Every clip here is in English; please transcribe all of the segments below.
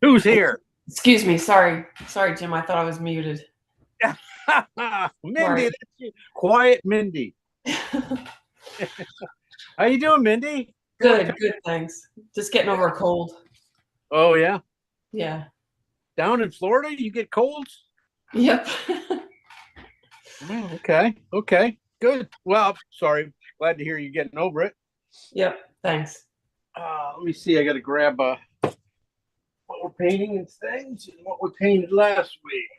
Who's here? Excuse me. Sorry. Sorry, Jim. I thought I was muted. Mindy, Sorry. that's you. Quiet Mindy. How you doing, Mindy? Good, good, thanks. Just getting over a cold. Oh yeah. Yeah. Down in Florida, you get colds? Yep. Oh, okay. Okay. Good. Well, sorry. Glad to hear you getting over it. Yep. Thanks. Let me see. I got to grab what we're painting and things and what we painted last week.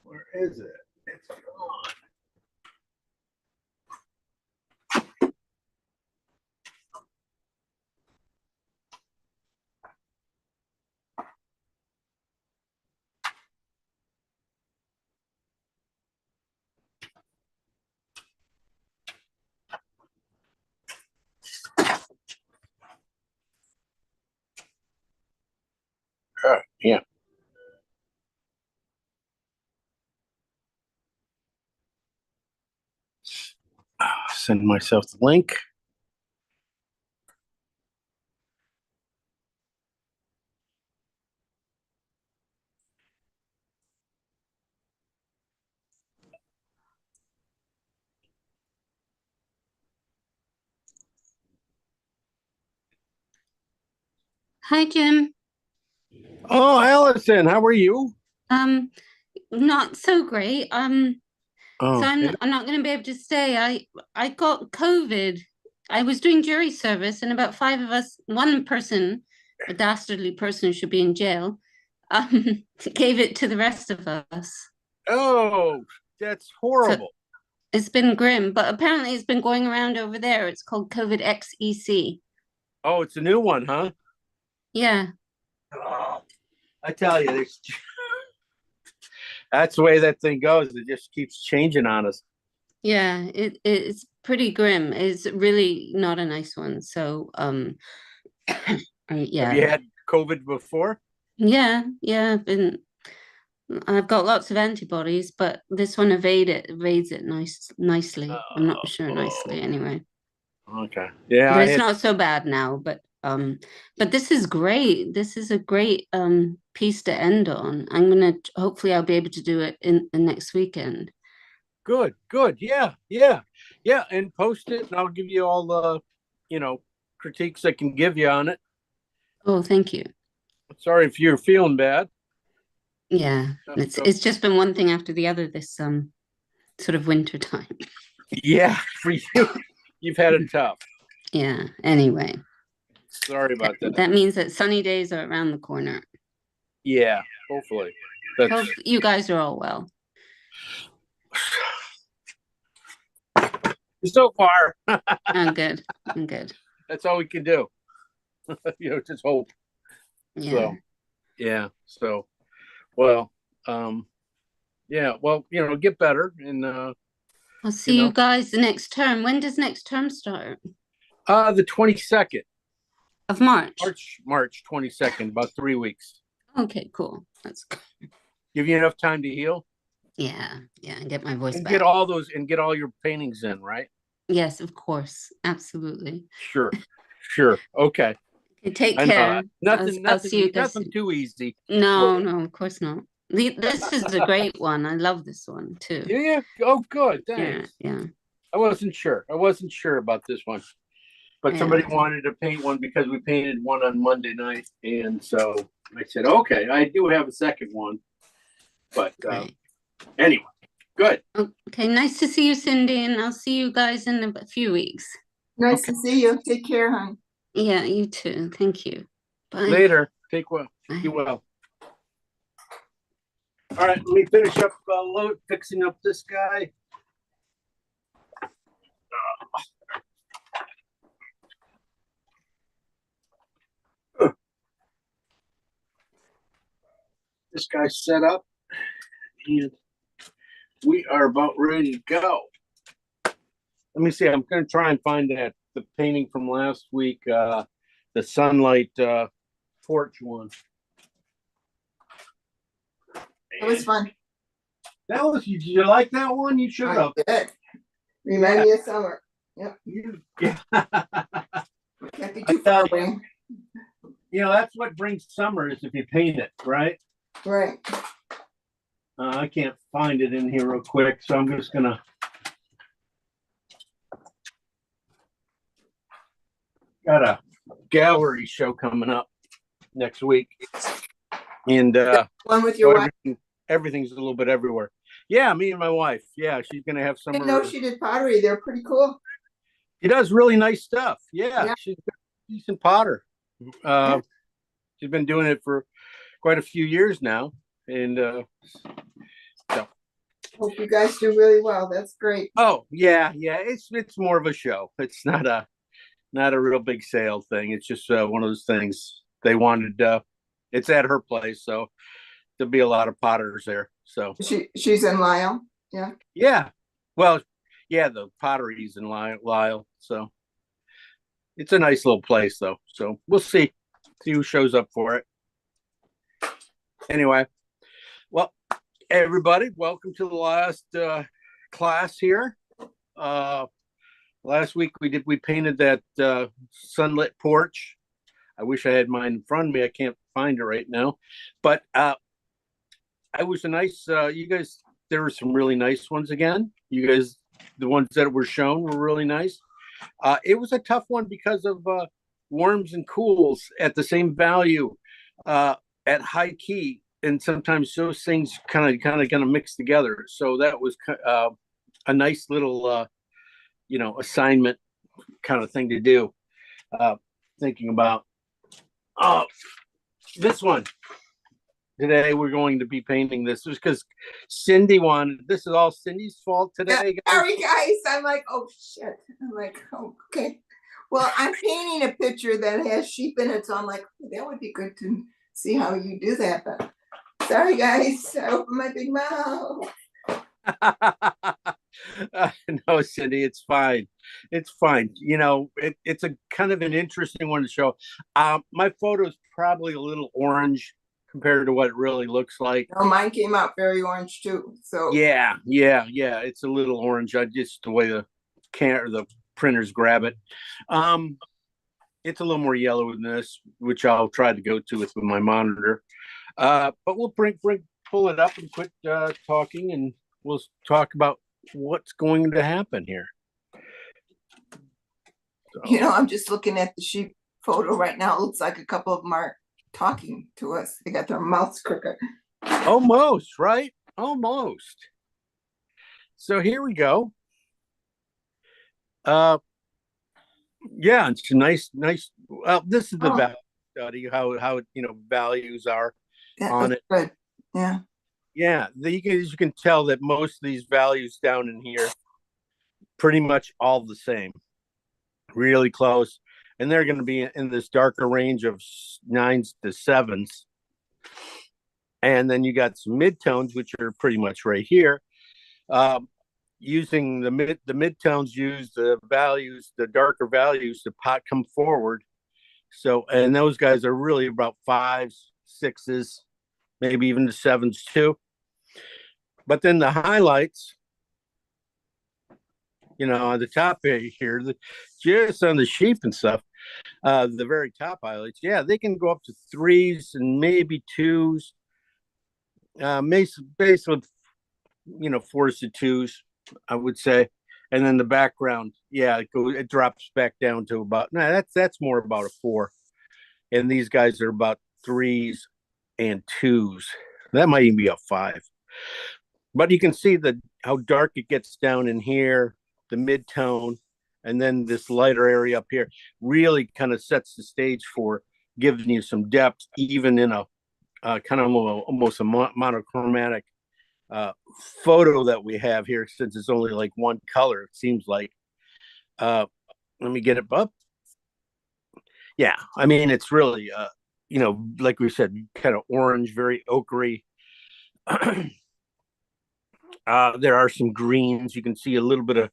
Where is it? It's gone. Yeah. Send myself the link. Hi, Jim. Oh, Allison, how are you? Um, Not so great. So Oh, I'm not going to be able to stay. I got COVID. I was doing jury service, and about five of us, one person, a dastardly person who should be in jail, gave it to the rest of us. oh, that's So horrible. it's been grim, but apparently it's been going around over there. It's called COVID XEC. Oh, it's a new one, huh? Yeah, Oh, I tell you, that's the way that thing goes. It just keeps changing on us. yeah, it's pretty grim. It's really not a nice one. So Have you yeah. had COVID before? Yeah, I've got lots of antibodies, but this one evades it nicely. I'm not sure Oh, nicely anyway. okay. Yeah, But I it's had. not so bad now, but this is great. This is a great piece to end on. I'm gonna hopefully I'll be able to do it in the next weekend. Good, good. Yeah, yeah, yeah. And post it, and I'll give you all the, you know, critiques I can give you on it. Oh, thank you. Sorry if you're feeling bad. Yeah. It's just been one thing after the other this sort of winter time. Yeah, for you, you've had it tough. Yeah. Anyway, Sorry about that. that means that sunny days are around the corner. Yeah, hopefully. That's Hope you guys are all well. so far. I'm good. I'm good. That's all we can do. Just hope. Yeah. So, yeah. So, well, yeah. Well, get better, and I'll you see you know, guys the next term. When does next term start? the 22nd, Of March. March 22nd, about 3 weeks. Okay, cool. That's good. Give you enough time to heal Yeah, and get my voice and back. get all your paintings in, right? Yes, of course. Absolutely. Sure, sure. Okay. Okay, take I know. care. I'll see you guys Nothing soon. too easy. No, of course not. This is a great one. I love this one too. Yeah. Oh, good. Yeah, Thanks. yeah. I wasn't sure. I wasn't sure about this one, but Yeah. somebody wanted to paint one because we painted one on Monday night, and so I said, okay, I do have a second one, but Right. anyway, good. Okay, nice to see you, Cindy, and I'll see you guys in a few weeks. Nice to see you. Take care, hon. Yeah, you too. Thank you. Bye. Later. Take well. Bye. You well. All right, let me finish up fixing up this guy. This guy's set up, and we are about ready to go. Let me see. I'm going to try and find that the painting from last week, the sunlight porch one. It was fun. That was, did you like that one? You should have. I did. Remind me of summer. Yeah. Can't be too far away. You know, that's what brings summer is if you paint it, right? Right. I can't find it in here real quick, so I'm just gonna. Got a gallery show coming up next week, and One with your so wife. everything's a little bit everywhere. Yeah, me and my wife. Yeah, she's gonna have I didn't summer. know she did pottery. They're pretty cool. She does really nice stuff. Yeah, Yeah. she's a decent potter. She's been doing it for quite a few years now, and Hope you guys do really well. That's great. oh yeah, it's more of a show. It's not a real big sale thing. It's just one of those things they wanted. It's at her place, so there'll be a lot of potters there. So She's in Lyle. Yeah. yeah, well, yeah, the potteries in Lyle. So it's a nice little place, though. So we'll see who shows up for it. Anyway, well, everybody, welcome to the last class here. Last week we painted that sunlit porch. I wish I had mine in front of me. I can't find it right now, but I was a nice. You guys, there were some really nice ones again. You guys, the ones that were shown were really nice. It was a tough one because of warms and cools at the same value at high key, and sometimes those things kind of mix together. So that was a nice little assignment kind of thing to do. Thinking about this one today, we're going to be painting this just because Cindy wanted. This is all Cindy's fault today. Yeah, sorry guys. I'm like, oh shit. I'm like, oh, okay. Well, I'm painting a picture that has sheep in it, so I'm like, that would be good to see how you do that. But sorry guys, I opened my big mouth. No, Cindy, it's fine. It's fine. You know, it's a kind of an interesting one to show. My photo is probably a little orange compared to what it really looks like. Oh, mine came out very orange too. So Yeah. It's a little orange. I just the way the printers grab it. It's a little more yellow than this, which I'll try to go to with my monitor. But we'll pull it up and quit talking, and we'll talk about what's going to happen here. So. I'm just looking at the sheep photo right now. It looks like a couple of them are talking to us. They got their mouths crooked. Almost, right? Almost. So here we go. Yeah, it's nice. Well, this is the value study, how values are on it. Good. Yeah. Yeah, you can tell that most of these values down in here pretty much all the same, really close, and they're going to be in this darker range of 9s to 7s, and then you got some midtones, which are pretty much right here. Using the midtones, use the darker values to come forward. So, and those guys are really about 5s, 6s, maybe even the 7s too. But then the highlights, on the top here, just on the sheep and stuff, the very top highlights, yeah, they can go up to 3s and maybe 2s, basically, 4s to 2s, I would say. And then the background, yeah, it drops back down to about, that's more about a 4. And these guys are about 3s and 2s. That might even be a 5. But you can see how dark it gets down in here, the mid-tone, and then this lighter area up here really kind of sets the stage for giving you some depth, even in a kind of almost a monochromatic photo that we have here, since it's only like one color, it seems like. Let me get it up. Yeah, I mean, it's really, like we said, kind of orange, very ochre. There are some greens. You can see a little bit of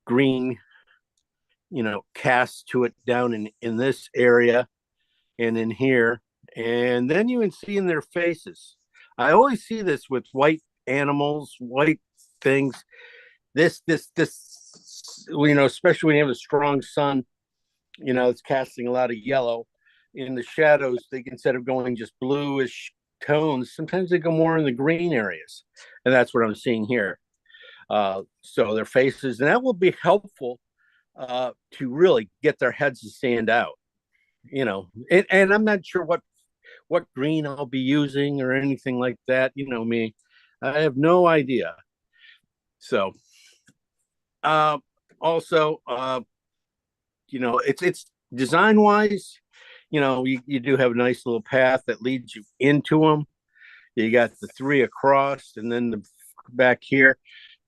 green cast to it down in this area and in here. And then you can see in their faces. I always see this with white animals, white things. This, especially when you have a strong sun, it's casting a lot of yellow. In the shadows, instead of going just bluish tones, sometimes they go more in the green areas. And that's what I'm seeing here. So their faces, and that will be helpful to really get their heads to stand out. And I'm not sure what green I'll be using or anything like that. You know me, I have no idea. So, also, it's design wise, you do have a nice little path that leads you into them. You got the 3 across, and then the back here.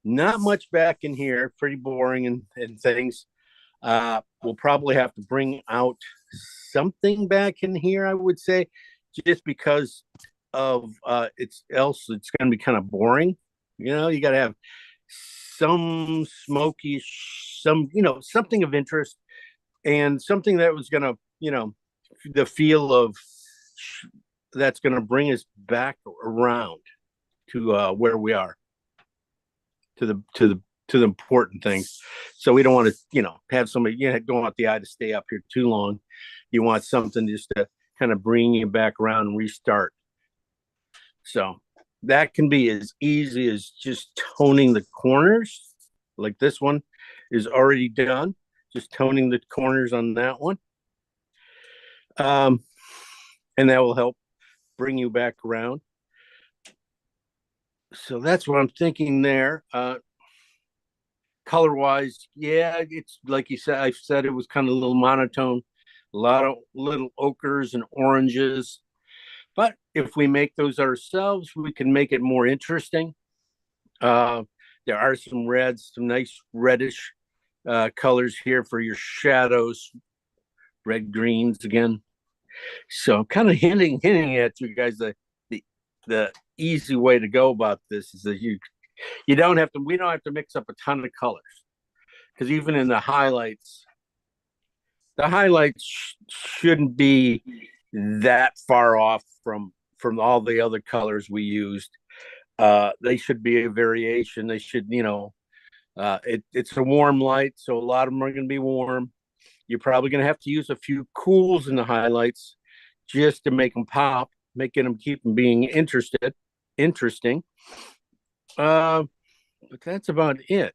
Not much back in here, pretty boring and things. We'll probably have to bring out something back in here, I would say, just because of it's going to be kind of boring. You got to have some smoky, something of interest, and something that was going to, the feel of that's going to bring us back around to where we are, to the important things. So we don't want to, have somebody, don't want the eye to stay up here too long. You want something just to kind of bring you back around and restart. So that can be as easy as just toning the corners, like this one is already done. Just toning the corners on that one. And that will help bring you back around. So that's what I'm thinking there. Color wise, yeah, it's like you said, I said it was kind of a little monotone, a lot of little ochres and oranges. But if we make those ourselves, we can make it more interesting. There are some reds, some nice reddish colors here for your shadows, red greens again. So kind of hinting at you guys the easy way to go about this is that we don't have to mix up a ton of colors, because even in the highlights shouldn't be that far off from all the other colors we used. They should be a variation. They should, it's a warm light, so a lot of them are going to be warm. You're probably going to have to use a few cools in the highlights just to make them pop, keep them being interesting. But that's about it.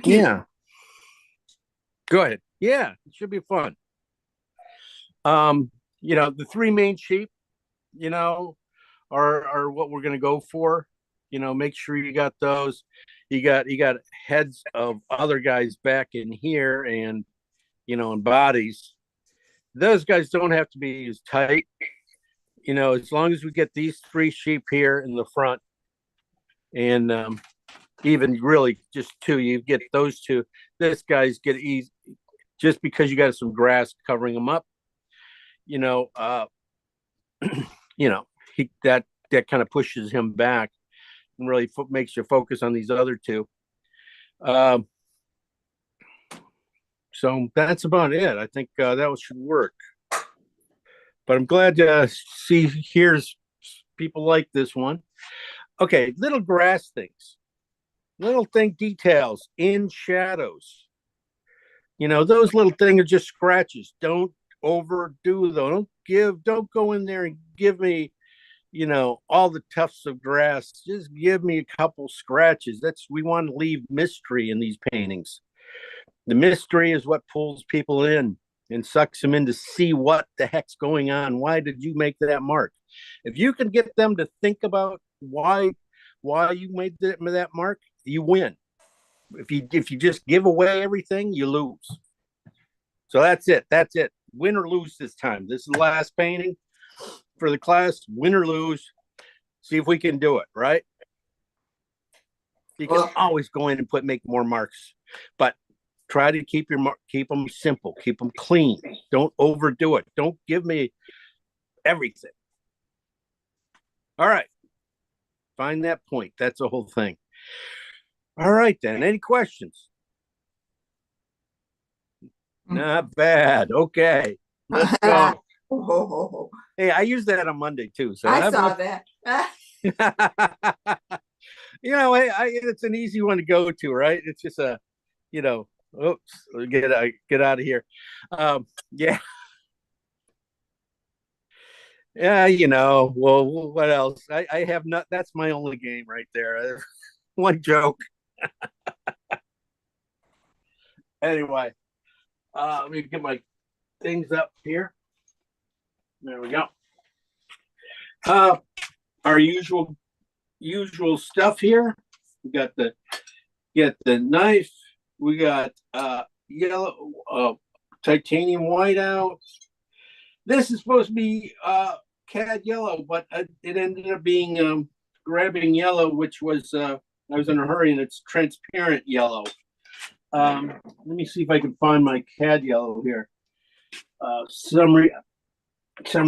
Yeah. Go ahead. Yeah, it should be fun. The 3 main sheep, are what we're gonna go for. Make sure you got those. You got heads of other guys back in here, and and bodies. Those guys don't have to be as tight. As long as we get these 3 sheep here in the front, and even really just 2, you get those 2. This guy's get easy, just because you got some grass covering them up. That kind of pushes him back and really makes you focus on these other 2. So that's about it. I think that should work. But I'm glad to here's people like this one. Okay, little grass things, details in shadows. Those little things are just scratches. Don't overdo them. Don't go in there and give me, all the tufts of grass. Just give me a couple scratches. We want to leave mystery in these paintings. The mystery is what pulls people in and sucks them in to see what the heck's going on. Why did you make that mark? If you can get them to think about why you made that mark, you win. If you just give away everything, you lose. So that's it. Win or lose this time. This is the last painting for the class. Win or lose. See if we can do it, right? You can always go in and make more marks, but try to keep them simple, keep them clean. Don't overdo it. Don't give me everything. All right. Find that point. That's the whole thing. All right then. Any questions? Not bad. Okay. Let's go. Oh, Hey, I used that on Monday too. So I saw that. you know, it's an easy one to go to, right? It's just a, you know, oops, get out of here. Yeah, yeah, you know. Well, what else? I have not. That's my only game right there. One joke. Anyway, let me get my things up here. There we go. Uh, our usual stuff here. We got the knife. We got yellow titanium whiteout. This is supposed to be cad yellow, but it ended up being grabbing yellow, which was I was in a hurry, and it's transparent yellow. Let me see if I can find my cad yellow here. Some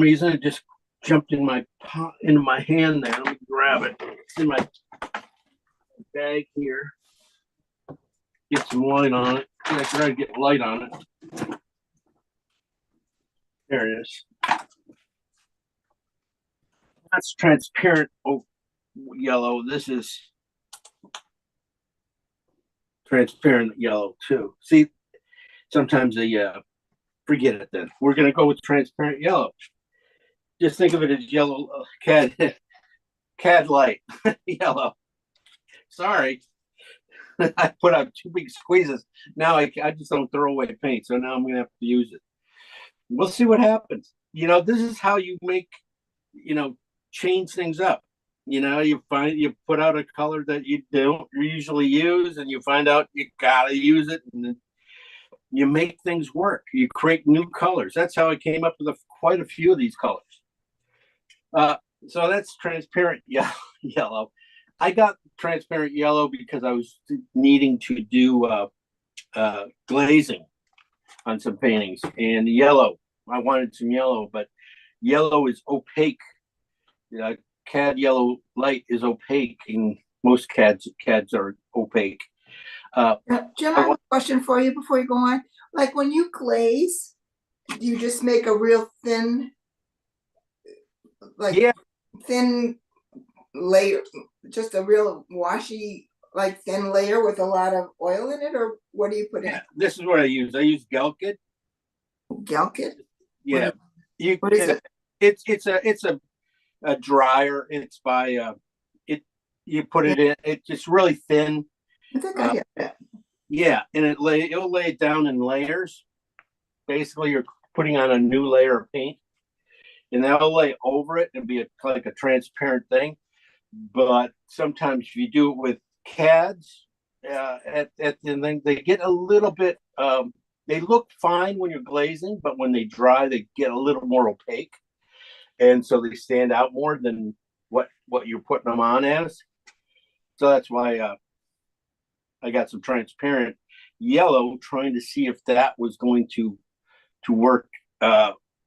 reason it just jumped in into my hand there. Let me grab it. It's in my bag here. Get some light on it. I try to get light on it. There it is. That's transparent yellow. This is transparent yellow too. See, sometimes they forget it then. We're going to go with transparent yellow. Just think of it as yellow cad light yellow. Sorry. I put out 2 big squeezes. Now I just don't throw away paint. So now I'm going to have to use it. We'll see what happens. You know, this is how you make, you know, change things up. You know, you put out a color that you don't usually use, and you find out you gotta use it, and you make things work. You create new colors. That's how I came up with quite a few of these colors. So that's transparent yellow. I got transparent yellow because I was needing to do glazing on some paintings, and yellow. I wanted some yellow, but yellow is opaque. Cad yellow light is opaque, and most cads are opaque. Jim, I have a question for you before you go on. Like when you glaze, do you just make a real thin, like thin layer, just a real washy, like thin layer with a lot of oil in it, or what do you put in? This is what I use. I use Gelkid. Gelkid? Yeah, What is it? It's a dryer. It's by you put it in. It's just really thin. I think I get that. Yeah, and it'll lay it down in layers. Basically, you're putting on a new layer of paint, and that'll lay over it and be like a transparent thing. But sometimes if you do it with CADs, at the thing, they get a little bit. They look fine when you're glazing, but when they dry, they get a little more opaque, and so they stand out more than what you're putting them on as. So that's why I got some transparent yellow, trying to see if that was going to work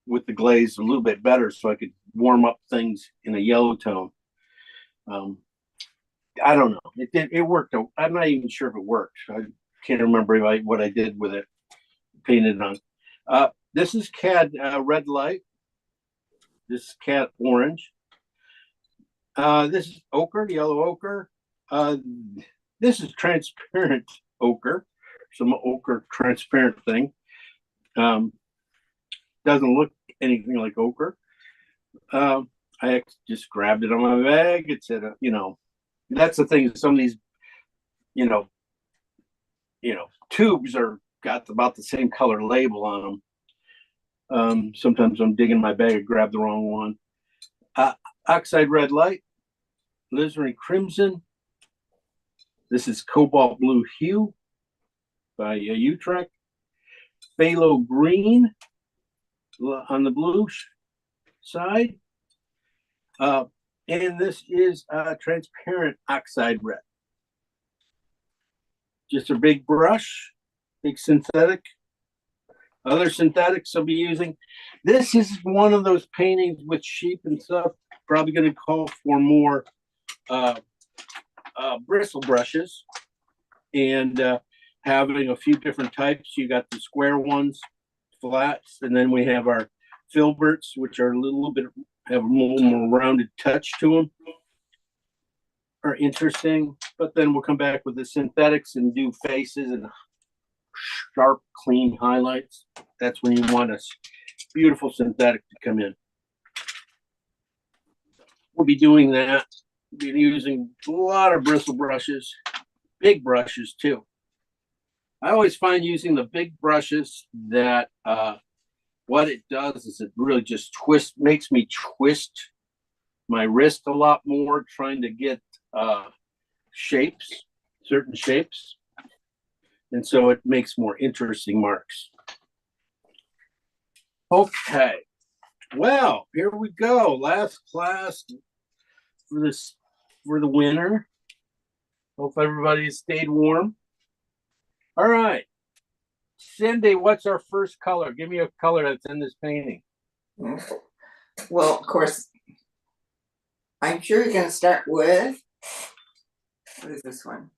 with the glaze a little bit better, so I could warm up things in a yellow tone. I don't know. It worked. I'm not even sure if it worked. I can't remember what I did with it. Painted on. This is CAD red light. This is CAD orange. This is ochre, yellow ochre. This is transparent ochre, some ochre transparent thing. Doesn't look anything like ochre. I just grabbed it on my bag. It said, that's the thing. Some of these, tubes got about the same color label on them. Sometimes I'm digging my bag and grab the wrong one. Oxide red light, alizarin crimson. This is cobalt blue hue by Utrecht. Phthalo green on the blue side. And this is transparent oxide red. Just a big brush, big synthetic. Other synthetics I'll be using. This is one of those paintings with sheep and stuff. Probably going to call for more bristle brushes. and having a few different types. You got the square ones, flats, and then we have our filberts, which are a little bit have a little more rounded touch to them. Are interesting, but then we'll come back with the synthetics and do faces and sharp, clean highlights. That's when you want a beautiful synthetic to come in. We'll be doing that. We'll be using a lot of bristle brushes, big brushes too. I always find using the big brushes that what it does is it really just makes me twist my wrist a lot more, trying to get certain shapes. And so it makes more interesting marks. Okay. Well, here we go. Last class for the winter. Hope everybody stayed warm. All right. Cindy, what's our first color? Give me a color that's in this painting. Well, of course, I'm sure you're going to start with, what is this one?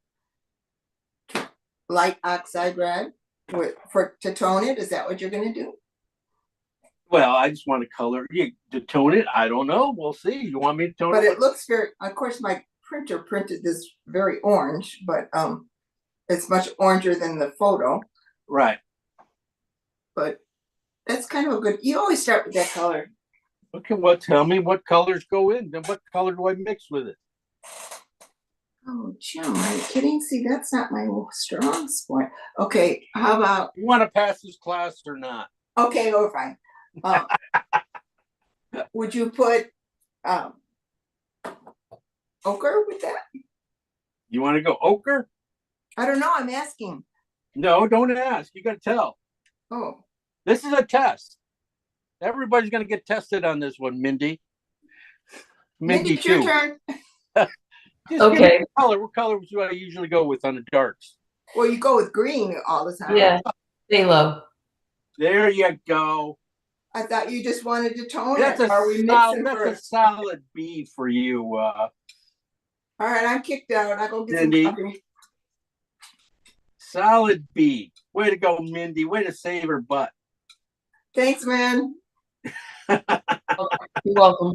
Light oxide red to tone it. Is that what you're going to do? Well, I just want to color to tone it. I don't know. We'll see. You want me to tone it? But it looks very, of course, my printer printed this very orange, but it's much oranger than the photo. Right. But that's kind of a good, you always start with that color. Okay, well, tell me what colors go in, then what color do I mix with it? Oh, Jim, are you kidding? See, that's not my strong spot. Okay, how about, You want to pass this class or not? okay, go fine. Would you put ochre with that? You want to go ochre? I don't know, I'm asking. No, don't ask. You got to tell. Oh, This is a test. Everybody's going to get tested on this one, Mindy. Mindy, it's your too. turn. Just Okay. give me a color. What color do I usually go with on the darks? Well, you go with green all the time. Yeah. Stay low. There you go. I thought you just wanted to tone That's it. Are we mixing a first? solid B for you. All right, I'm kicked out. I go get Mindy. some coffee. Solid B. Way to go, Mindy. Way to save her butt. Thanks, man. You're welcome.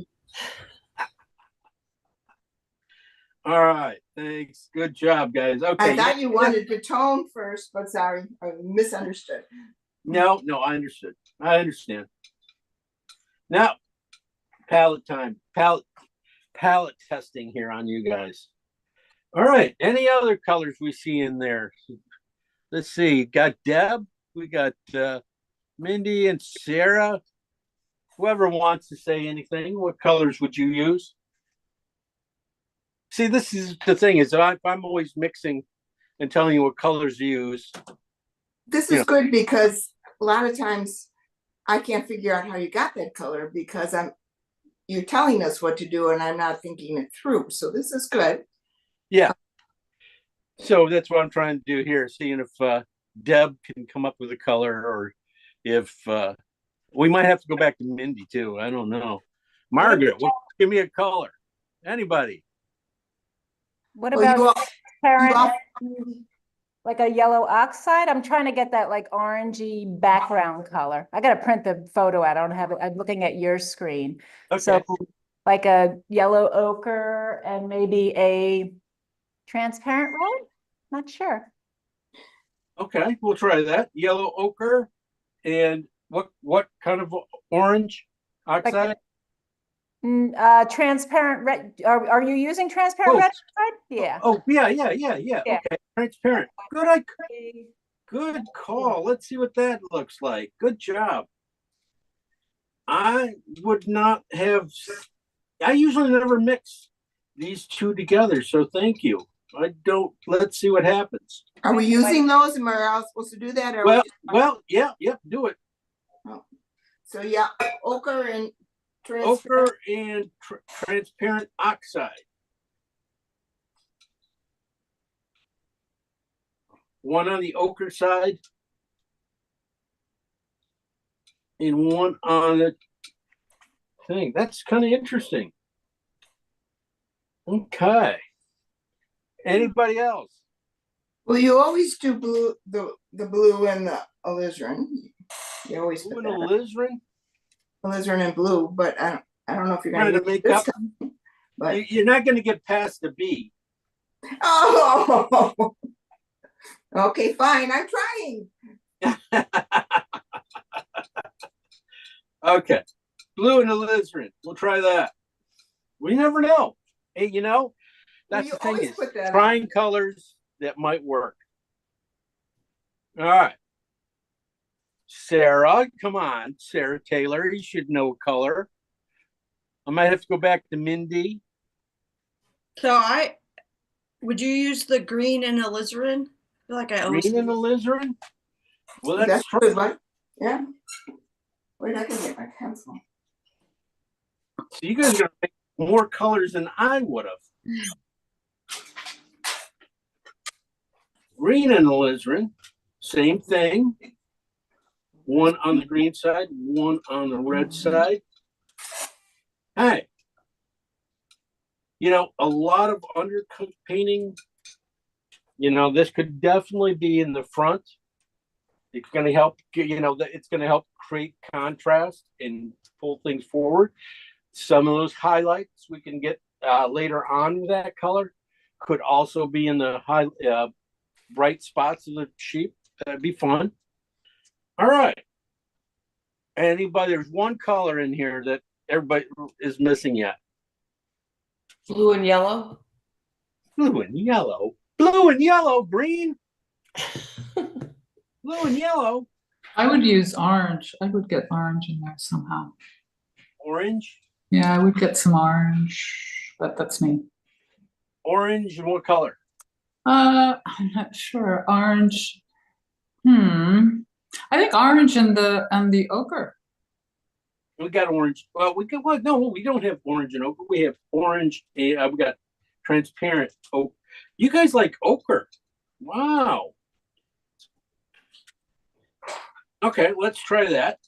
All right. Thanks. Good job, guys. Okay. I thought you wanted to tone first, but sorry, I misunderstood. No, I understood. I understand. Now, palette time. Palette testing here on you guys. All right. Any other colors we see in there? Let's see. Got Deb. We got Mindy and Sarah. Whoever wants to say anything, what colors would you use? See, this is the thing is I'm always mixing and telling you what colors to use. This is good because a lot of times I can't figure out how you got that color because you're telling us what to do and I'm not thinking it through. So this is good. Yeah. So that's what I'm trying to do here, seeing if Deb can come up with a color or if we might have to go back to Mindy too. I don't know. Margaret, give me a color. Anybody? What Well, about transparent, you like a yellow oxide? I'm trying to get that like orangey background color. I gotta print the photo out. I don't have it. I'm looking at your screen. Okay. So like a yellow ochre and maybe a transparent red? Not sure. Okay, we'll try that. Yellow ochre and what kind of orange oxide? Transparent red. Are you using transparent red oxide? Yeah. Oh, yeah. Yeah. Okay, transparent. Good call. Let's see what that looks like. Good job. I usually never mix these two together, so thank you. Let's see what happens. Are we using those? Am I all supposed to do that? Or Yeah, do it. so yeah, ochre and transparent. Ochre and transparent oxide. One on the ochre side and one on the thing. That's kind of interesting. Okay. Anybody else? Well, you always do blue, the blue and the alizarin. You always Blue put and that, alizarin. alizarin and blue, but I don't know if you're Trying gonna to use make it this up. time. But, You're not going to get past the B. oh, okay, fine, I'm trying. Okay. Blue and alizarin. We'll try that. We never know. Hey, you know, Well, that's you the thing always is put that on. trying colors that might work. All right. Sarah, come on. Sarah Taylor, you should know color. I might have to go back to Mindy. So would you use the green and alizarin? I feel like I always Green and alizarin. Well, That's that's true. good, right? Yeah. Where did I go get my pencil? So you guys are going to make more colors than I would have. Green and alizarin, same thing. One on the green side, one on the red side. Hey, you know, a lot of undercoat painting, you know, this could definitely be in the front. It's going to help, you know, it's going to help create contrast and pull things forward. Some of those highlights we can get later on with that color could also be in the bright spots of the sheep. That'd be fun. All right. There's one color in here that everybody is missing yet. Blue and yellow. Blue and yellow. Blue and yellow, green. Blue and yellow. I would use orange. I would get orange in there somehow. Orange. Yeah, I would get some orange, but that's me. Orange and what color? I'm not sure. Orange. I think orange and the ochre. We got orange. Well, no, we don't have orange and ochre. We have orange and we got transparent ochre. You guys like ochre? Wow. Okay, let's try that.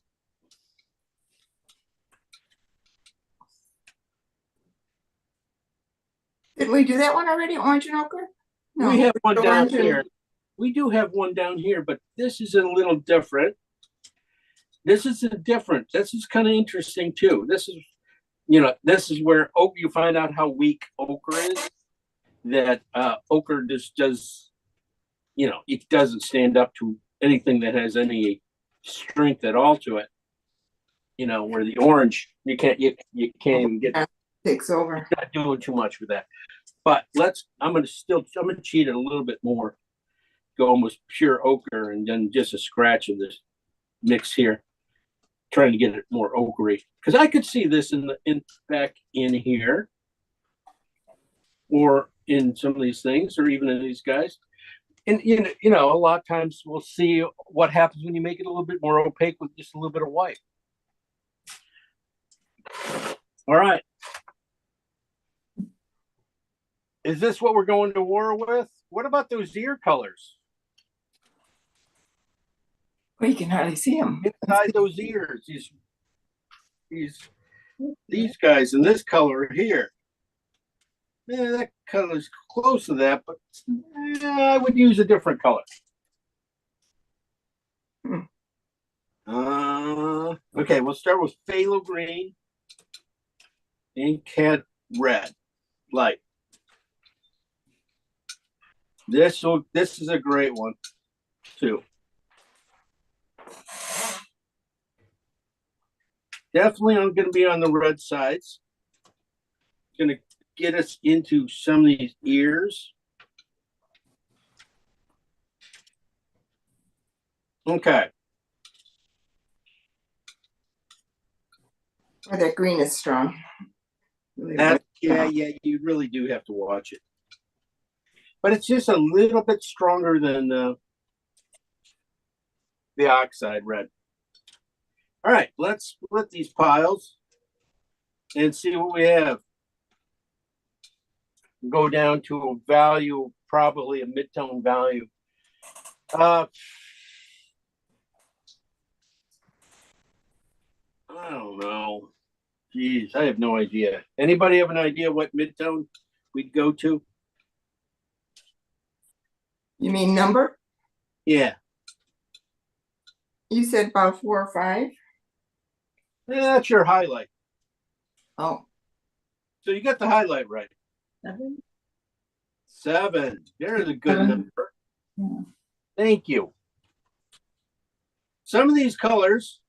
Did we do that one already? Orange and ochre? No, We have one down orange and- here. We do have one down here, but this is a little different. This is different. This is kind of interesting too. This is, you know, this is where you find out how weak ochre is. That ochre just does, you know, it doesn't stand up to anything that has any strength at all to it. You know, where the orange, you can't even get, takes over. not doing too much with that. But I'm gonna cheat it a little bit more. Go almost pure ochre and then just a scratch of this mix here, trying to get it more ochre because I could see this back in here, or in some of these things, or even in these guys. And you know, a lot of times we'll see what happens when you make it a little bit more opaque with just a little bit of white. All right. Is this what we're going to war with? What about those ear colors? Well, you can hardly see them. Inside those ears, these guys in this color here. Yeah, that color is close to that, but I would use a different color. Okay, we'll start with phthalo green and cat red, light. This is a great one too. Definitely I'm going to be on the red sides. Going to get us into some of these ears. Okay. Oh, that green is strong. Really Yeah, you really do have to watch it. But it's just a little bit stronger than the oxide red. All right, let's split these piles and see what we have. Go down to a value, probably a mid-tone value. I don't know. Jeez, I have no idea. Anybody have an idea what mid-tone we'd go to? You mean number? Yeah, You said about 4 or 5? that's your highlight. Oh, So you got the highlight right. 7. There's a good 7. number. Yeah. Thank you. Some of these colors,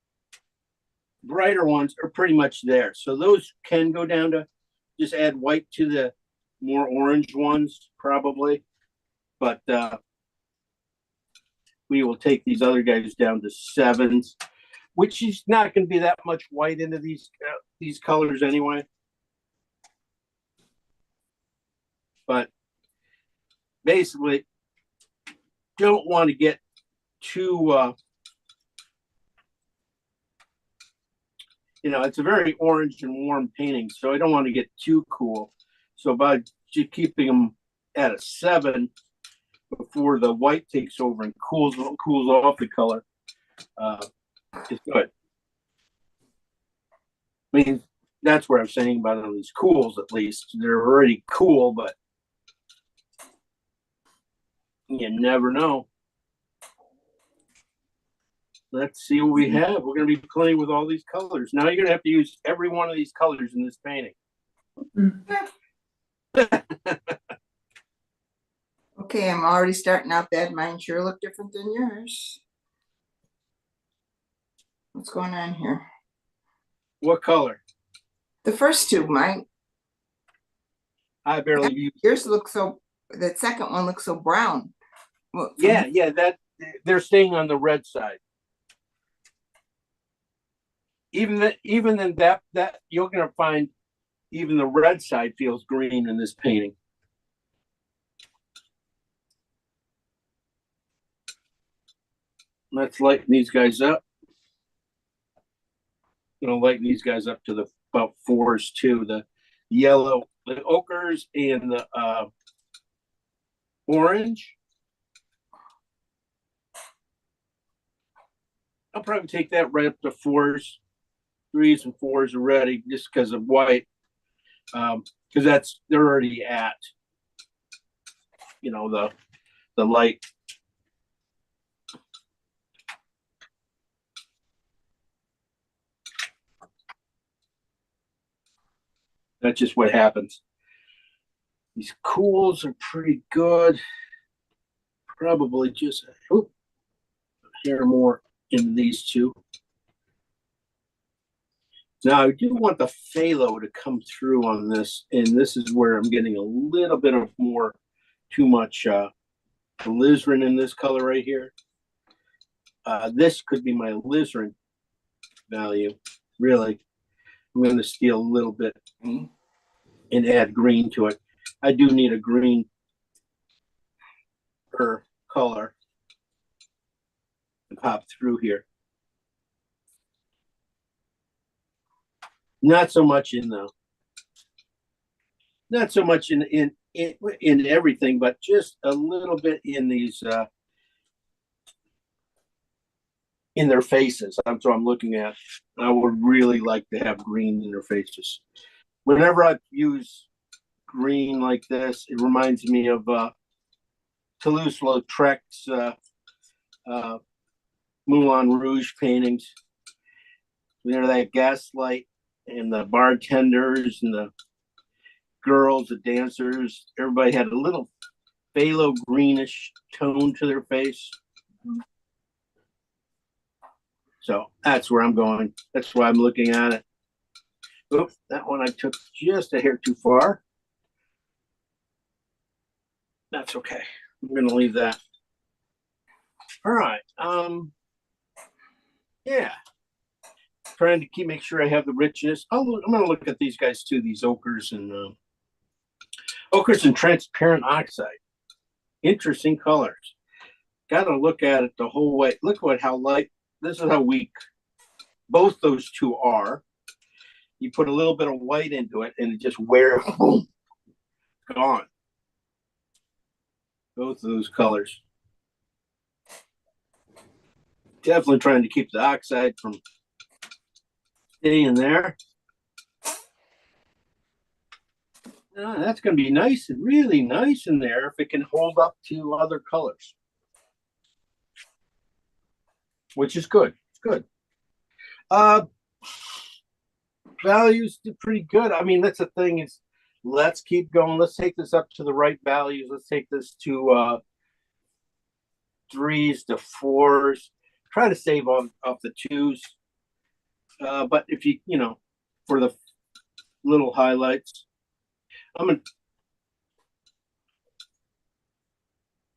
brighter ones, are pretty much there. So those can go down to just add white to the more orange ones, probably. But we will take these other guys down to 7s, which is not going to be that much white into these colors anyway. But basically, don't want to get too it's a very orange and warm painting, so I don't want to get too cool. So by just keeping them at a 7 before the white takes over and cools off the color, is good. I mean, that's what I'm saying about all these cools. At least they're already cool, but you never know. Let's see what we have. We're going to be playing with all these colors. Now you're going to have to use every one of these colors in this painting. okay, I'm already starting out bad. Mine sure look different than yours. What's going on here? What color? The first two, mine, I barely use. yours look so, the second one looks so brown. Well, Yeah, that they're staying on the red side. Even in that you're going to find even the red side feels green in this painting. Let's lighten these guys up. Gonna lighten these guys up to the about 4s too. The yellow, the ochres, and the orange. I'll probably take that right up to 4s. 3s and 4s already, just because of white. Because they're already at the light. That's just what happens. These cools are pretty good. Probably just here more in these two. Now I do want the phthalo to come through on this, and this is where I'm getting a little bit of too much alizarin in this color right here. This could be my alizarin value. Really, I'm going to steal a little bit and add green to it. I do need a green color to pop through here. Not so much not so much in everything, but just a little bit in these in their faces. That's what I'm looking at. I would really like to have green in their faces. Whenever I use green like this, it reminds me of Toulouse-Lautrec's Moulin Rouge paintings. That gaslight and the bartenders and the girls, the dancers, everybody had a little phthalo greenish tone to their face. So that's where I'm going. That's why I'm looking at it. Oops, that one I took just a hair too far. That's okay. I'm going to leave that. All right. Yeah. Trying to make sure I have the richness. I'm going to look at these guys too, these ochres and transparent oxide. Interesting colors. Got to look at it the whole way. Look at how light. This is how weak both those two are. You put a little bit of white into it and it just wears, boom, gone. Both of those colors. Definitely trying to keep the oxide from staying there. That's going to be nice, really nice in there if it can hold up to other colors, which is good. It's good. Values did pretty good. I mean, that's the thing is, let's keep going. Let's take this up to the right values. Let's take this to 3s to 4s. Try to save off the 2s. But if you know, for the little highlights, I'm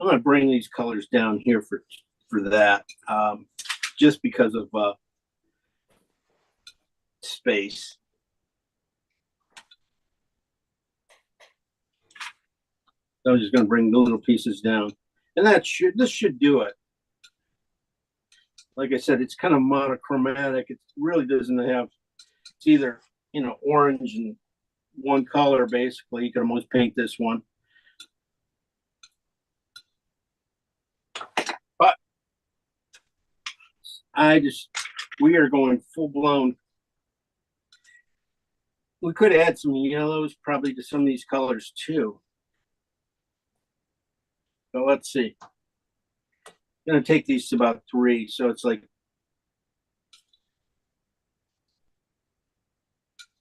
gonna bring these colors down here for that, just because of space. So I'm just gonna bring the little pieces down, and this should do it. Like I said, it's kind of monochromatic. It really doesn't have. It's either, you know, orange and one color basically. You can almost paint this one. But we are going full blown. We could add some yellows probably to some of these colors too. So let's see. I'm gonna take these to about 3, so it's like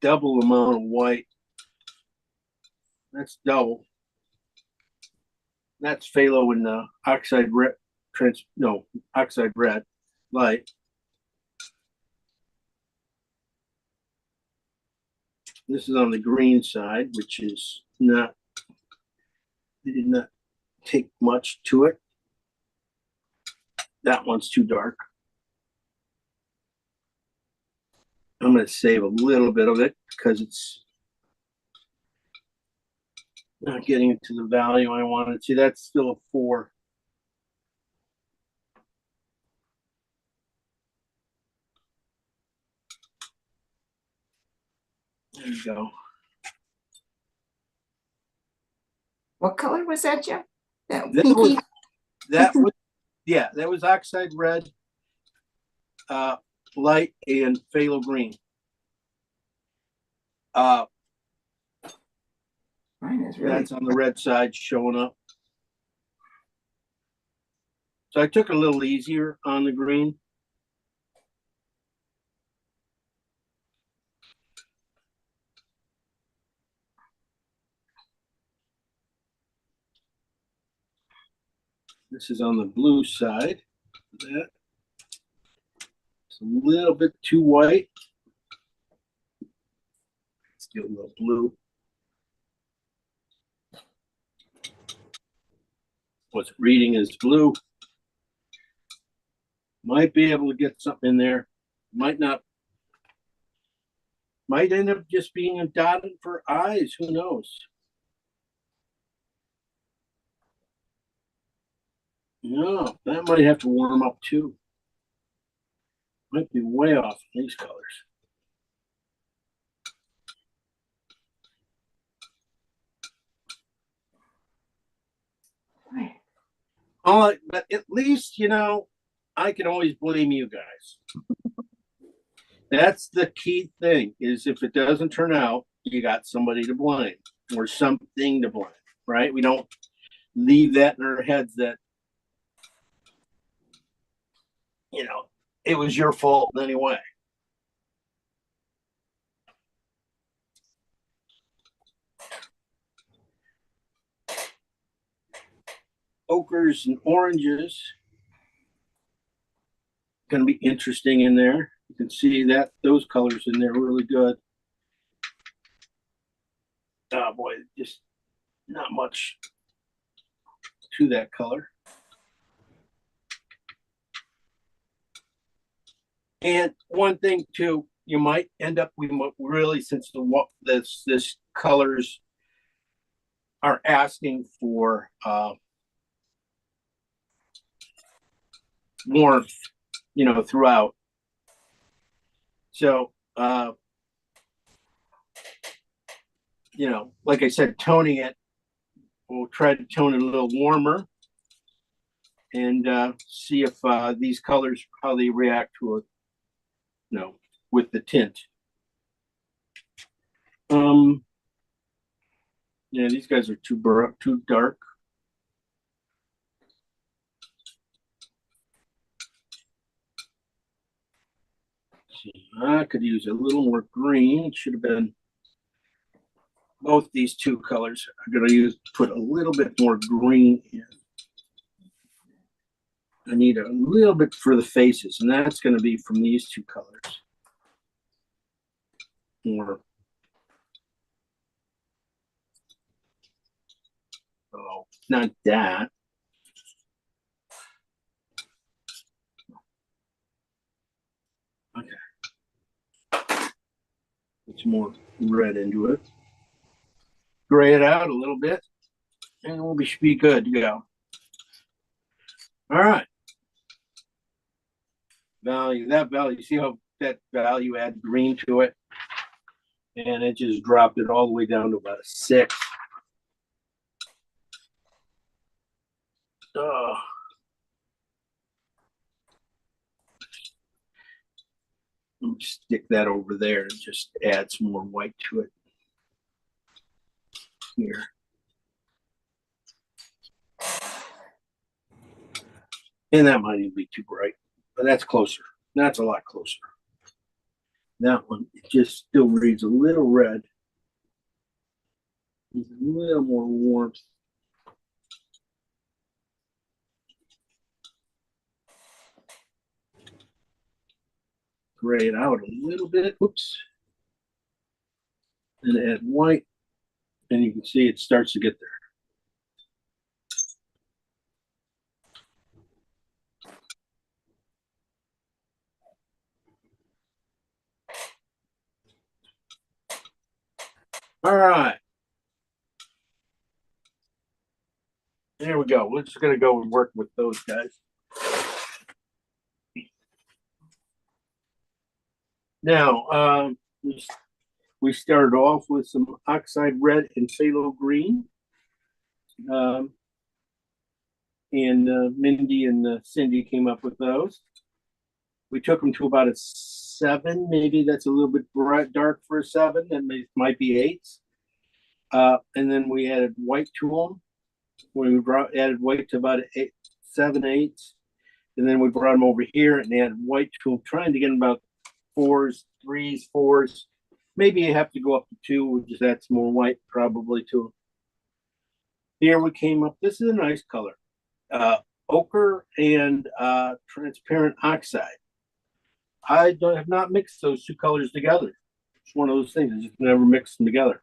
double amount of white. That's double. That's phthalo and oxide red, oxide red light. This is on the green side, which is not, it did not take much to it. That one's too dark. I'm going to save a little bit of it because it's not getting into the value I wanted to. That's still a 4. There you go. What color was that, Jim? That That pinky? was, that was oxide red, light, and phthalo green. Mine is really. That's on the red side showing up. So I took it a little easier on the green. This is on the blue side. That. It's a little bit too white. Let's get a little blue. What's reading is blue. Might be able to get something in there. Might not. Might end up just being a dotted for eyes. Who knows? No, that might have to warm up too. Might be way off in these colors. But at least, you know, I can always blame you guys. That's the key thing, is if it doesn't turn out, you got somebody to blame or something to blame, right? We don't leave that in our heads that, you know, it was your fault anyway. Ochres and oranges going to be interesting in there. You can see that those colors in there are really good. Oh boy, just not much to that color. And one thing too, you might end up, we really, since this colors are asking for warmth, you know, throughout. So, you know, like I said, toning it, we'll try to tone it a little warmer and see if these colors, how they react to it, you know, with the tint. Yeah, these guys are too dark. See, I could use a little more green. It should have been both these two colors. I'm gonna put a little bit more green in. I need a little bit for the faces, and that's gonna be from these two colors. Or oh, not that. Okay. Put some more red into it. Gray it out a little bit, and we'll be good to go. All right. That value, see how that value add green to it? And it just dropped it all the way down to about a 6. Oh. Let me stick that over there and just add some more white to it. Here. And that might even be too bright, but that's closer. That's a lot closer. That one, it just still reads a little red. A little more warmth. Gray it out a little bit. Oops. And add white. And you can see it starts to get there. All right. There we go. We're just going to go and work with those guys. Now, we started off with some oxide red and phthalo green. And Mindy and Cindy came up with those. We took them to about a 7. Maybe that's a little bit dark for a 7. That might be 8s. And then we added white to them. We added white to about 7, 8s. And then we brought them over here and added white to them, trying to get them about 4s, 3s, 4s. Maybe you have to go up to 2. We'll just add some more white probably to them. Here we came up. This is a nice color. Ochre and transparent oxide. I have not mixed those two colors together. It's one of those things. I just never mix them together.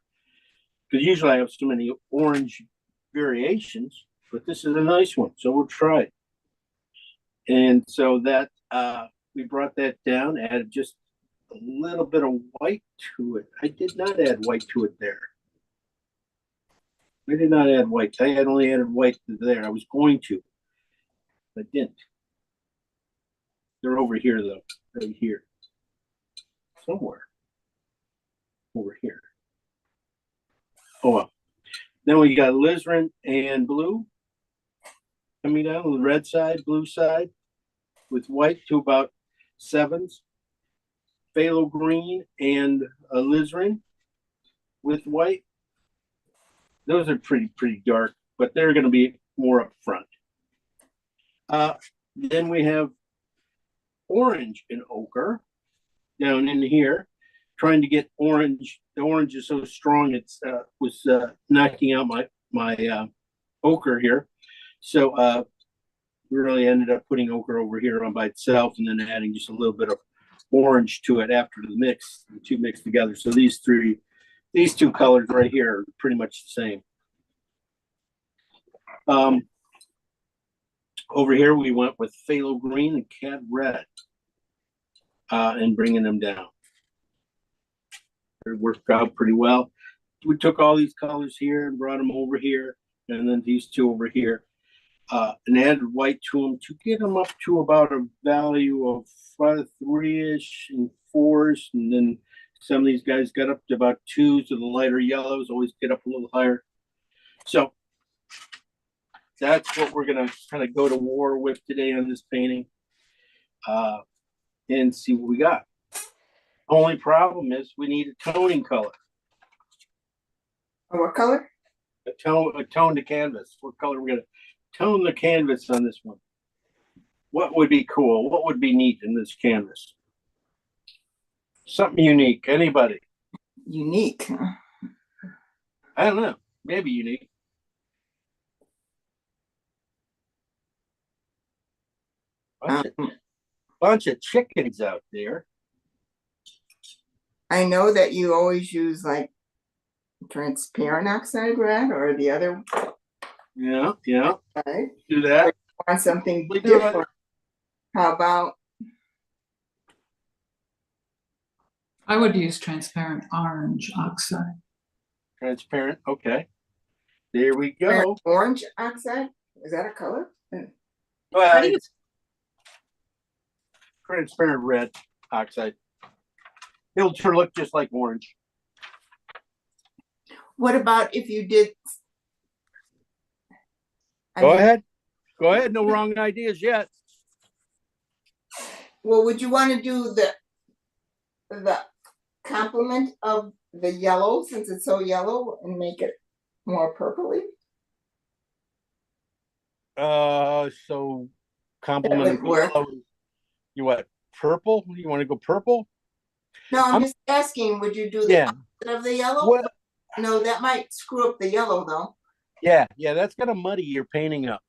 Because usually I have so many orange variations, but this is a nice one. So we'll try it. And so that we brought that down, added just a little bit of white to it. I did not add white to it there. I did not add white. I had only added white there. I was going to, but didn't. They're over here though, right here, somewhere over here. Oh well. Then we got alizarin and blue coming down on the red side, blue side, with white to about 7s. Phthalo green and alizarin with white. Those are pretty dark, but they're going to be more up front. Then we have orange and ochre down in here, trying to get orange. The orange is so strong it's was knocking out my ochre here. So we really ended up putting ochre over here on by itself, and then adding just a little bit of orange to it after the mix, the two mixed together. So these two colors right here are pretty much the same. Over here, we went with phthalo green and cad red and bringing them down. It worked out pretty well. We took all these colors here and brought them over here, and then these two over here, and added white to them to get them up to about a value of 3-ish and 4s, and then some of these guys got up to about 2s, or the lighter yellows always get up a little higher. So that's what we're gonna kind of go to war with today on this painting, and see what we got. Only problem is we need a toning color. Oh, what color? A tone to canvas. What color we're gonna tone the canvas on this one? What would be cool? What would be neat in this canvas? Something unique. Anybody? Unique. Huh? I don't know. Maybe unique. Bunch of chickens out there. I know that you always use like transparent oxide red or the other Yeah. side. Do that. Want something We do it. different. How about I would use transparent orange oxide. Transparent. Okay. There we go. orange oxide? Is that a color? Well, How do you- it's transparent red oxide. It'll look just like orange. What about if you did? I Go mean, ahead. Go ahead. No wrong ideas yet. Well, would you want to do the complement of the yellow since it's so yellow and make it more purpley? So complement. That would work. You what? Purple? You want to go purple? No, I'm I'm- just asking, would you do the Yeah. opposite of the yellow? Well, No, that might screw up the yellow though. yeah. That's gonna muddy your painting up.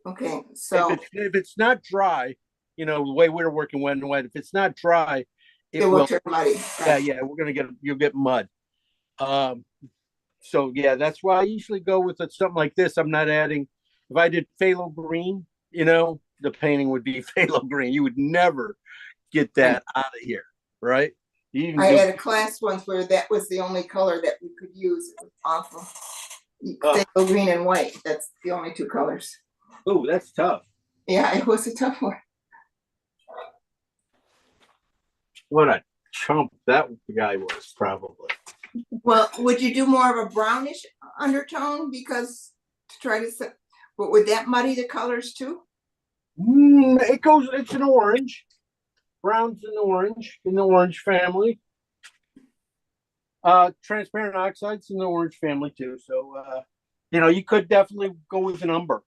Okay, so If it's not dry, the way we're working wet and wet. If it's not dry, it it will will. turn muddy. Yeah. You'll get mud. So yeah, that's why I usually go with something like this. I'm not adding. If I did phthalo green, the painting would be phthalo green. You would never get that out of here, right? You can I do- had a class once where that was the only color that we could use. It was awful. Phthalo green and white, that's the only two colors. Oh, that's tough. Yeah, it was a tough one. What a chump that guy was, probably. Well, would you do more of a brownish undertone because to try to set, but would that muddy the colors too? It's an orange. Brown's in the orange family. Transparent oxides in the orange family too. So, you could definitely go with an umber.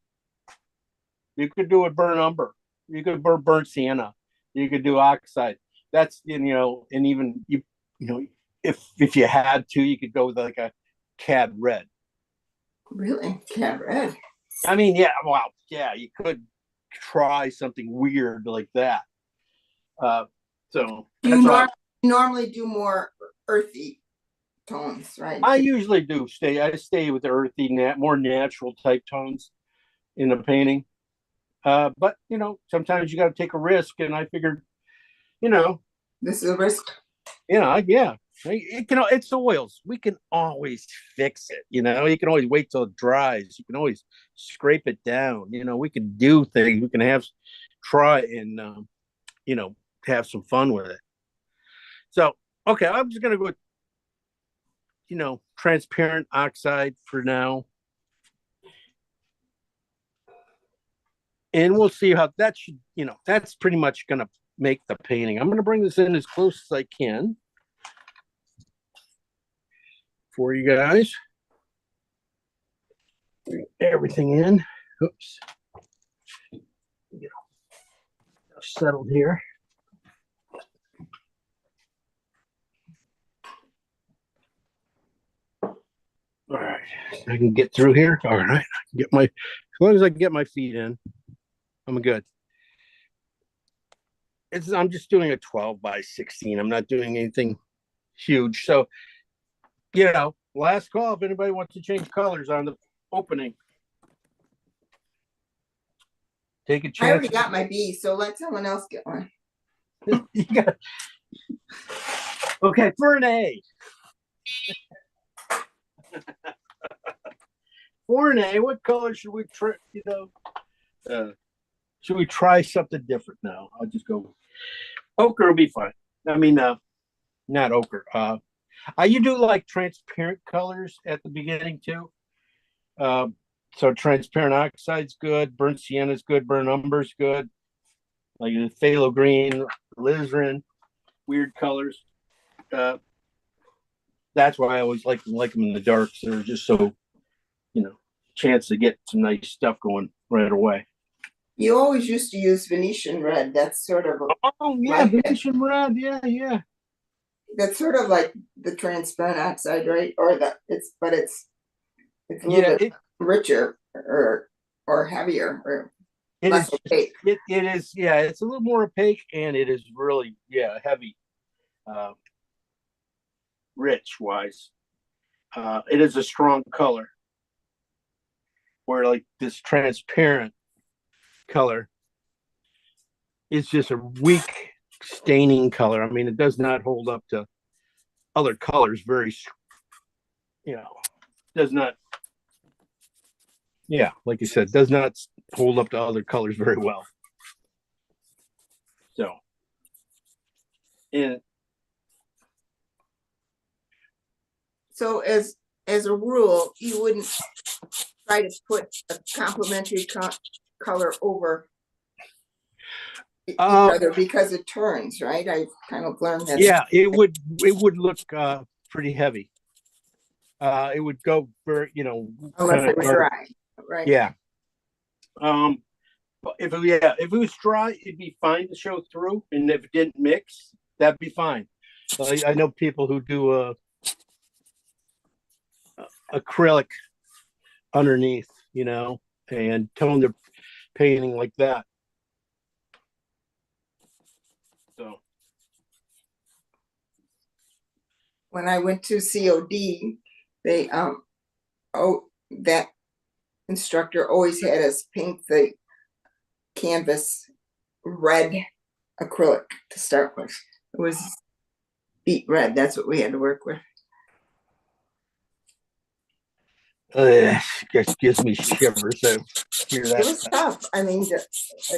You could do a burnt umber. You could burnt sienna. You could do oxide. That's, and even if you had to, you could go with like a cad red. Really? Cat red. I mean, yeah, well, yeah, you could try something weird like that. So You that's all. normally do more earthy tones, right? I usually do I stay with the earthy, more natural type tones in the painting. But sometimes you got to take a risk, and I figured, This is a risk. yeah, it's oils. We can always fix it. You can always wait till it dries. You can always scrape it down. We can do things. We can try and have some fun with it. So, okay, I'm just gonna go with, transparent oxide for now. And we'll see how that should, that's pretty much gonna make the painting. I'm gonna bring this in as close as I can for you guys. Bring everything in. Oops. Settled here. All right, I can get through here. All right, as long as I can get my feet in, I'm good. I'm just doing a 12 by 16. I'm not doing anything huge. So, last call if anybody wants to change colors on the opening. Take a I chance. already got my B, so let someone else get one. You got okay for an A. For an A, what color should we try? Should we try something different now? I'll just go. Ochre will be fine. I mean, not ochre. You do like transparent colors at the beginning too. So transparent oxide's good. Burnt sienna's good. Burnt umber's good. Like the phthalo green, alizarin, weird colors. That's why I always like them in the darks. They're just so chance to get some nice stuff going right away. You always used to use Venetian red. That's sort of Oh yeah, Like that. Venetian red. Yeah. that's sort of like the transparent oxide, right? Or it's a little Yeah, bit richer or heavier or it less is. opaque. It is. Yeah, it's a little more opaque, and it is really heavy, rich wise. It is a strong color, where like this transparent color is just a weak staining color. I mean, it does not hold up to other colors. Does not. Yeah, like you said, does not hold up to other colors very well. So, and So as a rule, you wouldn't try to put a complementary color over each other because it turns, right? I kind of learned that. yeah, it would look pretty heavy. It would go very, Unless kinda it was dark. dry, right? Yeah. But if it was dry, it'd be fine to show through, and if it didn't mix, that'd be fine. I know people who do acrylic underneath, and tone their painting like that. So When I went to COD, they that instructor always had us paint the canvas red acrylic to start with. It was beet red. That's what we had to work with. just gives me shivers to hear It was that. tough. I mean,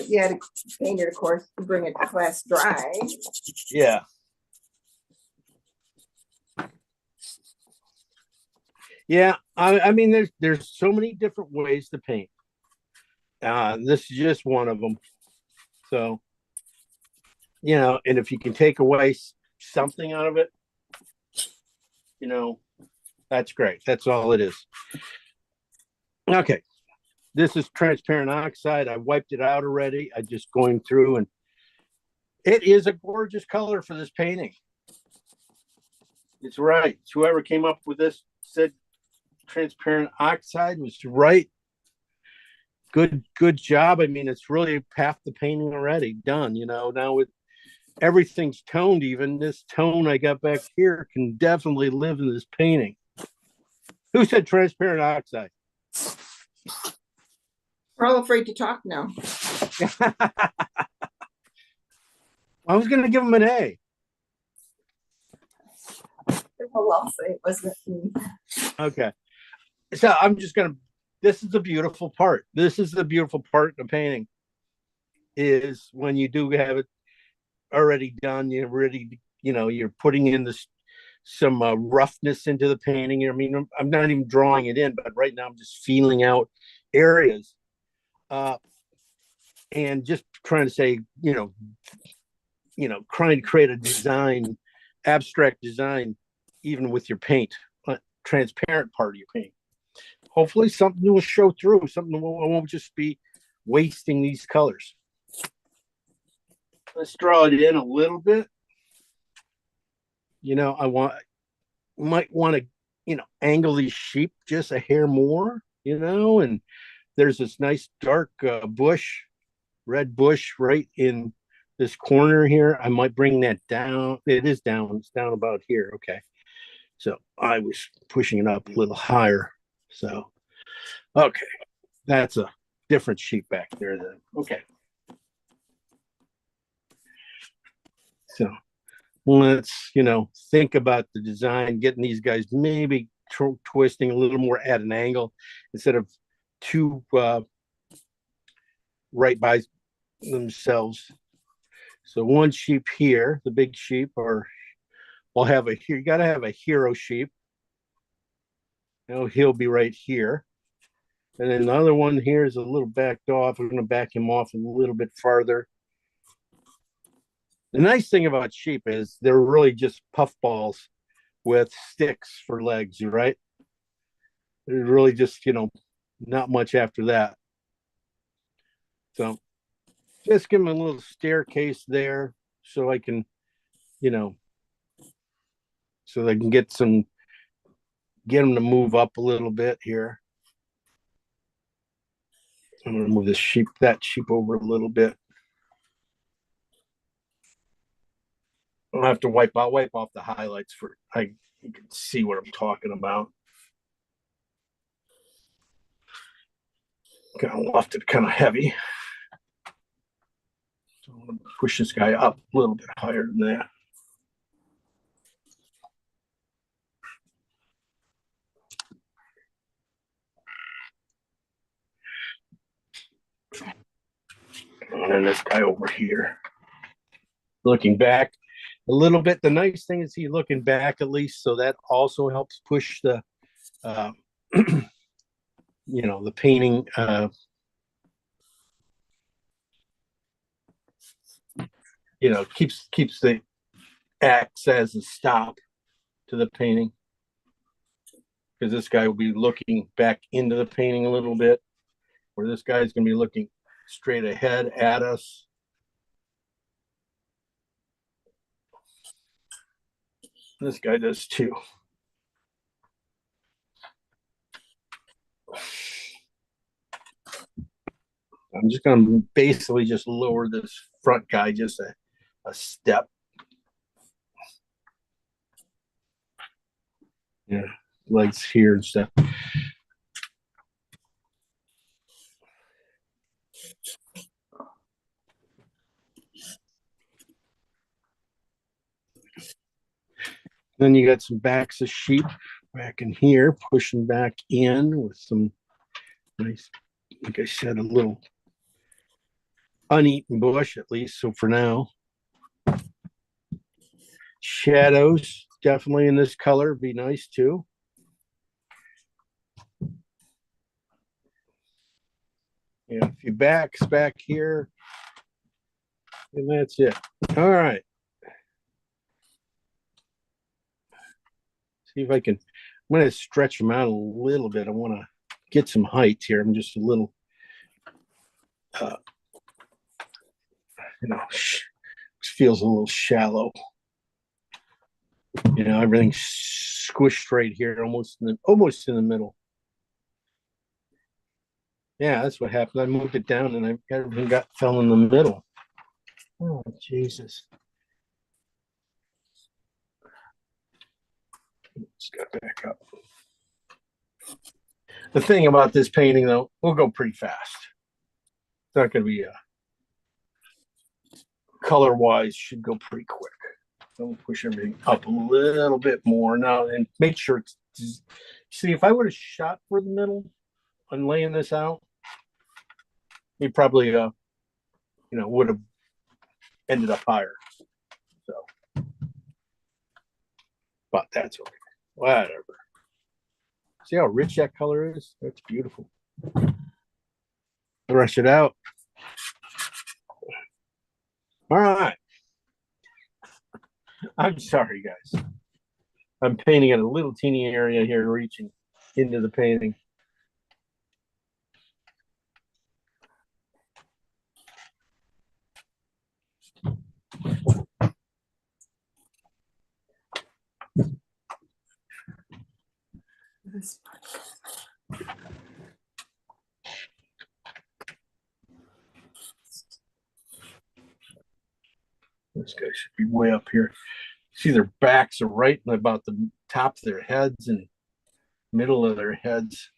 you had to paint it, of course, to bring it to class dry. Yeah. Yeah, I mean, there's so many different ways to paint. This is just one of them. So, and if you can take away something out of it, that's great. That's all it is. Okay, this is transparent oxide. I wiped it out already. I just going through, and it is a gorgeous color for this painting. It's right. Whoever came up with this said transparent oxide was right. Good job. I mean, it's really half the painting already done. Now with everything's toned, even this tone I got back here can definitely live in this painting. Who said transparent oxide? We're all afraid to talk now. I was going to give him an A. Well, I'll say it wasn't me. Okay. So I'm just going to, this is the beautiful part. This is the beautiful part of painting is when you do have it already done, you're ready, you're putting in some roughness into the painting. I mean, I'm not even drawing it in, but right now I'm just feeling out areas and just trying to say, trying to create a design, abstract design, even with your paint, transparent part of your paint. Hopefully something will show through, something won't just be wasting these colors. Let's draw it in a little bit. Might want to, angle these sheep just a hair more, and there's this nice dark red bush right in this corner here. I might bring that down. It is down. It's down about here. Okay. So I was pushing it up a little higher. So, okay. That's a different sheep back there then. Okay. So let's, think about the design, getting these guys maybe twisting a little more at an angle instead of too right by themselves. So one sheep here, the big sheep, or we'll have you got to have a hero sheep. He'll be right here. And then the other one here is a little backed off. I'm going to back him off a little bit farther. The nice thing about sheep is they're really just puffballs with sticks for legs, right? There's really just, not much after that. So just give them a little staircase there so I can, so they can get them to move up a little bit here. I'm going to move that sheep over a little bit. I'll have to wipe off the highlights you can see what I'm talking about. Kind of left it kind of heavy. So I'm going to push this guy up a little bit higher than that. And then this guy over here, looking back a little bit. The nice thing is he's looking back at least, so that also helps push the, the painting. Keeps the acts as a stop to the painting, because this guy will be looking back into the painting a little bit, where this guy's going to be looking straight ahead at us. This guy does too. I'm just going to basically just lower this front guy just a step. Yeah, legs here and stuff. Then you got some backs of sheep back in here, pushing back in with some nice, like I said, a little uneaten bush, at least. So for now, shadows definitely in this color be nice too. Yeah, a few backs back here, and that's it. All right. See if I can. I'm going to stretch them out a little bit. I want to get some height here. I'm just a little, feels a little shallow. Everything's squished right here, almost in the middle. Yeah, that's what happened. I moved it down, and everything fell in the middle. Oh, Jesus. Let's go back up. The thing about this painting, though, we'll go pretty fast. It's not going to be color-wise, should go pretty quick. So we'll push everything up a little bit more now, and make sure it's. See, if I would have shot for the middle and laying this out, he probably, would have ended up higher. So, but that's okay. Whatever. See how rich that color is? That's beautiful. Brush it out. All right. I'm sorry, guys. I'm painting in a little teeny area here, reaching into the painting. This guy should be way up here. See, their backs are right about the top of their heads and middle of their heads.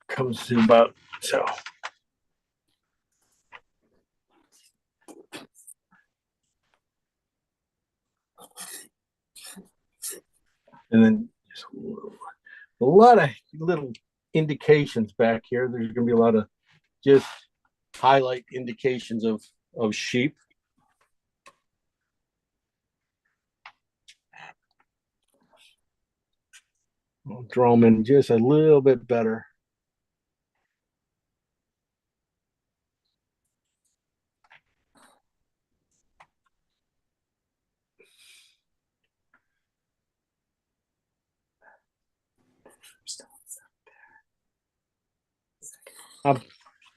Comes to about so. And then just a lot of little indications back here. There's going to be a lot of just highlight indications of sheep. I'll draw them in just a little bit better.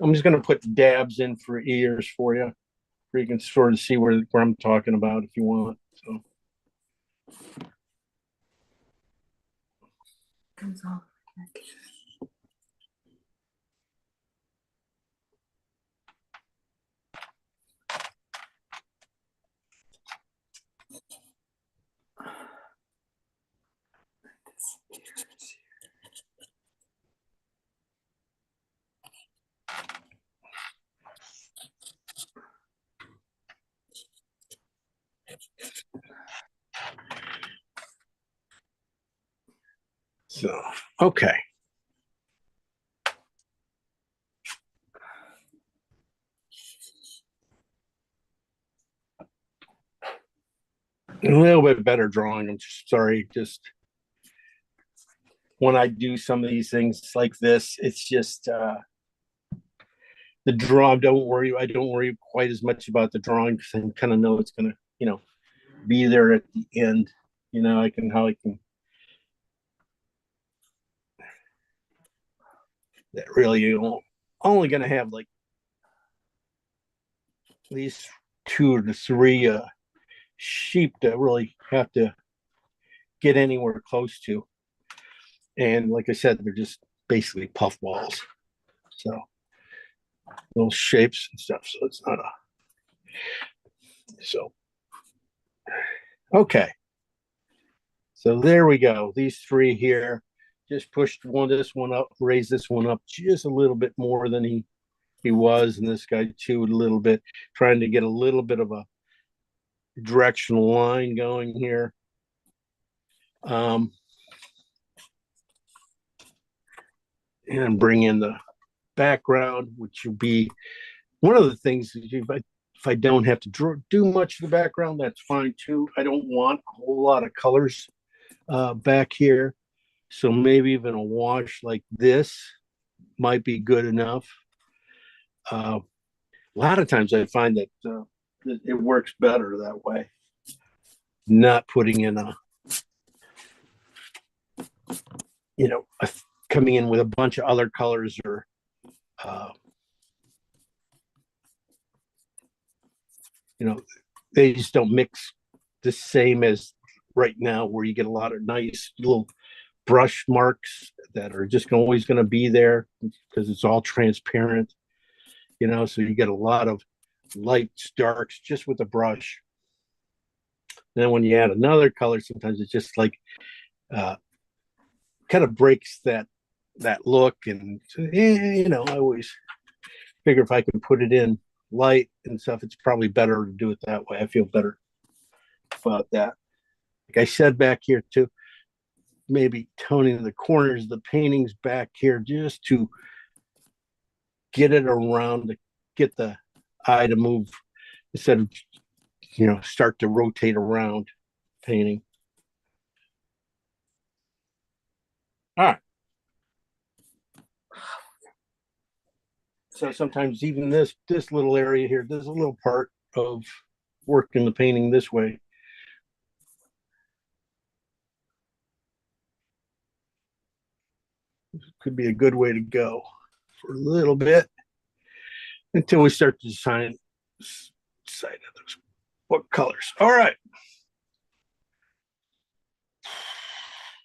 I'm just gonna put dabs in for ears for you, where you can sort of see where I'm talking about if you want. So Comes off. so okay. A little bit better drawing. I'm just sorry, just when I do some of these things like this, it's just the draw. I don't worry quite as much about the drawing because I kind of know it's gonna, be there at the end. I can that really only gonna have like these 2 to 3 sheep to really have to get anywhere close to. And like I said, they're just basically puffballs. So little shapes and stuff. So it's not so okay. So there we go. These 3 here, just pushed this one up, raised this one up just a little bit more than he was, and this guy too a little bit, trying to get a little bit of a directional line going here. And bring in the background, which will be one of the things. If I don't have to do much of the background, that's fine too. I don't want a whole lot of colors back here, so maybe even a wash like this might be good enough. A lot of times I find that it works better that way, not putting in coming in with a bunch of other colors or they just don't mix the same as right now, where you get a lot of nice little brush marks that are just always going to be there because it's all transparent, so you get a lot of lights, darks just with a brush. And then when you add another color, sometimes it's just like kind of breaks that look. And I always figure if I can put it in light and stuff, it's probably better to do it that way. I feel better about that. Like I said back here too, maybe toning the corners of the paintings back here just to get it around, to get the eye to move instead of start to rotate around painting. All right. So sometimes even this little area here, there's a little part of working the painting this way. Could be a good way to go for a little bit until we start to decide what colors. All right.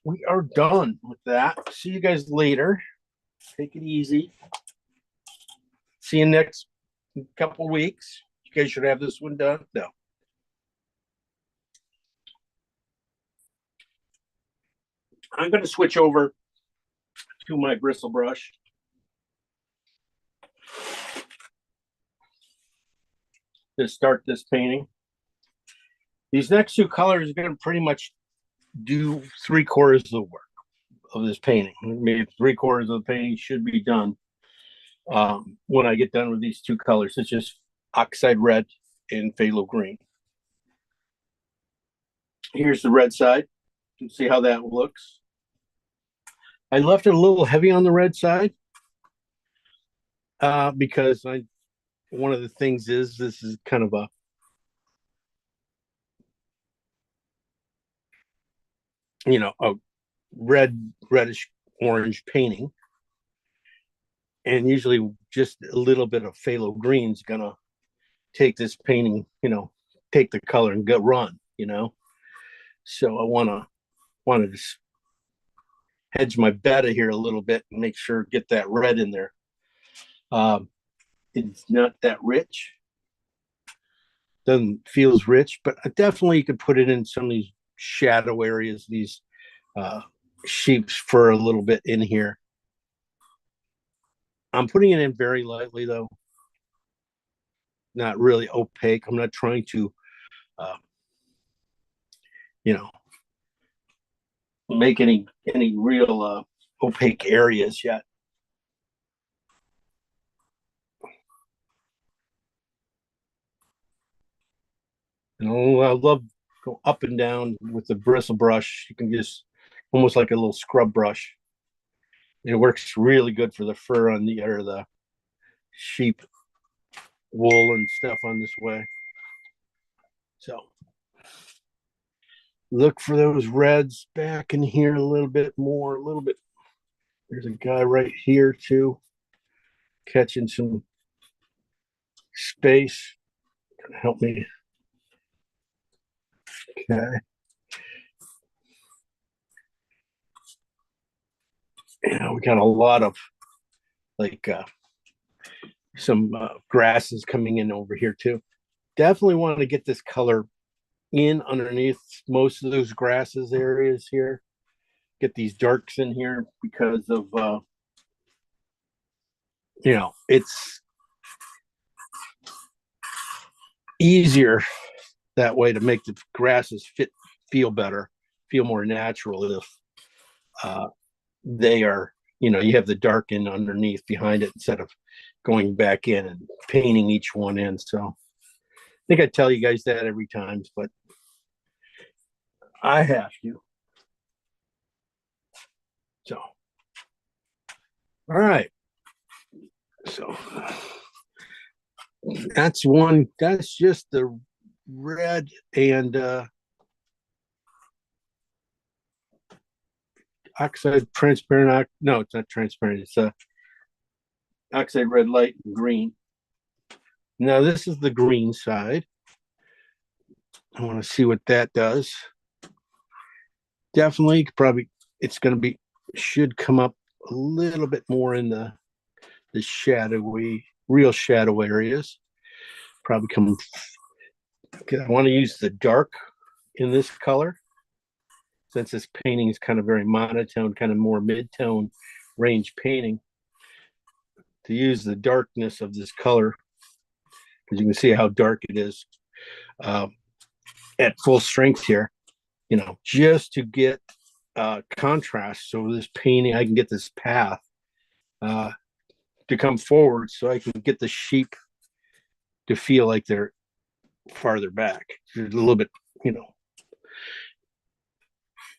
We are done with that. See you guys later. Take it easy. See you next couple weeks. You guys should have this one done. No. I'm going to switch over to my bristle brush. To start this painting. These next 2 colors are going to pretty much do 3/4 of the work of this painting. Maybe 3/4 of the painting should be done when I get done with these 2 colors. It's just oxide red and phthalo green. Here's the red side. You can see how that looks. I left it a little heavy on the red side because one of the things is this is kind of a reddish orange painting. And usually just a little bit of phthalo green's gonna take this painting, take the color and go run, So I wanna just hedge my bet here a little bit and make sure get that red in there. It's not that rich. Doesn't feel as rich, but definitely you could put it in some of these shadow areas, these sheep's fur a little bit in here. I'm putting it in very lightly though, not really opaque. I'm not trying to, make any real opaque areas yet. I love go up and down with the bristle brush. You can just almost like a little scrub brush. It works really good for the fur on the sheep wool and stuff on this way. So look for those reds back in here a little bit more, a little bit. There's a guy right here too, catching some space. Gonna help me. Okay. We got a lot of like some grasses coming in over here too. Definitely want to get this color in underneath most of those grasses areas here. Get these darks in here because of it's easier that way to make the grasses feel better, feel more natural if they are, you have the dark in underneath behind it instead of going back in and painting each one in. So I think I tell you guys that every time, but I have to. So, all right. So that's one, that's just the red and oxide transparent. No, it's not transparent. It's oxide red, light, and green. Now this is the green side. I want to see what that does. Definitely, probably it's going to be should come up a little bit more in the shadowy, real shadow areas. Probably come. I want to use the dark in this color since this painting is kind of very monotone, kind of more mid-tone range painting. To use the darkness of this color, because you can see how dark it is at full strength here, just to get contrast. So this painting, I can get this path to come forward so I can get the sheep to feel like they're farther back. They're a little bit,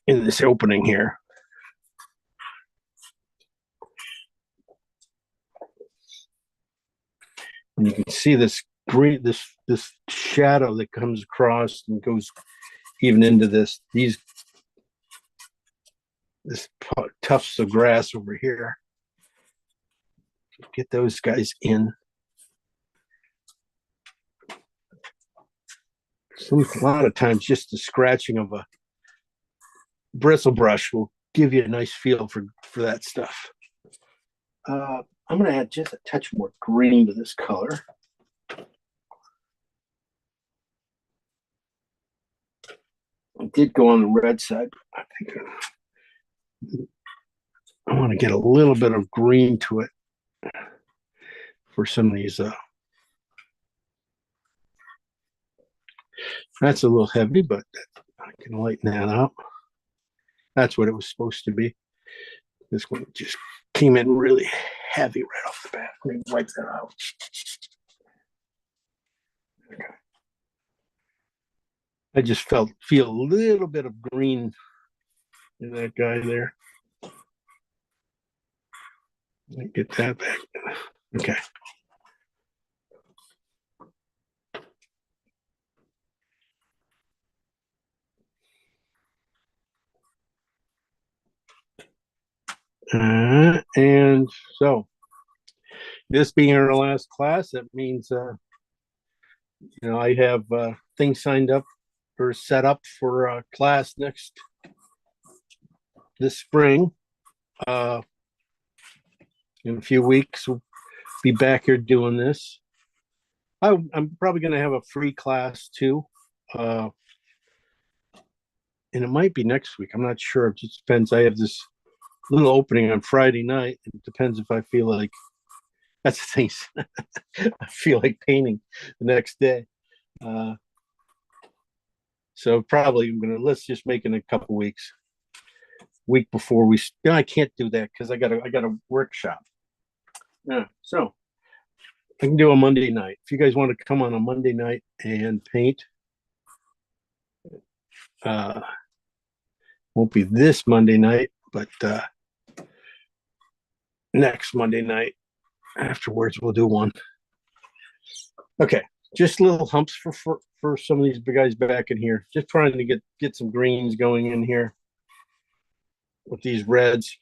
in this opening here. And you can see this green, this shadow that comes across and goes even into this tufts of grass over here. Get those guys in. So a lot of times just the scratching of a bristle brush will give you a nice feel for that stuff. I'm going to add just a touch more green to this color. I did go on the red side. I think I want to get a little bit of green to it for some of these. That's a little heavy, but I can lighten that up. That's what it was supposed to be. This one just came in really heavy right off the bat. Let me wipe that out. Okay. I just feel a little bit of green in that guy there. Get that back. Okay. And so this being our last class, that means, I have things signed up or set up for class this spring. In a few weeks, we'll be back here doing this. I'm probably going to have a free class too. And it might be next week. I'm not sure. It just depends. I have this little opening on Friday night. It depends if I feel like, that's the thing. I feel like painting the next day. So probably let's just make it in a couple weeks. Week before I can't do that because I got a workshop. Yeah, so I can do a Monday night. If you guys want to come on a Monday night and paint, won't be this Monday night, but next Monday night afterwards we'll do one. Okay, just little humps for some of these big guys back in here. Just trying to get some greens going in here with these reds.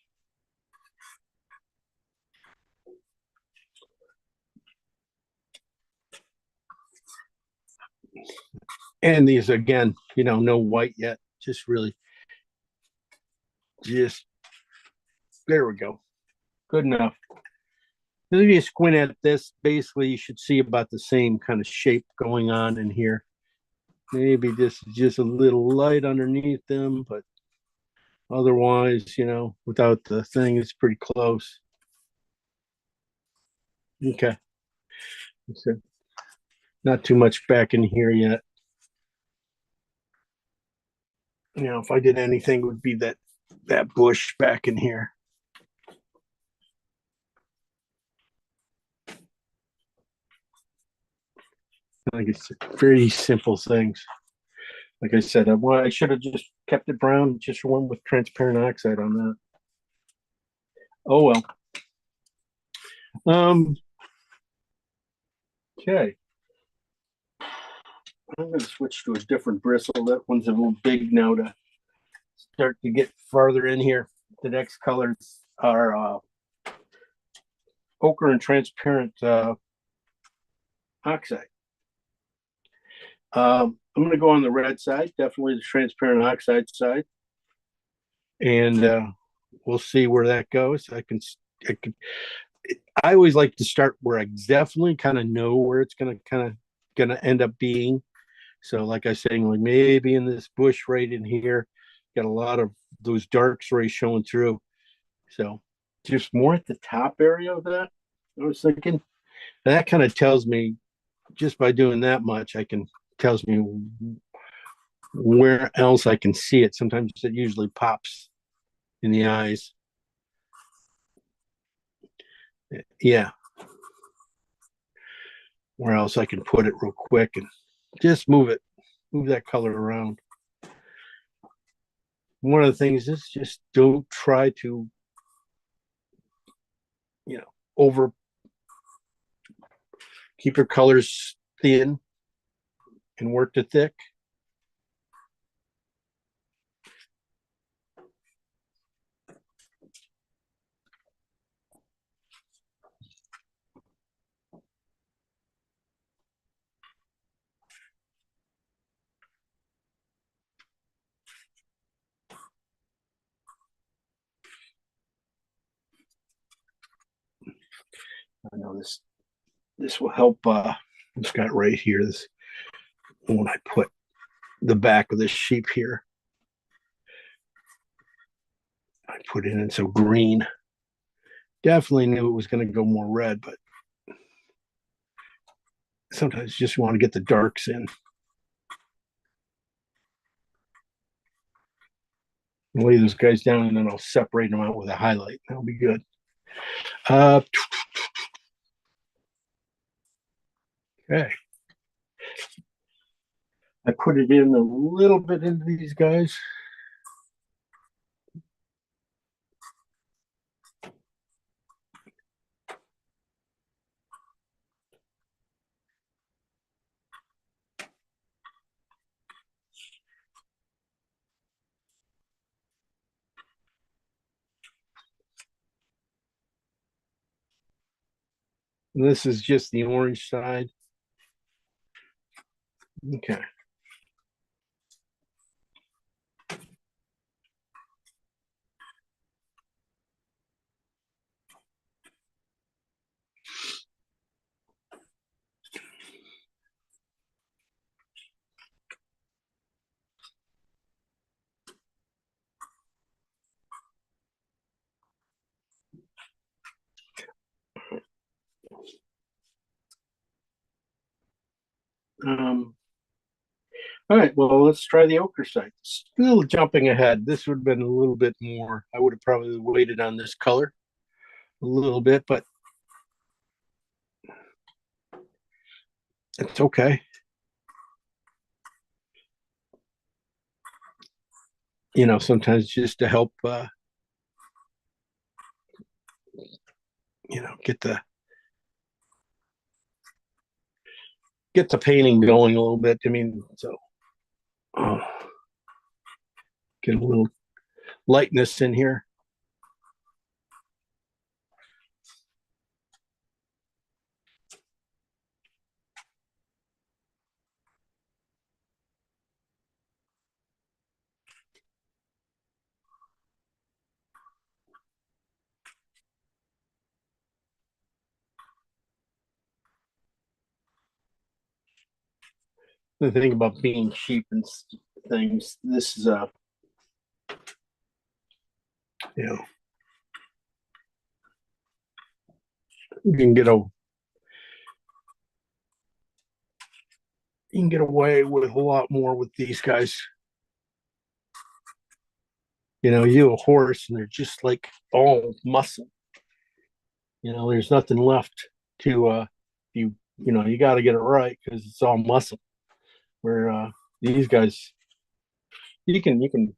And these again, no white yet. Just really, there we go. Good enough. If you squint at this, basically you should see about the same kind of shape going on in here. Maybe this is just a little light underneath them, but otherwise, without the thing, it's pretty close. Okay. So, not too much back in here yet. If I did anything, it would be that bush back in here. Like it's very simple things. Like I said, I should have just kept it brown, just one with transparent oxide on that. Oh well. Okay. I'm going to switch to a different bristle. That one's a little big now to start to get farther in here. The next colors are ochre and transparent oxide. I'm going to go on the red side, definitely the transparent oxide side, and we'll see where that goes. I always like to start where I definitely kind of know where it's going to end up being. So, like I was saying, like maybe in this bush right in here, got a lot of those darks already showing through. So, just more at the top area of that. I was thinking that kind of tells me, just by doing that much, tells me where else I can see it. Sometimes it usually pops in the eyes. Yeah. Where else I can put it real quick and just move that color around. One of the things is just don't try to, keep your colors thin and work to thick. I know this will help. It's got right here. This when I put the back of this sheep here, I put it in so green. Definitely knew it was going to go more red, but sometimes you just want to get the darks in. I'll lay those guys down and then I'll separate them out with a highlight. That'll be good. Okay. I put it in a little bit into these guys. This is just the orange side. Okay. All right, well, let's try the ochre side. Still jumping ahead. This would have been a little bit more. I would have probably waited on this color a little bit, but it's okay. You know, sometimes just to help, you know, get the painting going a little bit. I mean, so uh, get a little lightness in here. The thing about being cheap and things, this is you know, you can get away with a lot more with these guys. You know, you a horse and they're just like all muscle. You know, there's nothing left to you know, you got to get it right because it's all muscle. Where these guys, you can make them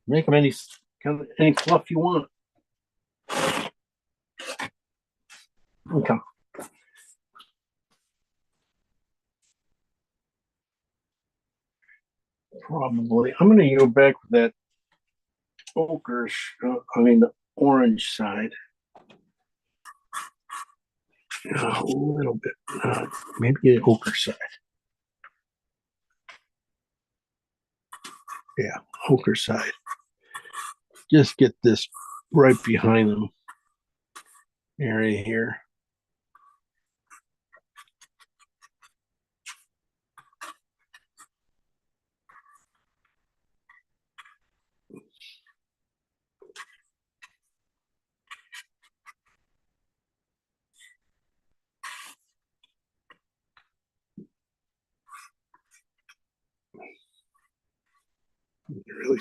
any kind of any fluff you want. Okay. Probably, I'm going to go back with that ochre. I mean, the orange side. A little bit, maybe the ochre side. Yeah, ochre side. Just get this right behind them area here. Really.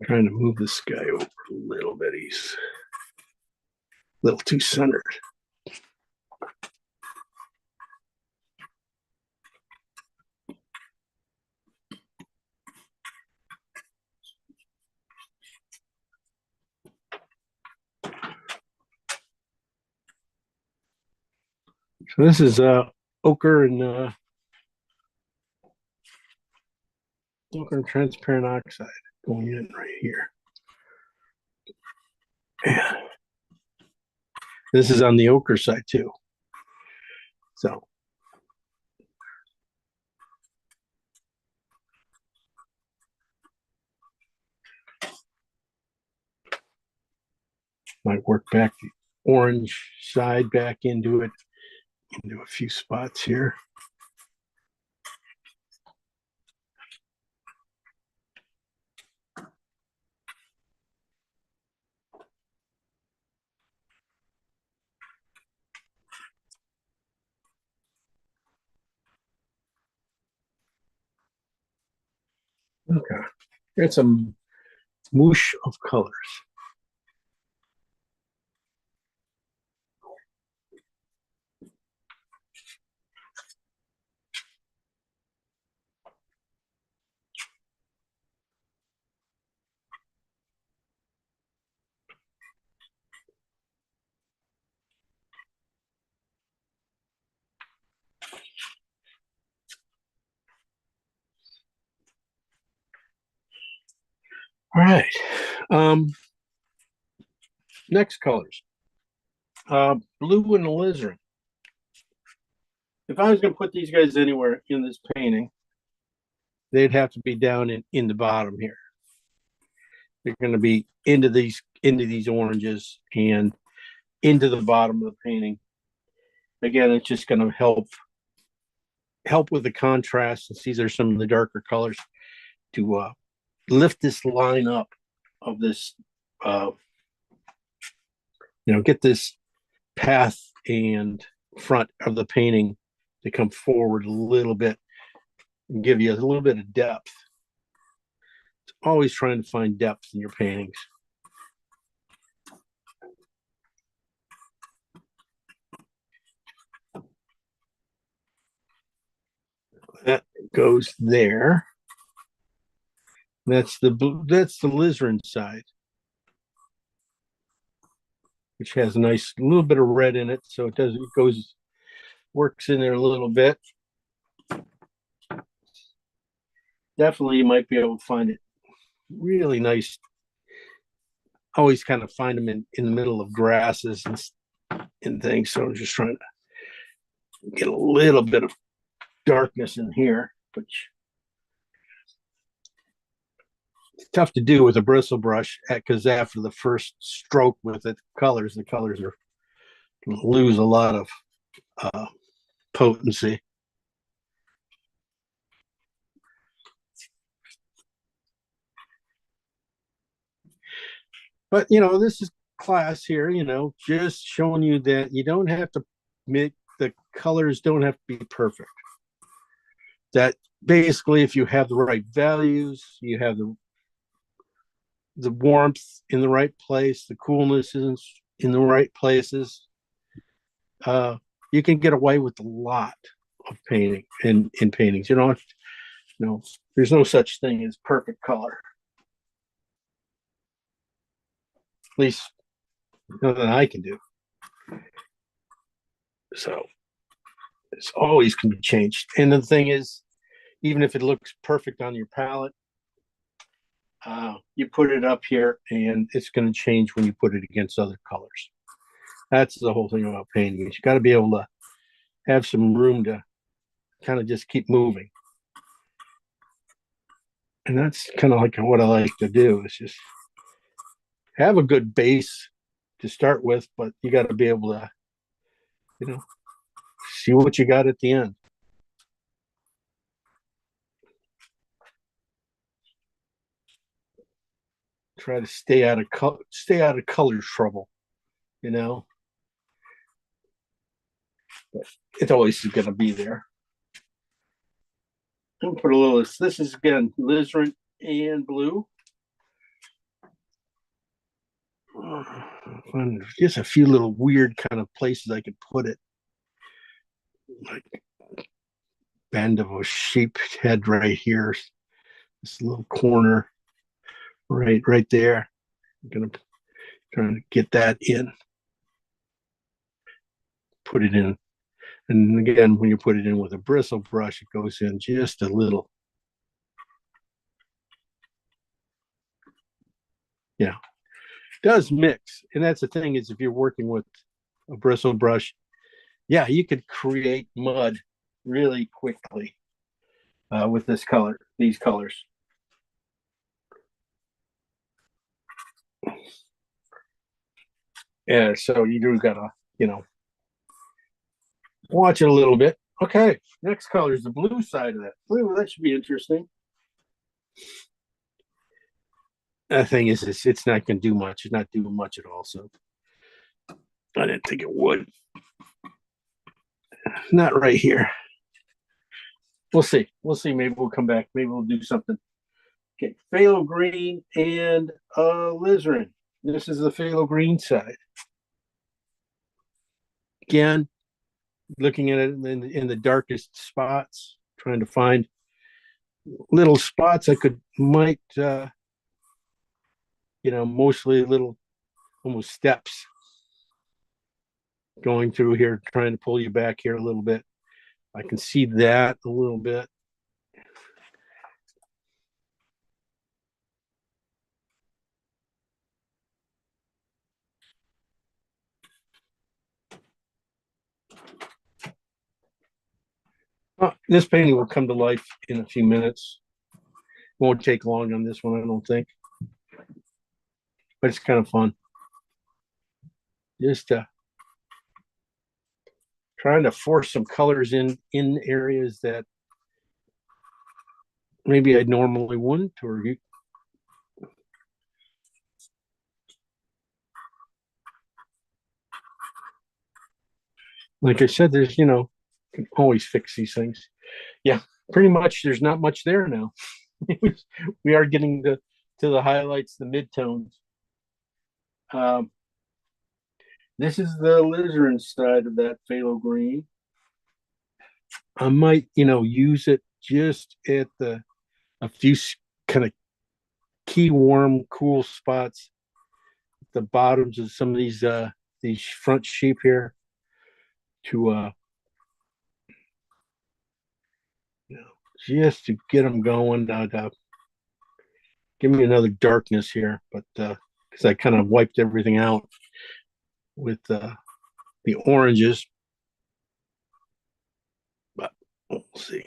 Trying to move this guy over a little bit. He's a little too centered. So this is ochre and ochre and transparent oxide going in right here. Yeah. This is on the ochre side too. So might work back the orange side back into it, into a few spots here. Okay. It's a moosh of colors. All right. Next colors. Blue and alizarin. If I was going to put these guys anywhere in this painting, they'd have to be down in the bottom here. They're going to be into these oranges and into the bottom of the painting. Again, it's just going to help with the contrast, and these are some of the darker colors to lift this line up of this, get this path and front of the painting to come forward a little bit and give you a little bit of depth. It's always trying to find depth in your paintings. That goes there. That's the alizarin side, which has a nice little bit of red in it, so works in there a little bit. Definitely, you might be able to find it really nice. Always kind of find them in the middle of grasses and things. So I'm just trying to get a little bit of darkness in here, which it's tough to do with a bristle brush because after the first stroke with it, the colors lose a lot of potency. But this is class here, just showing you that you don't have to make the colors don't have to be perfect. That basically, if you have the right values, you have the warmth in the right place, the coolness is in the right places, you can get away with a lot of painting in paintings. There's no such thing as perfect color. At least nothing I can do. So it's always can be changed. And the thing is, even if it looks perfect on your palette, you put it up here and it's going to change when you put it against other colors. That's the whole thing about painting. You got to be able to have some room to kind of just keep moving. And that's kind of like what I like to do, is just have a good base to start with, but you got to be able to, see what you got at the end. Try to stay out of color trouble, but it's always going to be there. I'm gonna put a little. This is again alizarin and blue. Just a few little weird kind of places I could put it, like bend of a sheep head right here. This little corner, right there. I'm gonna try to get that in. Put it in, and again, when you put it in with a bristle brush, it goes in just a little. Yeah. Does mix, and that's the thing, is if you're working with a bristle brush, you could create mud really quickly with these colors. Yeah, so you do gotta watch it a little bit. Okay, next color is the blue side of that. Blue, that should be interesting. The thing is, it's not going to do much. It's not doing much at all. So I didn't think it would. Not right here. We'll see. Maybe we'll come back. Maybe we'll do something. Okay, phthalo green and alizarin. This is the phthalo green side. Again, looking at it in the darkest spots, trying to find little spots I might mostly little almost steps going through here, trying to pull you back here a little bit. I can see that a little bit. This painting will come to life in a few minutes. Won't take long on this one, I don't think. But it's kind of fun. Just trying to force some colors in areas that maybe I normally wouldn't, or like I said, there's, can always fix these things. Yeah, pretty much there's not much there now. We are getting to the highlights, the midtones. This is the alizarin side of that phthalo green. I might, use it just at a few kind of key warm, cool spots at the bottoms of some of these front sheep here to just to get them going. Give me another darkness here, but because I kind of wiped everything out with the oranges, but we'll see.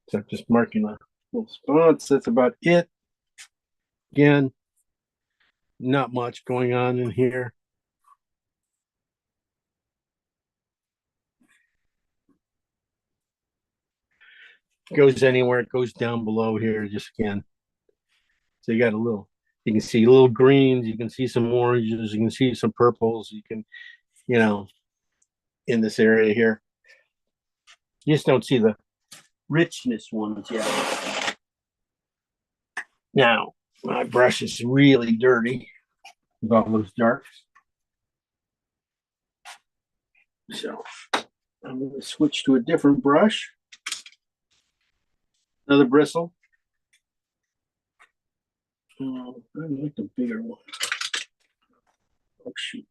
So I'm just marking the little spots. That's about it. Again, not much going on in here. Goes anywhere, it goes down below here, just again. So you got you can see little greens, you can see some oranges, you can see some purples, you can, in this area here. You just don't see the richness ones yet. Now, my brush is really dirty with all those darks. So I'm going to switch to a different brush. Another bristle. I like the bigger one. Oh, shoot.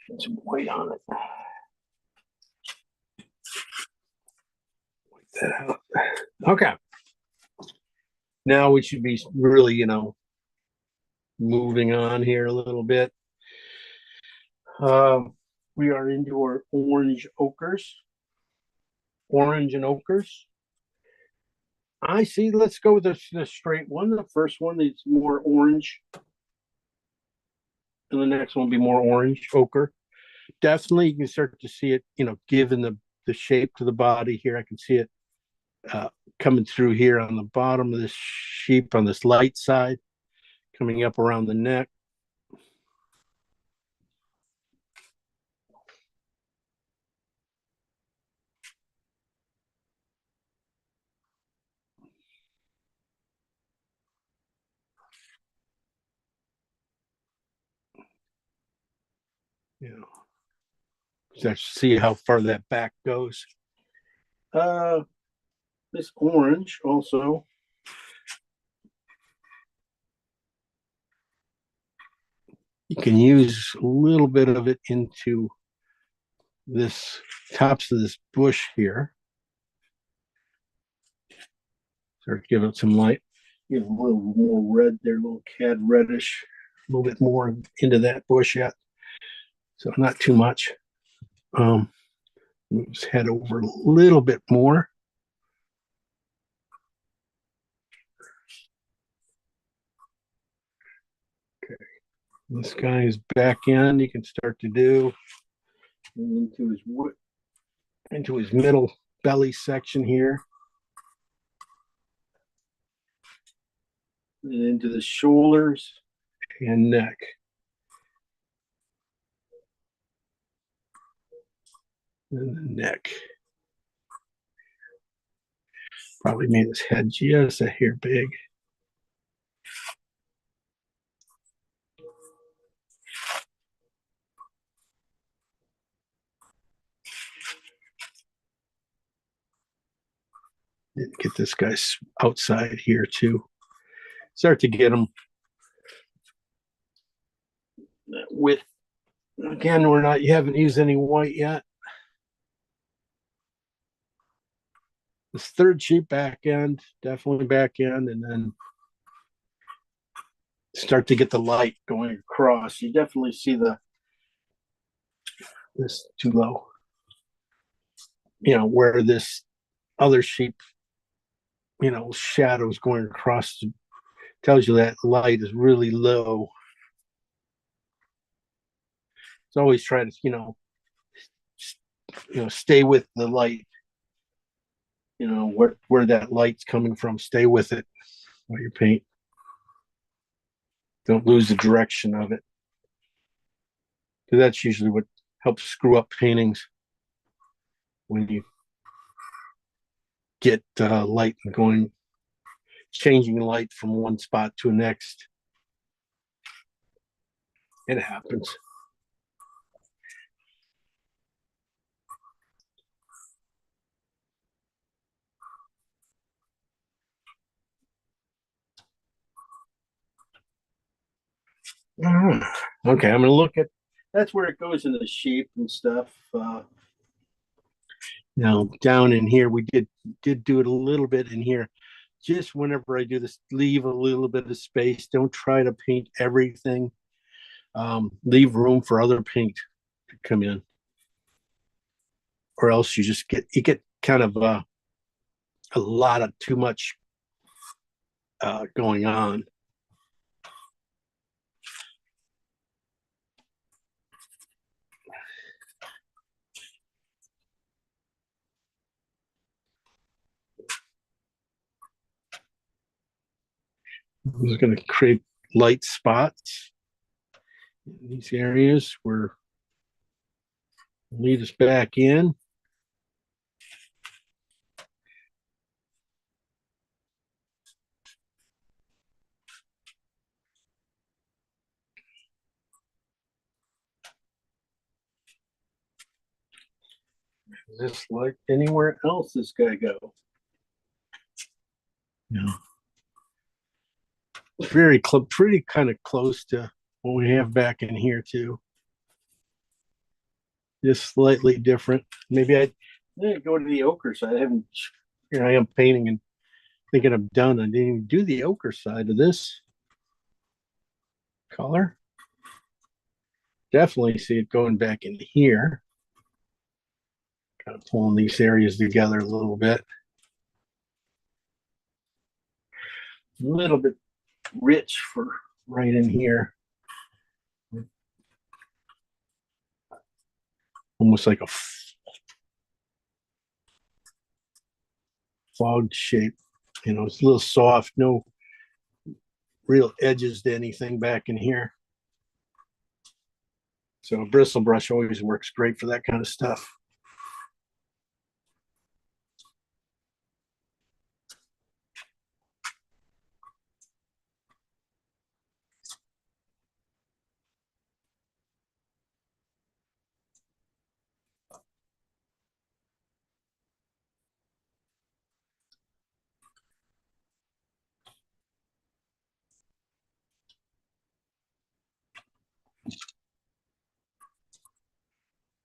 Get some white on it. Wipe that out. Okay. Now we should be really, moving on here a little bit. We are into our orange ochres. Orange and ochres. I see. Let's go with the straight one. The first one is more orange. And the next one will be more orange ochre. Definitely, you can start to see it, given the shape to the body here. I can see it coming through here on the bottom of this sheep on this light side, coming up around the neck. Start to see how far that back goes. This orange also. You can use a little bit of it into this tops of this bush here. Start to give it some light. Give a little more red there, a little cad reddish, a little bit more into that bush yet. So not too much. Let's head over a little bit more. Okay, this guy's back end. You can start to do into his middle belly section here, and into the shoulders and neck. And the neck. Probably made his head just a hair big. Get this guy outside here too. Start to get him with, again, you haven't used any white yet. This third sheep back end, definitely back end, and then start to get the light going across. You definitely see this too low. where this other sheep, shadows going across, tells you that light is really low. It's always try to, stay with the light, where that light's coming from, stay with it while you paint. Don't lose the direction of it. Because that's usually what helps screw up paintings, when you get light going, changing light from one spot to the next. It happens. Okay, I'm gonna look at, that's where it goes in the sheep and stuff. Now down in here, we did do it a little bit in here. Just whenever I do this, leave a little bit of space. Don't try to paint everything. Leave room for other paint to come in, or else you get kind of a lot of too much going on. I'm just going to create light spots in these areas where lead us back in. Just like anywhere else this guy go. Yeah. Pretty kind of close to what we have back in here too. Just slightly different. Maybe I go to the ochre side. I haven't, here I am painting and thinking I'm done. I didn't even do the ochre side of this color. Definitely see it going back in here. Kind of pulling these areas together a little bit. A little bit rich for right in here. Almost like a fogged shape. It's a little soft, no real edges to anything back in here. So a bristle brush always works great for that kind of stuff.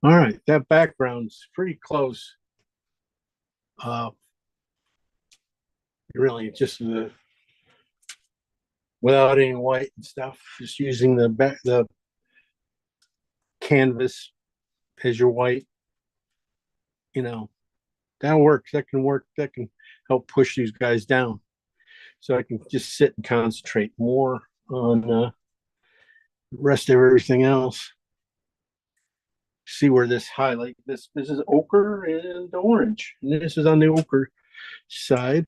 All right, that background's pretty close. Really just without any white and stuff, just using the canvas as your white. That works. That can work. That can help push these guys down. So I can just sit and concentrate more on the rest of everything else. See where this highlight, this is ochre and orange, and this is on the ochre side.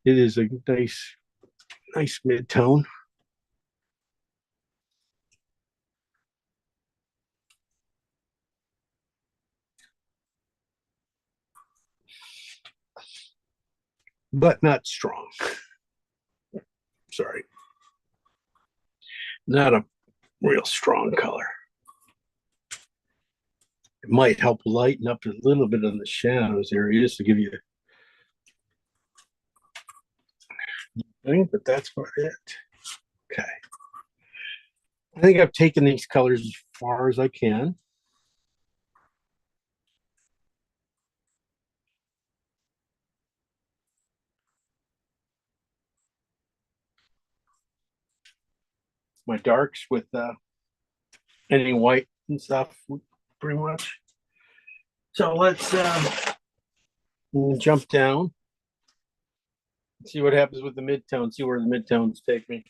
It is a nice mid-tone. But not strong. Sorry. Not a real strong color. It might help lighten up a little bit on the shadows areas to give you, but that's about it. Okay. I think I've taken these colors as far as I can. My darks with any white and stuff, pretty much. So we'll jump down. See what happens with the midtone. See where the midtones take me.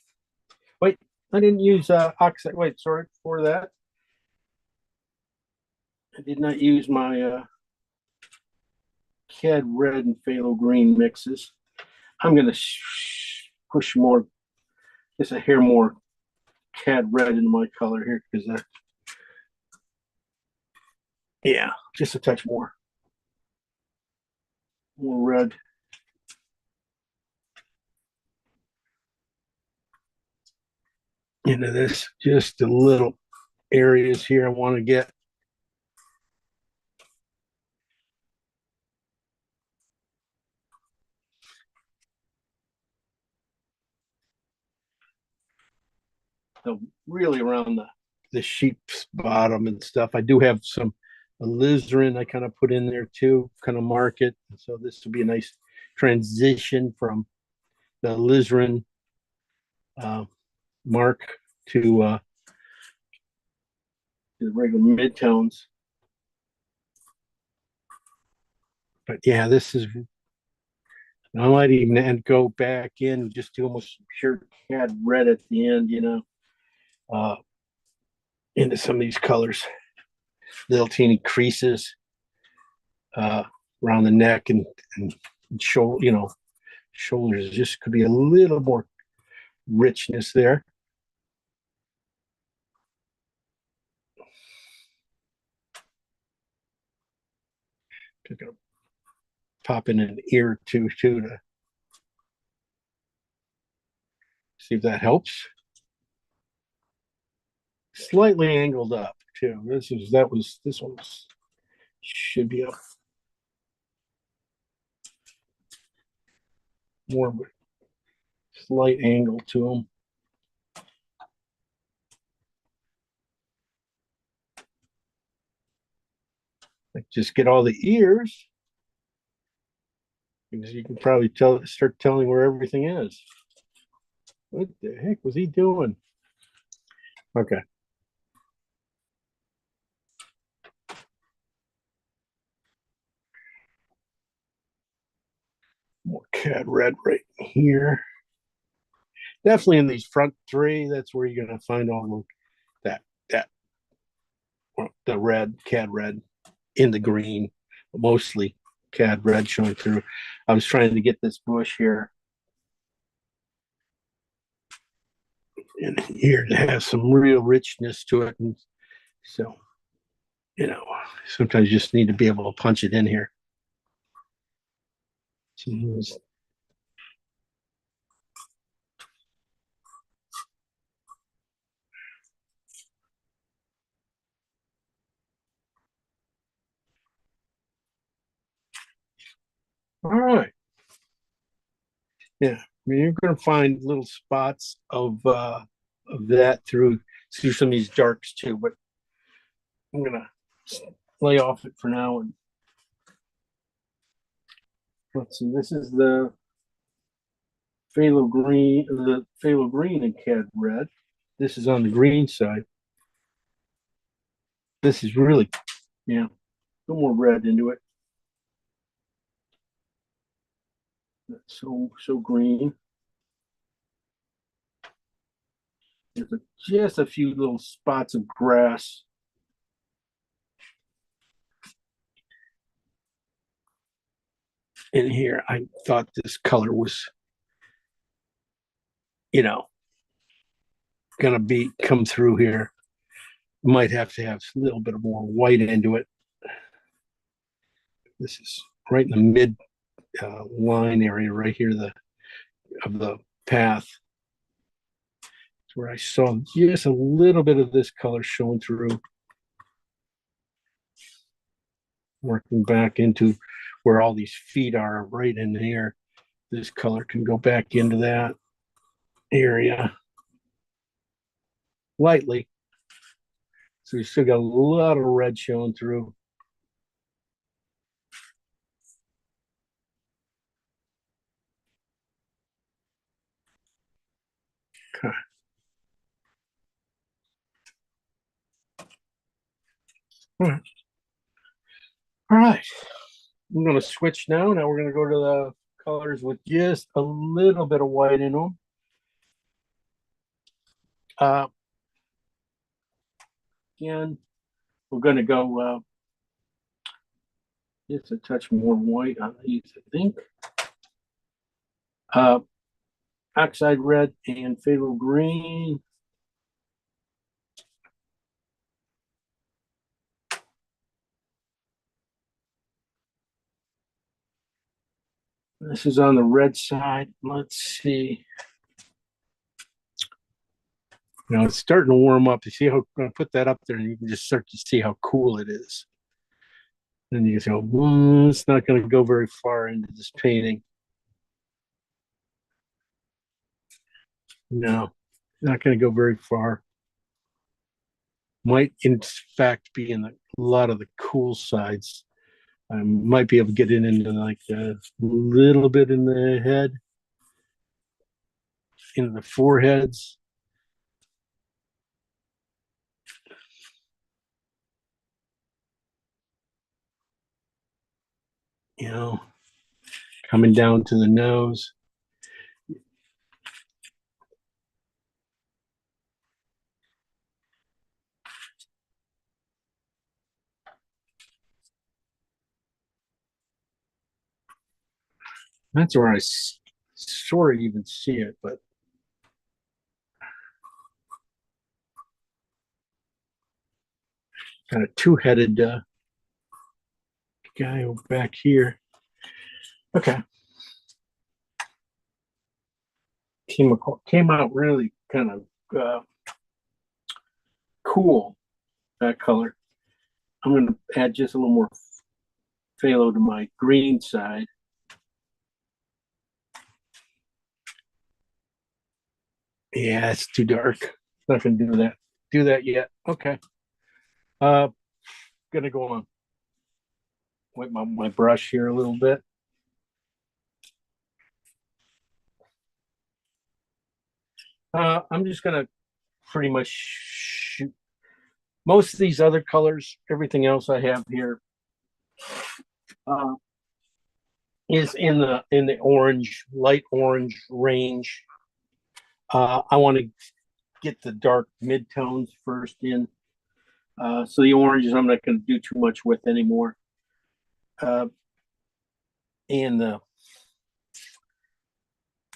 Wait, I didn't use oxide. Wait, sorry for that. I did not use my CAD red and phthalo green mixes. I'm gonna push more, just a hair more CAD red into my color here because yeah, just a touch more red. Into this, just the little areas here I want to get. So really around the sheep's bottom and stuff. I do have some alizarin I kind of put in there too, kind of mark it. So this will be a nice transition from the alizarin mark to the regular midtones. But yeah, this is, I might even go back in just to almost pure CAD red at the end, into some of these colors. Little teeny creases around the neck and shoulder, shoulders. Just could be a little more richness there. Just gonna pop in an ear or two too to see if that helps. Slightly angled up too. This one should be up more of a slight angle to them. Like just get all the ears, because you can probably start telling where everything is. What the heck was he doing? Okay. More CAD red right here. Definitely in these front three, that's where you're gonna find all that the red, CAD red in the green, mostly CAD red showing through. I was trying to get this bush here and here to have some real richness to it. And so, sometimes you just need to be able to punch it in here. All right. Yeah, I mean, you're going to find little spots of that through some of these darks too, but I'm gonna lay off it for now. And let's see, this is the phthalo green and CAD red. This is on the green side. This is really, yeah, a little more red into it. That's so green. There's just a few little spots of grass. In here, I thought this color was, gonna come through here. Might have to have a little bit more white into it. This is right in the mid line area right here, of the path. It's where I saw just a little bit of this color showing through. Working back into where all these feet are, right in here. This color can go back into that area lightly. So you still got a lot of red showing through. Okay. All All right. I'm gonna switch now. Now we're gonna go to the colors with just a little bit of white in them. Again, we're gonna go just a touch more white on these, I think. Oxide red and phthalo green. This is on the red side. Let's see. You know, it's starting to warm up. You see how I'm going to put that up there, and you can just start to see how cool it is. And you go, it's not going to go very far into this painting. No, not going to go very far. Might, in fact, be in a lot of the cool sides. I might be able to get it into like a little bit in the head, into the foreheads. You know, coming down to the nose. That's where I sort of even see it, but kind of two-headed guy back here. Okay. Came out really kind of cool, that color. I'm going to add just a little more phthalo to my green side. Yeah, it's too dark. Not going to do that yet. Okay. Gonna go on with my brush here a little bit. I'm just gonna pretty much shoot most of these other colors. Everything else I have here is in the orange, light orange range. I want to get the dark midtones first in. So the oranges I'm not going to do too much with anymore. And I'm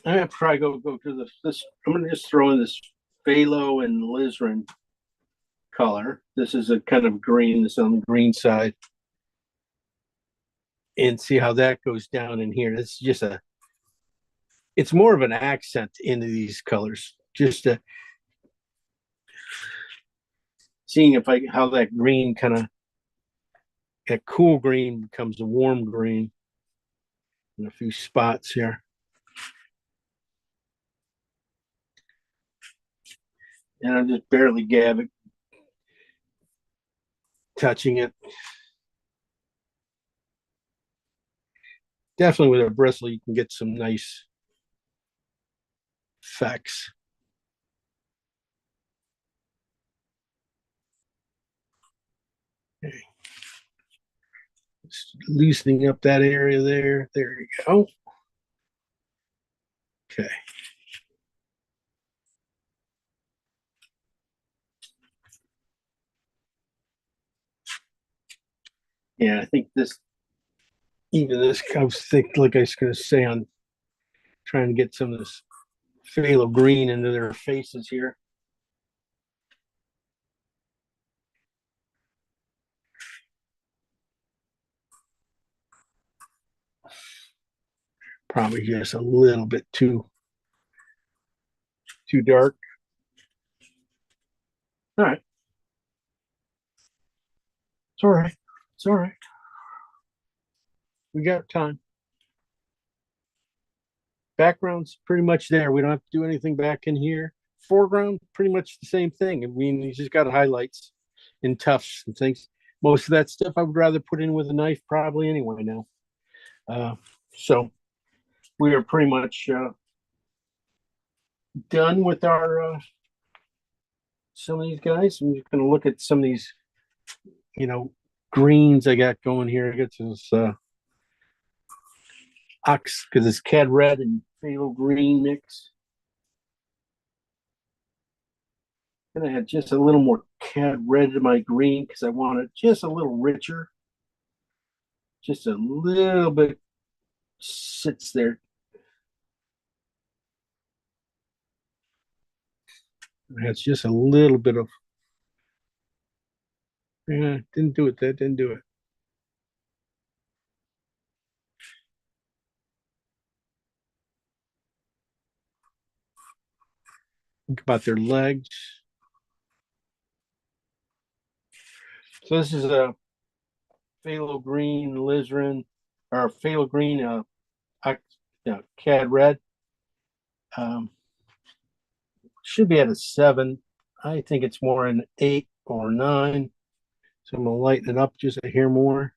gonna probably go to this. I'm gonna just throw in this phthalo and alizarin color. This is a kind of green. This is on the green side, and see how that goes down in here. This is just it's more of an accent into these colors. Just seeing how that green that cool green becomes a warm green in a few spots here. And I'm just barely touching it. Definitely with a bristle, you can get some nice effects. Okay. Just loosening up that area there. There you go. Okay. Yeah, I think I was thinking, like I was going to say, on trying to get some of this phthalo green into their faces here. Probably just a little bit too dark. All right. It's all right. It's all right. We got time. Background's pretty much there. We don't have to do anything back in here. Foreground, pretty much the same thing. I mean, you just got highlights and tufts and things. Most of that stuff I would rather put in with a knife probably anyway now. So we are pretty much done with our some of these guys. I'm just going to look at some of these, greens I got going here. I got this ox because it's cad red and phthalo green mix. Gonna add just a little more cad red to my green because I want it just a little richer. Just a little bit sits there. It's just a little bit of, yeah, didn't do it. That didn't do it. Think about their legs. So this is a phthalo green alizarin, or phthalo green cad red. Should be at a 7. I think it's more an 8 or 9. So I'm gonna lighten it up just a hair more.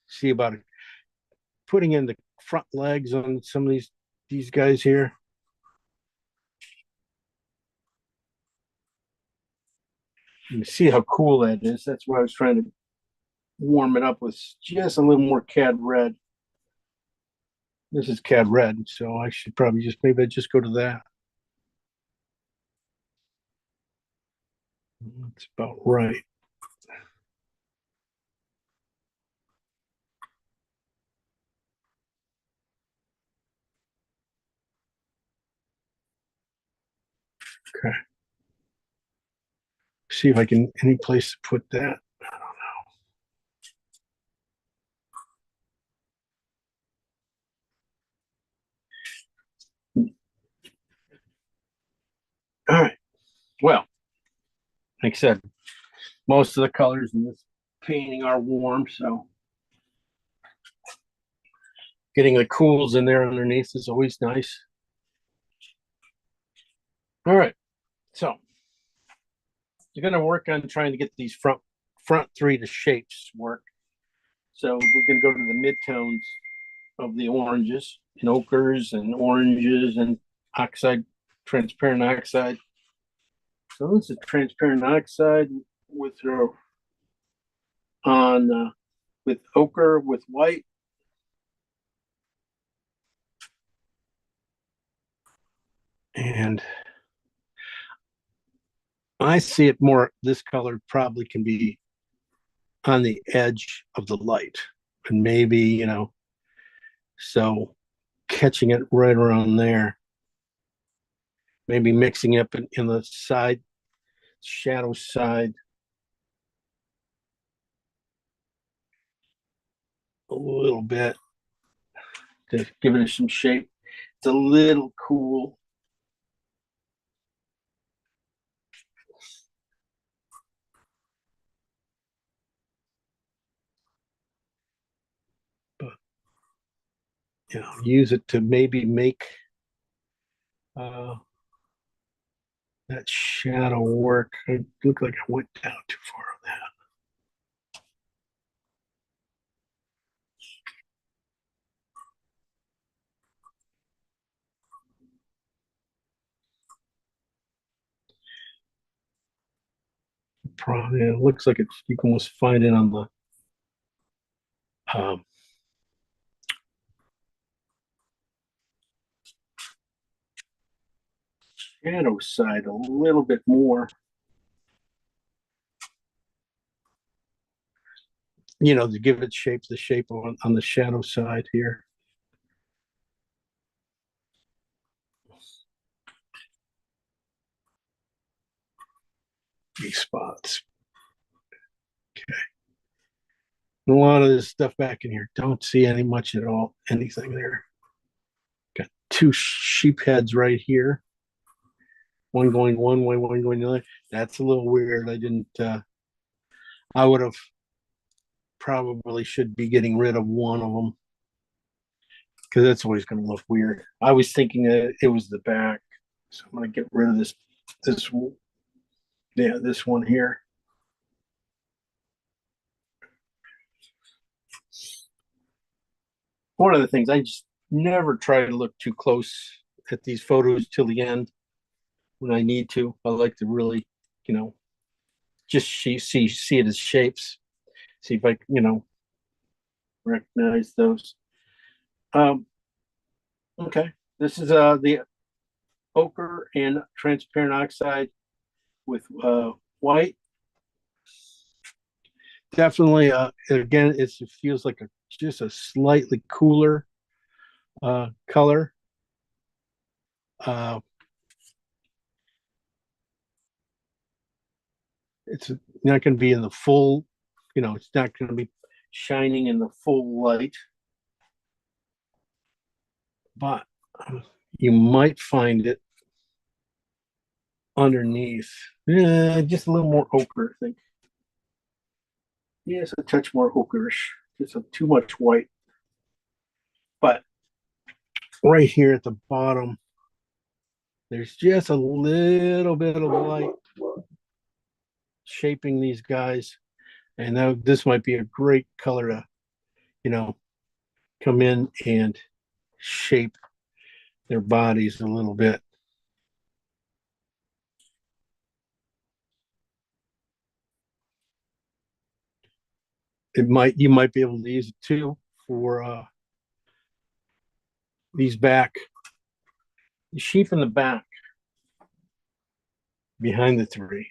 See about it. Putting in the front legs on some of these guys here. You see how cool that is. That's why I was trying to warm it up with just a little more cad red. This is cad red, so I should probably maybe I just go to that. That's about right. Okay. See if I can any place to put that. I don't know. All right. Well, like I said, most of the colors in this painting are warm, so getting the cools in there underneath is always nice. All right. So you're going to work on trying to get these front 3 to shapes work. So we're going to go to the midtones of the oranges and ochres and oranges and oxide, transparent oxide. So this is transparent oxide with with ochre with white. And I see it more, this color probably can be on the edge of the light. And maybe, so catching it right around there. Maybe mixing up in the side, shadow side. A little bit to give it some shape. It's a little cool. But use it to maybe make that shadow work. It looked like I went down too far on that. Probably it looks like it's, you can almost find it on the shadow side a little bit more. To give it shape, the shape on the shadow side here. These spots. Okay. A lot of this stuff back in here. Don't see much at all, anything there. Got 2 sheep heads right here. One going one way, one going the other. That's a little weird. I would have probably should be getting rid of one of them because that's always going to look weird. I was thinking that it was the back. So I'm going to get rid of this one here. One of the things, I just never try to look too close at these photos till the end when I need to. I like to really, just see it as shapes. See if I recognize those. Okay, this is the ochre and transparent oxide with white. Definitely, again, it feels like just a slightly cooler color. It's not going to be in the full, it's not going to be shining in the full light, but you might find it underneath. Just a little more ochre, I think. Yes, a touch more ochreish. Just too much white. But right here at the bottom, there's just a little bit of light shaping these guys. And now this might be a great color to, come in and shape their bodies a little bit. You might be able to use it too for these the sheep in the back behind the three.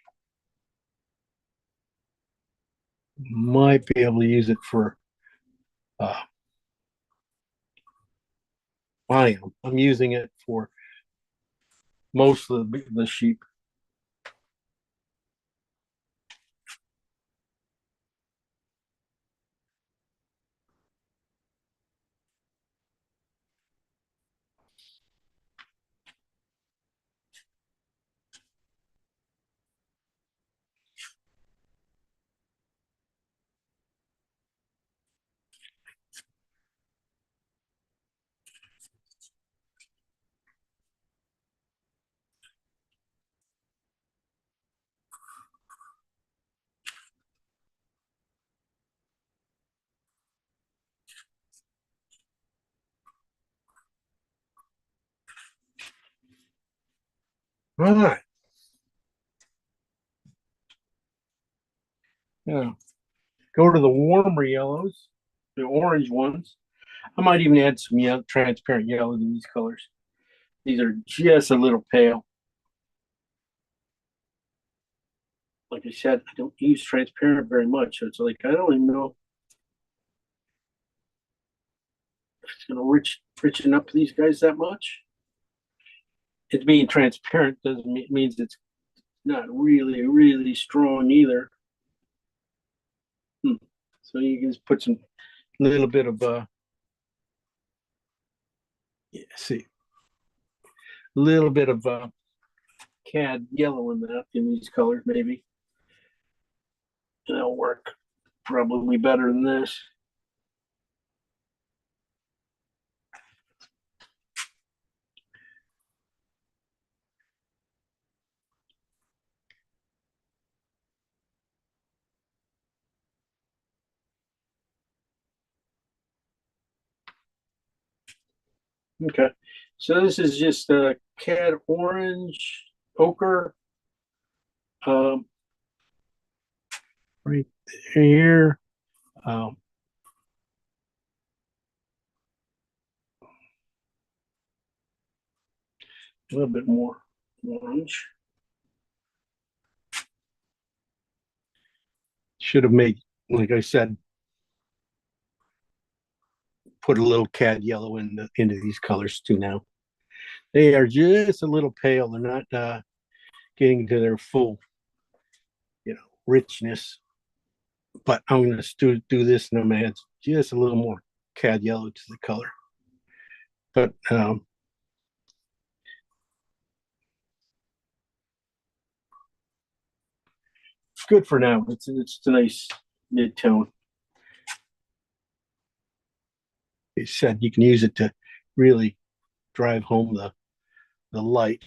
Might be able to use it for I'm using it for most of the sheep. All right. Yeah. Go to the warmer yellows, the orange ones. I might even add some transparent yellow to these colors. These are just a little pale. Like I said, I don't use transparent very much. So it's like I don't even know if it's going to richen up these guys that much. It's being transparent doesn't means it's not really, really strong either. So you can just put some little bit of see, a little bit of cad yellow in these colors maybe. And that'll work probably better than this. Okay, so this is just a cad orange, ochre, right here. A little bit more orange. Should have made, like I said, put a little cad yellow into these colors too now. They are just a little pale. They're not getting to their full, richness. But I'm going to do this and I'm going to add just a little more cad yellow to the color. But it's good for now. It's a nice mid-tone. It said you can use it to really drive home the light.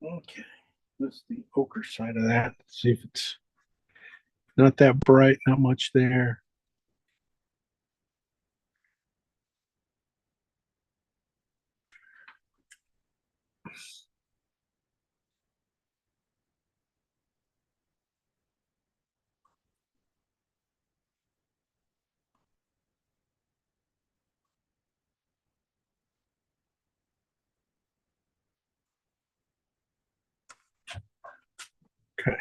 Okay, that's the ochre side of that. See if it's not that bright, not much there. Okay.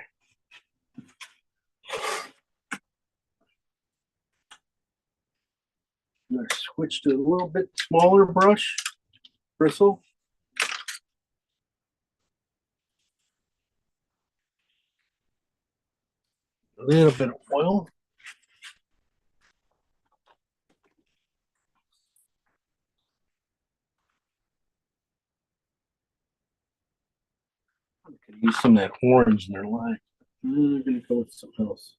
I'm gonna switch to a little bit smaller brush bristle. A little bit of oil. I could use some of that orange in their line. I'm gonna go with something else.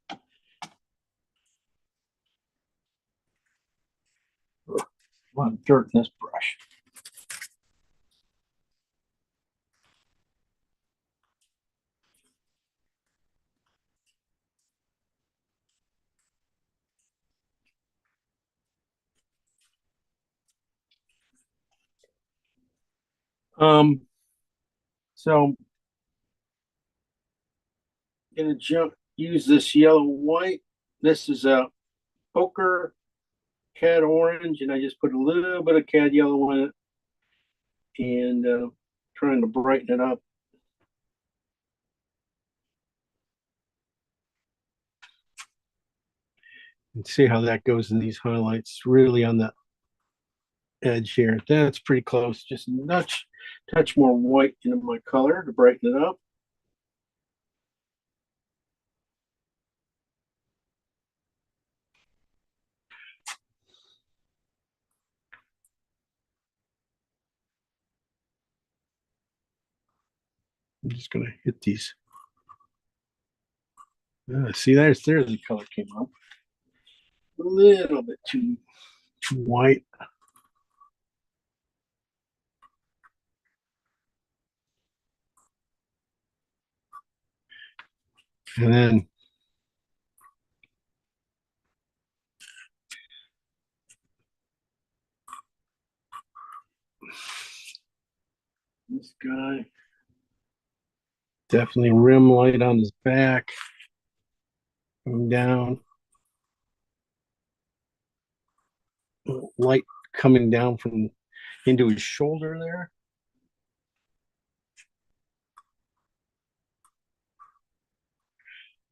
Ugh, a lot of dirt in this brush. So I'm gonna use this yellow white. This is a ochre cad orange, and I just put a little bit of cad yellow in it, and trying to brighten it up. And see how that goes in these highlights, really on the edge here. That's pretty close. Just a touch more white into my color to brighten it up. I'm just gonna hit these. See, there's the color came up. A little bit too white. And then this guy, definitely rim light on his back, coming down. Light coming down from into his shoulder there.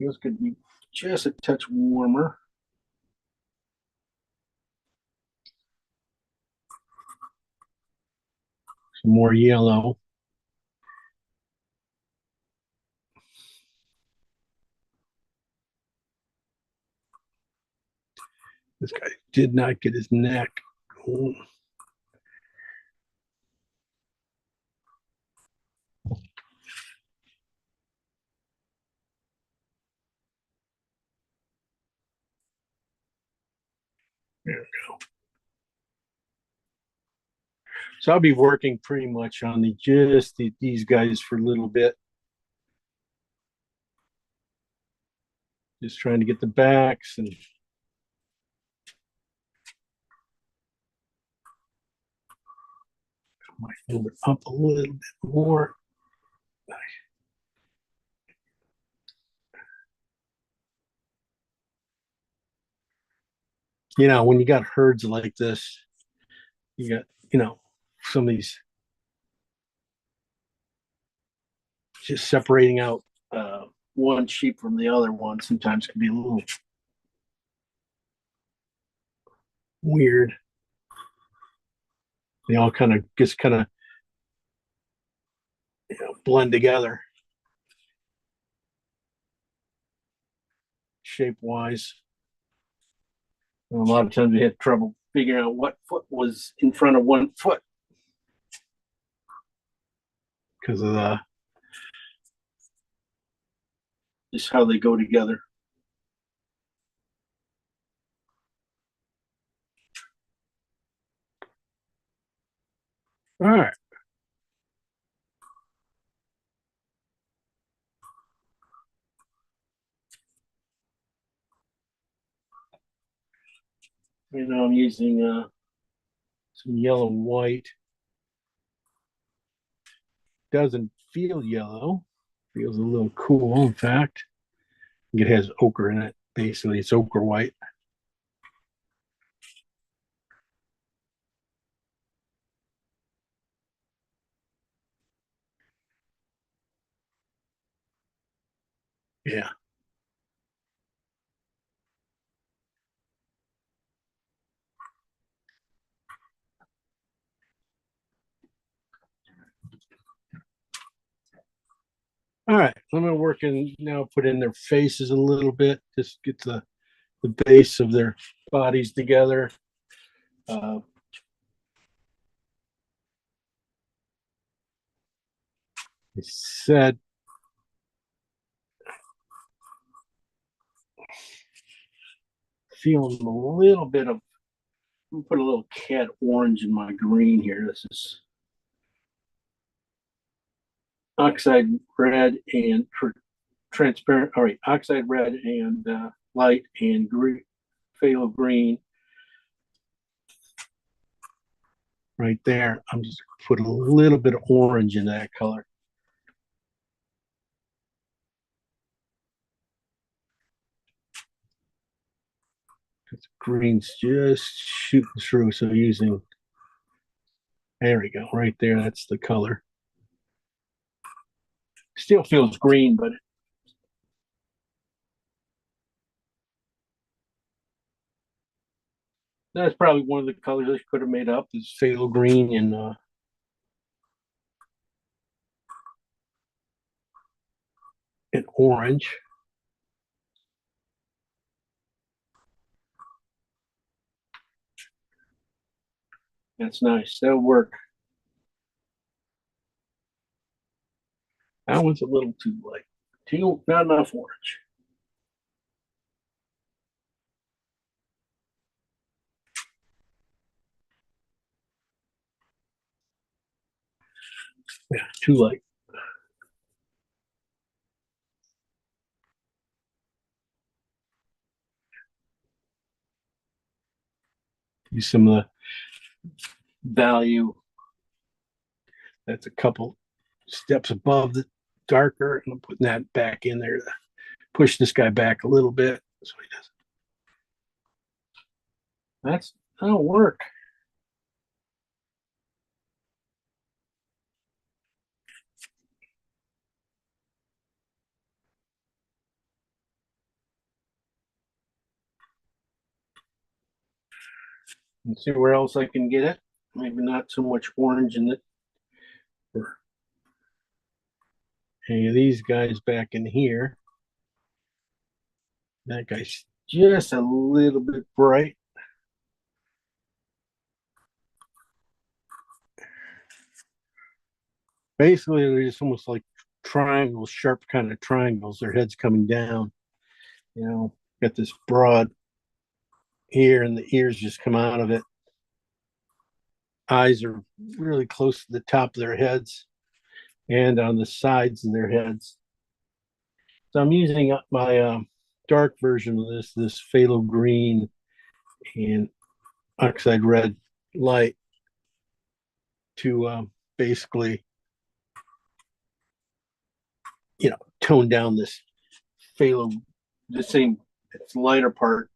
This could be just a touch warmer. Some more yellow. This guy did not get his neck. Ooh. There we go. So I'll be working pretty much on these guys for a little bit. Just trying to get the backs and might move it up a little bit more. You know, when you got herds like this, you got, some of these just separating out one sheep from the other one sometimes can be a little weird. They all kind of blend together shape wise. A lot of times we had trouble figuring out what foot was in front of one foot because of just how they go together. All right. I'm using some yellow and white. Doesn't feel yellow. Feels a little cool, in fact. It has ochre in it. Basically, it's ochre white. Yeah. All right, I'm gonna work in now, put in their faces a little bit, just get the base of their bodies together. Uh, I said, feeling a little bit of, I'm gonna put a little cat orange in my green here. This is oxide red and transparent. All right, oxide red and light and green, phthalo green. Right there, I'm just put a little bit of orange in that color. Green's just shooting through, so using, there we go, right there, that's the color. Still feels green, but that's probably one of the colors I could have made up, is phthalo green and orange. That's nice. That'll work. That one's a little too light. Not enough orange. Yeah, too light. Use some of the value. That's a couple steps above the darker, and I'm putting that back in there to push this guy back a little bit so he doesn't. That'll work. And see where else I can get it. Maybe not so much orange in it. For any of these guys back in here. That guy's just a little bit bright. Basically, they're just almost like triangles, sharp kind of triangles. Their heads coming down. Got this broad here, and the ears just come out of it. Eyes are really close to the top of their heads and on the sides of their heads. So I'm using my dark version of this phthalo green and oxide red light to basically, tone down this phthalo, the same, it's lighter part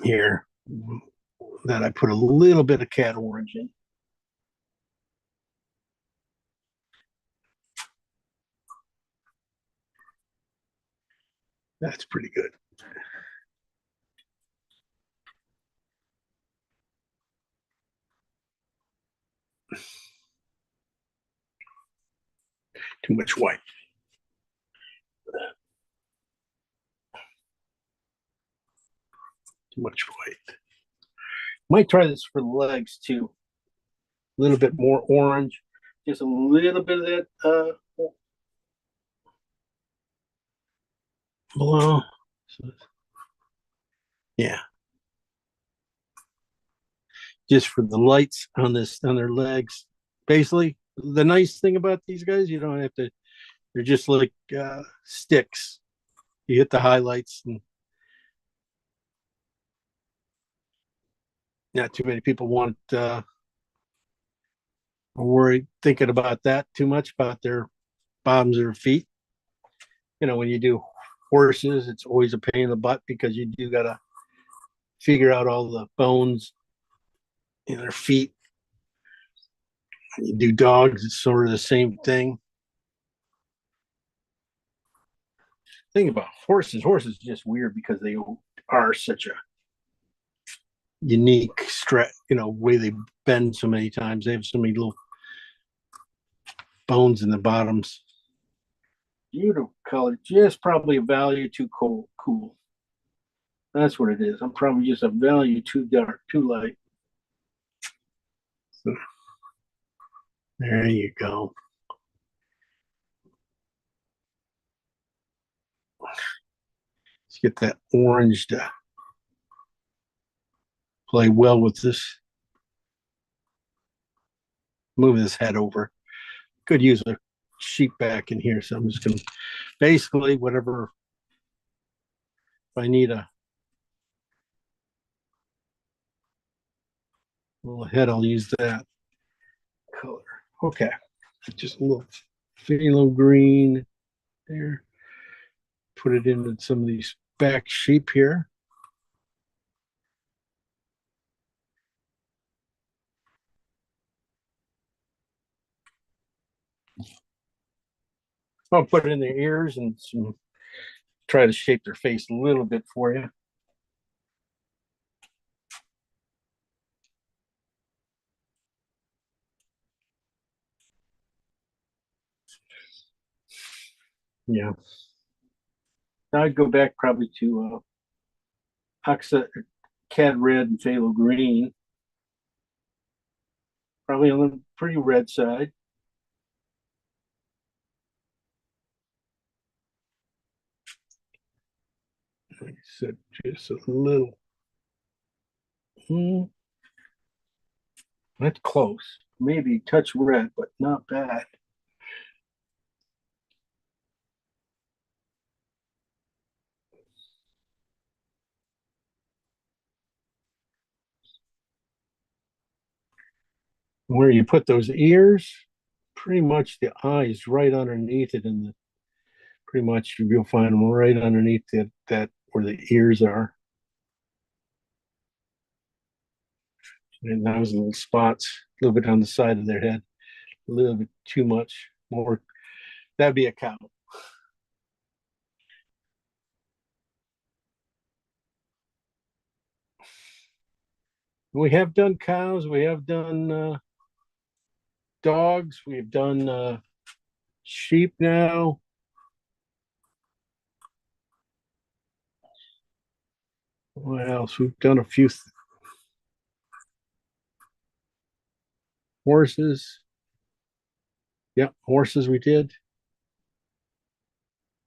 here that I put a little bit of cat orange in. That's pretty good. Too much white. Too much white. Might try this for the legs too. A little bit more orange. Just a little bit of that below. Yeah. Just for the lights on their legs. Basically, the nice thing about these guys, you don't have to, they're just like sticks. You hit the highlights and not too many people want worry thinking about that too much about their bottoms of their feet. You know, when you do horses, it's always a pain in the butt because you do gotta figure out all the bones in their feet. When you do dogs, it's sort of the same thing. Thing about horses just weird because they are such a unique way they bend so many times. They have so many little bones in the bottoms. Beautiful color, just probably a value too cool. That's what it is. I'm probably just a value too dark, too light. So, there you go. Let's get that orange to play well with this. Move this head over. Could use a sheep back in here, so I'm just gonna basically whatever. If I need a little head, I'll use that color. Okay, just a little phthalo green there. Put it into some of these back sheep here. I'll put it in their ears and try to shape their face a little bit for you. Yeah. Now I'd go back probably to cad red and phthalo green. Probably on the pretty red side. Like I said, just a little. That's close. Maybe touch red, but not bad. Where you put those ears, pretty much the eyes right underneath it, and pretty much you'll find them right underneath that where the ears are. And those little spots, a little bit on the side of their head, a little bit too much more. That'd be a cow. We have done cows. We have done dogs. We've done sheep now. What else? We've done a few horses. Yep, horses we did.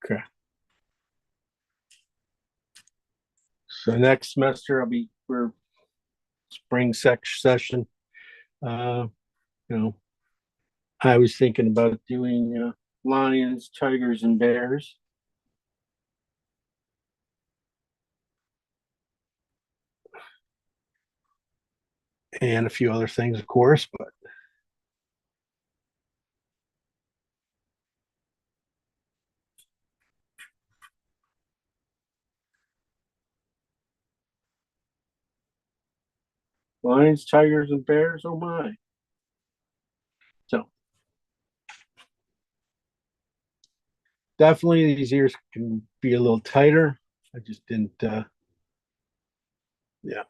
Okay. So next semester we're spring session. You know, I was thinking about doing lions, tigers, and bears. And a few other things, of course, but lions, tigers, and bears, oh my. So definitely these ears can be a little tighter. I just didn't yeah.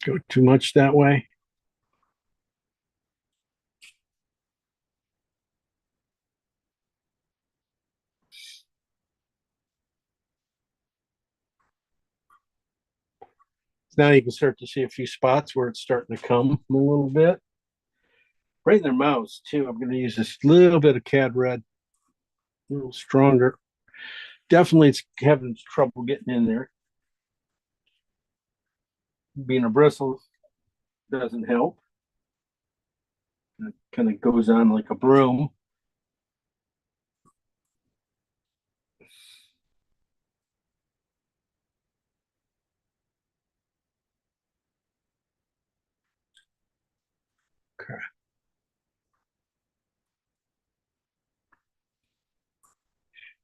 Go too much that way. Now you can start to see a few spots where it's starting to come a little bit. Right in their mouths too. I'm going to use this little bit of cad red, a little stronger. Definitely it's having trouble getting in there. Being a bristle doesn't help. It kind of goes on like a broom.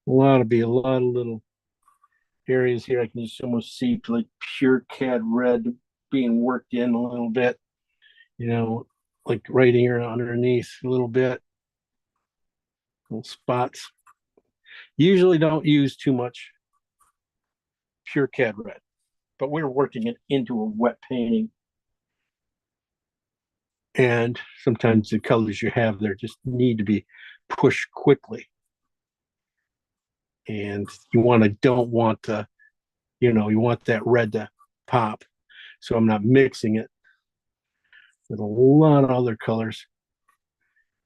a lot of little areas here. I can just almost see like pure cad red being worked in a little bit, you know, like right here underneath a little bit, little spots. Usually don't use too much pure cad red, but we're working it into a wet painting. And sometimes the colors you have there just need to be pushed quickly. And don't want to, you want that red to pop. So I'm not mixing it with a lot of other colors.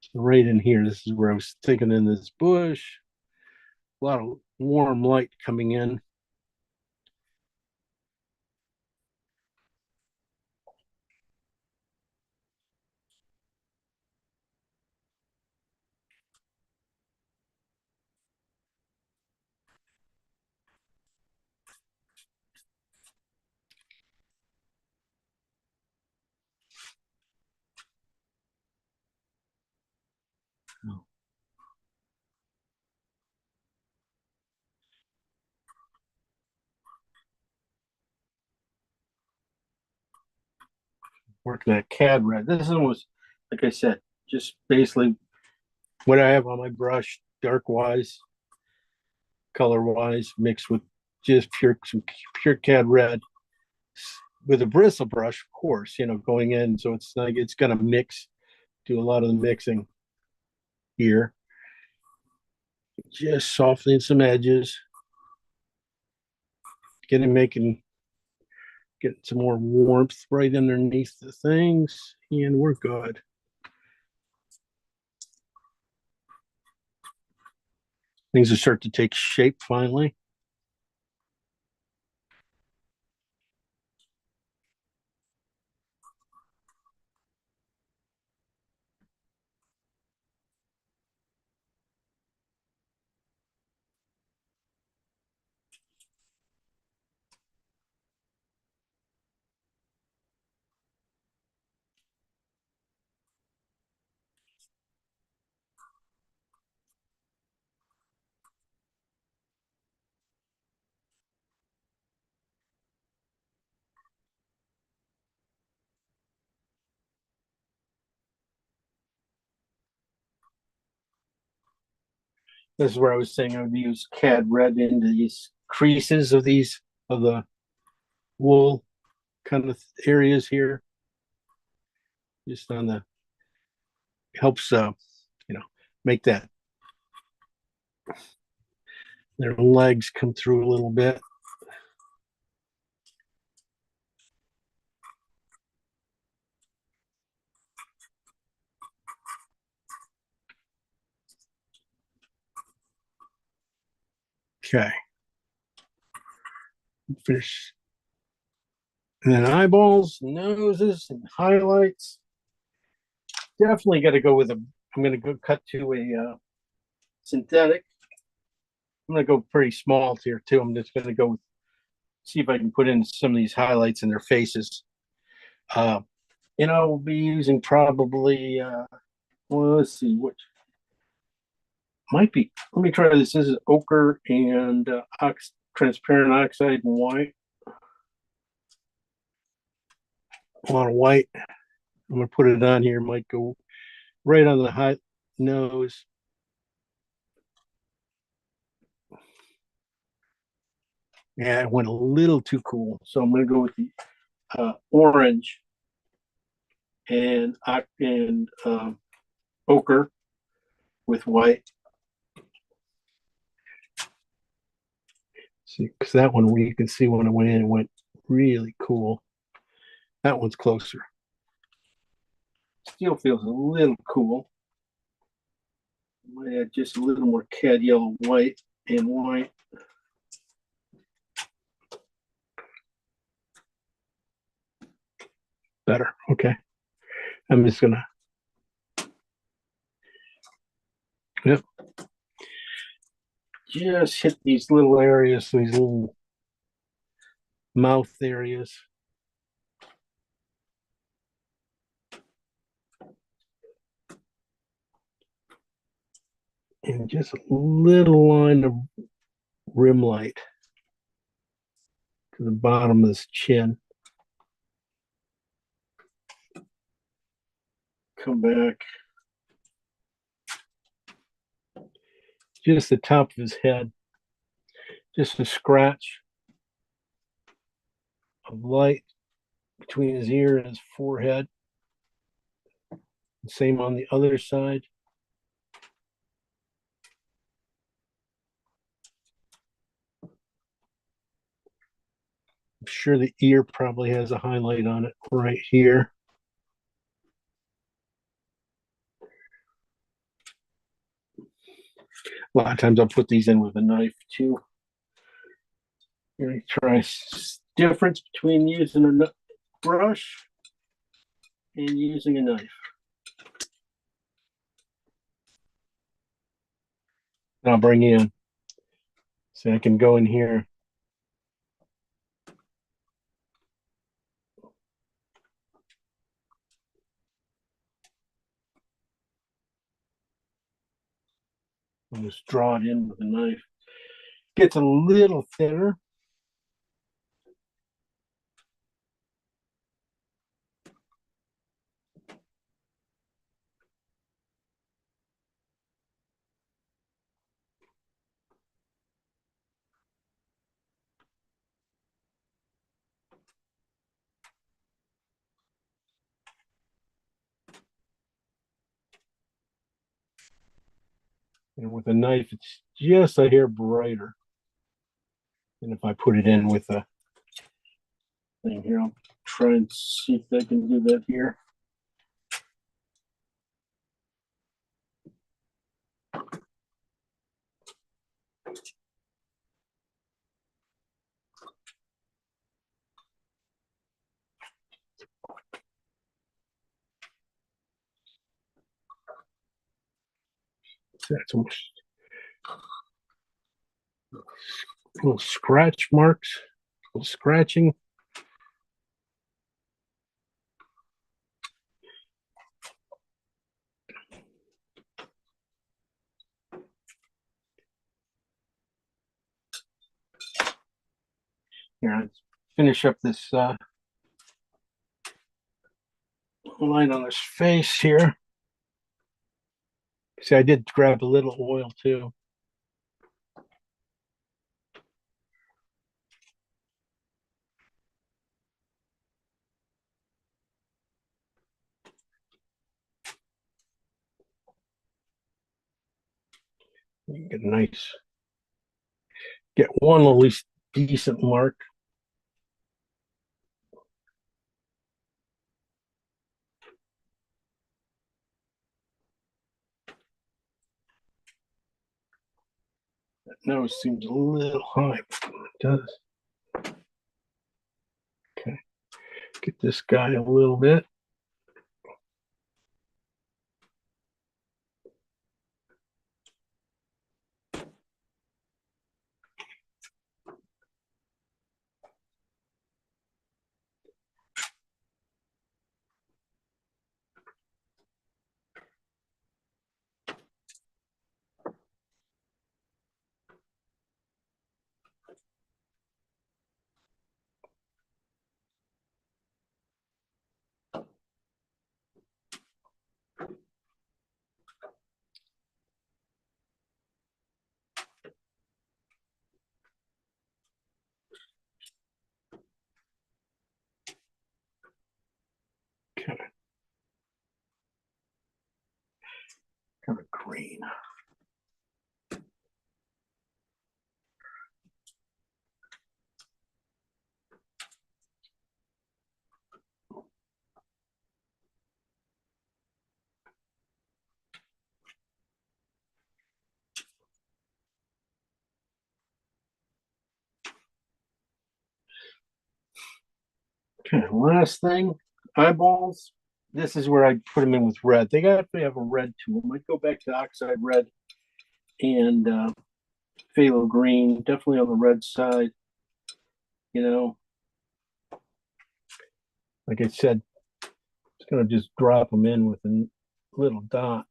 So right in here, this is where I was thinking in this bush, a lot of warm light coming in. Working that cad red. This was, like I said, just basically what I have on my brush, dark wise, color wise, mixed with just pure cad red with a bristle brush, of course, going in. So it's like it's gonna mix, do a lot of the mixing here. Just softening some edges, getting some more warmth right underneath the things, and we're good. Things will start to take shape finally. This is where I was saying I would use cad red into these creases of the wool kind of areas here. Just on the helps make that their legs come through a little bit. Okay. Finish. And then eyeballs, noses, and highlights. Definitely got to go with I'm going to go cut to a synthetic. I'm going to go pretty small here too. I'm just going to go see if I can put in some of these highlights in their faces. We'll be using probably, well, let's see, which might be, let me try this. This is ochre and transparent oxide and white. A lot of white. I'm going to put it on here. Might go right on the high nose. Yeah, it went a little too cool. So I'm going to go with the orange and ochre with white. See, because that one, you can see when it went in, it went really cool. That one's closer. Still feels a little cool. Might add just a little more cad yellow, white, and white. Better. Okay. I'm just gonna. Yep. Just hit these little areas, these little mouth areas. And just a little line of rim light to the bottom of this chin. Come back. Just the top of his head. Just a scratch of light between his ear and his forehead. Same on the other side. I'm sure the ear probably has a highlight on it right here. A lot of times I'll put these in with a knife too. You're gonna try difference between using a brush and using a knife. And I'll bring in. So I can go in here. I'll just draw it in with a knife. Gets a little thinner. And with a knife, it's just a hair brighter. And if I put it in with a thing here, I'll try and see if I can do that here. That's some little scratch marks, little scratching. Here, let's finish up this line on his face here. See, I did grab a little oil too. You get a nice, get one at least decent mark. That nose seems a little high, but it does. Okay, get this guy a little bit. Okay. Kind of green. Okay, last thing, eyeballs. This is where I put them in with red. They got to have a red to them. I'd go back to oxide red and phthalo green, definitely on the red side. You know, like I said, just gonna just drop them in with a little dot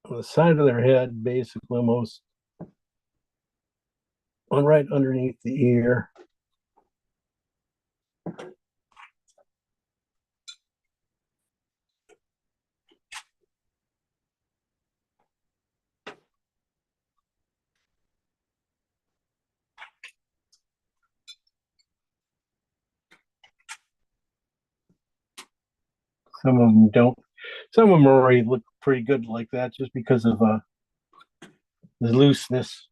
on the side of their head, basically almost on right underneath the ear. Some of them don't. Some of them already look pretty good like that just because of the looseness.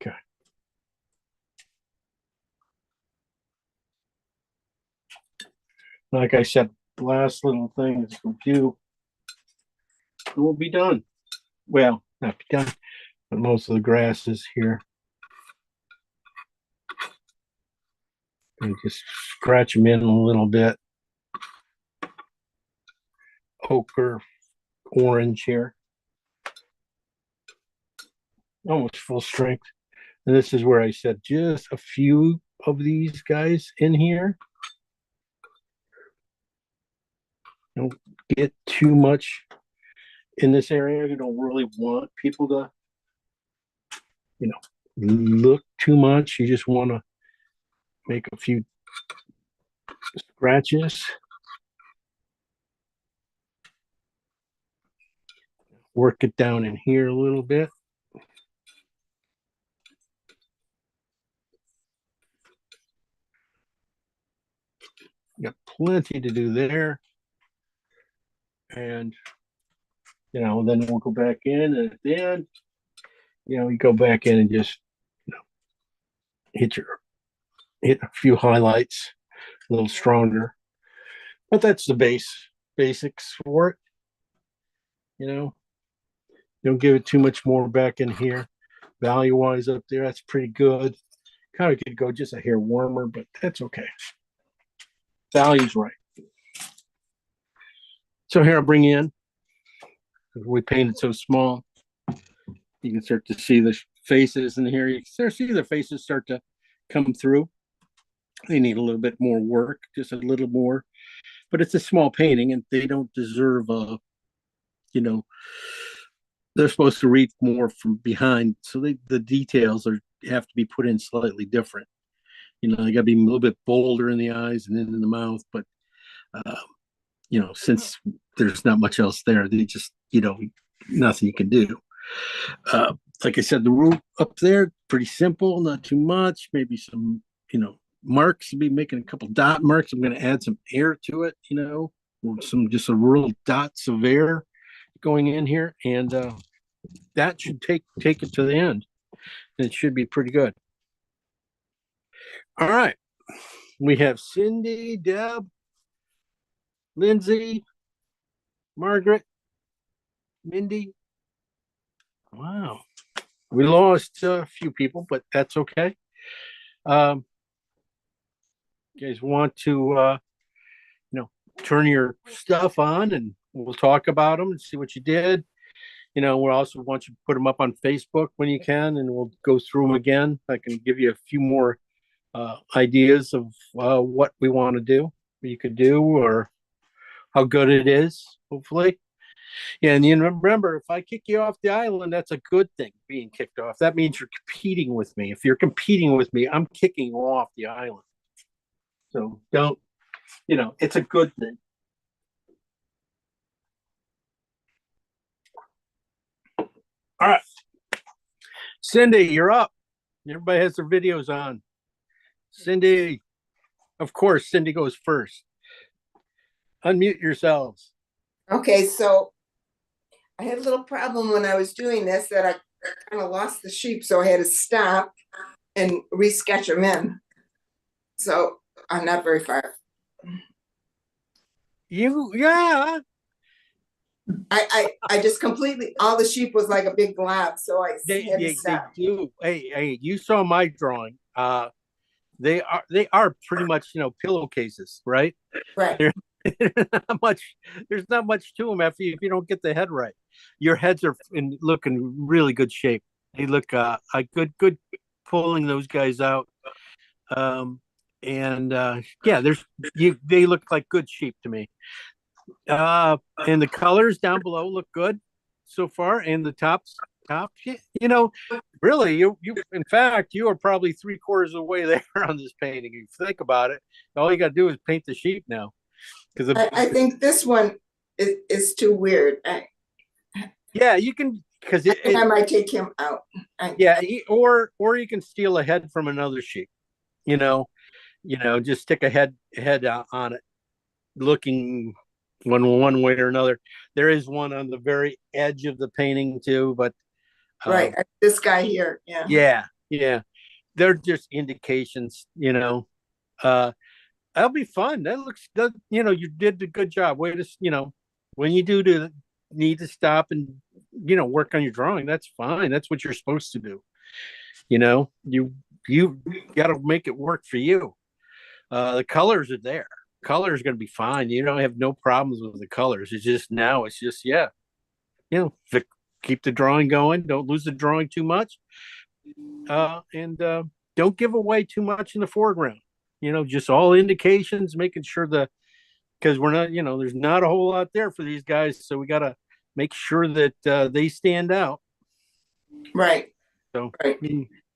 Okay. Like I said, the last little thing is to do. We'll be done. Well, not be done, but most of the grass is here. And just scratch them in a little bit. Ochre, orange here. Almost full strength. And this is where I said just a few of these guys in here. Don't get too much in this area. You don't really want people to, look too much. You just want to make a few scratches. Work it down in here a little bit. Got plenty to do there. And, then we'll go back in, and at the end, you go back in and just, hit a few highlights a little stronger. But that's the basics for it. Don't give it too much more back in here. Value wise up there, that's pretty good. Kind of could go just a hair warmer, but that's okay. Value's right. So here I'll bring in, we painted so small, you can start to see the faces in here. You can start to see the faces start to come through. They need a little bit more work, just a little more, but it's a small painting and they don't deserve they're supposed to read more from behind. So the details have to be put in slightly different. They got to be a little bit bolder in the eyes and then in the mouth, but since there's not much else there, they just, nothing you can do. Like I said, the roof up there, pretty simple, not too much, maybe some, marks. I'll be making a couple dot marks. I'm going to add some air to it, just a real dots of air going in here. And that should take it to the end. It should be pretty good. All right. We have Cindy, Deb, Lindsay, Margaret, Mindy. Wow. We lost a few people, but that's okay. You guys want to, turn your stuff on and we'll talk about them and see what you did. We also want you to put them up on Facebook when you can, and we'll go through them again. I can give you a few more ideas of what we want to do, what you could do, or how good it is, hopefully. Yeah, and remember, if I kick you off the island, that's a good thing, being kicked off. That means you're competing with me. If you're competing with me, I'm kicking you off the island. So don't, it's a good thing. All right. Cindy, you're up. Everybody has their videos on. Cindy, of course, Cindy goes first. Unmute yourselves. Okay, so I had a little problem when I was doing this that I kind of lost the sheep, so I had to stop and re-sketch them in. So I'm not very far. Yeah. I just completely, all the sheep was like a big glob, so I They, had to they stop. do. Hey, you saw my drawing. They are pretty much, pillowcases, right? Right, They're not much. There's not much to them if you don't get the head right. Your heads are looking really good shape. They look a good pulling those guys out. Um, and yeah, they look like good sheep to me. And the colors down below look good so far, and the top, you know, really, in fact, you are probably 3/4 of the way there on this painting. If you think about it, all you got to do is paint the sheep now, because I think this one is too weird. yeah, you can, because I think I might take him out. yeah, or you can steal a head from another sheep, you know, just stick a head on it, looking one way or another. There is one on the very edge of the painting too, but Right, this guy here, yeah. yeah, they're just indications, uh that'll be fun. You did a good job. Way to, when you need to stop and work on your drawing, that's fine. That's what you're supposed to do. You got to make it work for you. The colors are there. Color is going to be fine. You don't have no problems with the colors. It's just yeah, keep the drawing going. Don't lose the drawing too much, and don't give away too much in the foreground. Just all indications, making sure because we're not, there's not a whole lot there for these guys, so we got to make sure that they stand out. Right, So, right.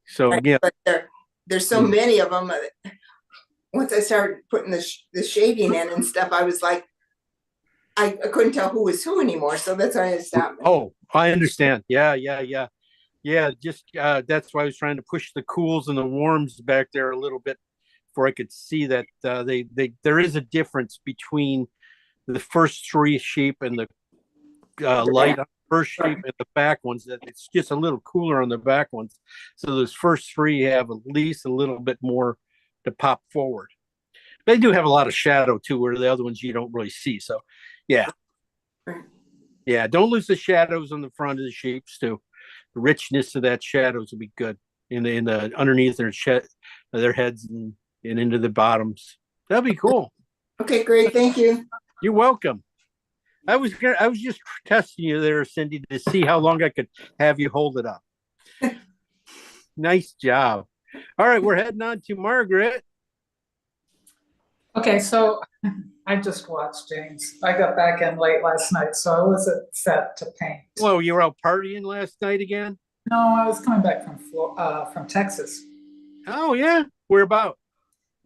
So right. yeah, But there's so many of them. Once I started putting the shading in and stuff, I was like, I couldn't tell who was who anymore. So that's why I stopped. Oh, I understand. Yeah. Just that's why I was trying to push the cools and the warms back there a little bit, before I could see that there is a difference between the first three sheep and the light on the first sheep and the back ones. That it's just a little cooler on the back ones. So those first three have at least a little bit more to pop forward. They do have a lot of shadow too, where the other ones you don't really see. So, yeah, don't lose the shadows on the front of the sheeps too. The richness of that shadows will be good in the underneath their heads and into the bottoms. That'll be cool. Okay, great. Thank you. You're welcome. I was just testing you there, Cindy, to see how long I could have you hold it up. Nice job. All right, we're heading on to Margaret. Okay, so I just watched James. I got back in late last night, so I wasn't set to paint. Whoa, you were out partying last night again? No, I was coming back from Texas. Oh yeah, where about?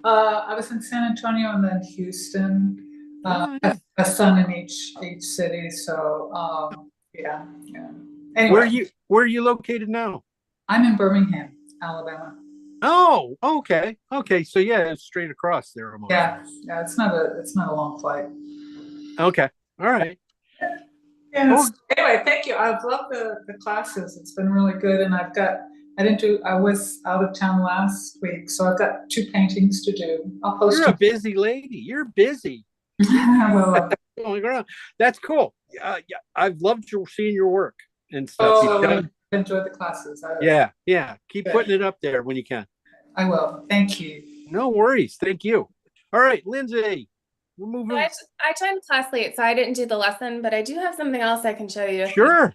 I was in San Antonio and then Houston. Yeah. A son in each city, so yeah. Anyway, Where are you located now? I'm in Birmingham, Alabama. Oh, okay. So yeah, it's straight across there almost. Yeah, it's not a long flight. Okay, all right. Yeah. Anyway, thank you. I've loved the classes. It's been really good, and I was out of town last week, so I've got 2 paintings to do. I'll post. You're a busy lady. You're busy. Well, that's cool. Yeah, I've loved seeing your work and stuff. I enjoyed the classes. Yeah. Keep putting it up there when you can. I will. Thank you. No worries. Thank you. All right, Lindsay. We're moving. I joined class late, so I didn't do the lesson, but I do have something else I can show you. Sure.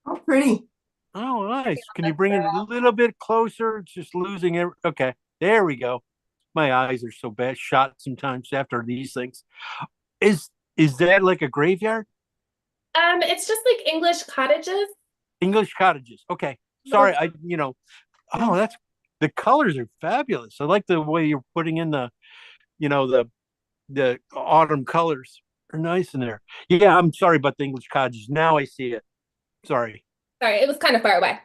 Oh, pretty. Oh, nice. Can you bring it a little bit closer? It's just losing it. Okay, there we go. My eyes are so bad shot sometimes after these things. Is that like a graveyard? It's just like English cottages. English cottages. Okay. Sorry, that's the colors are fabulous. I like the way you're putting in the autumn colors are nice in there. Yeah, I'm sorry about the English cottages. Now I see it. Sorry, it was kind of far away.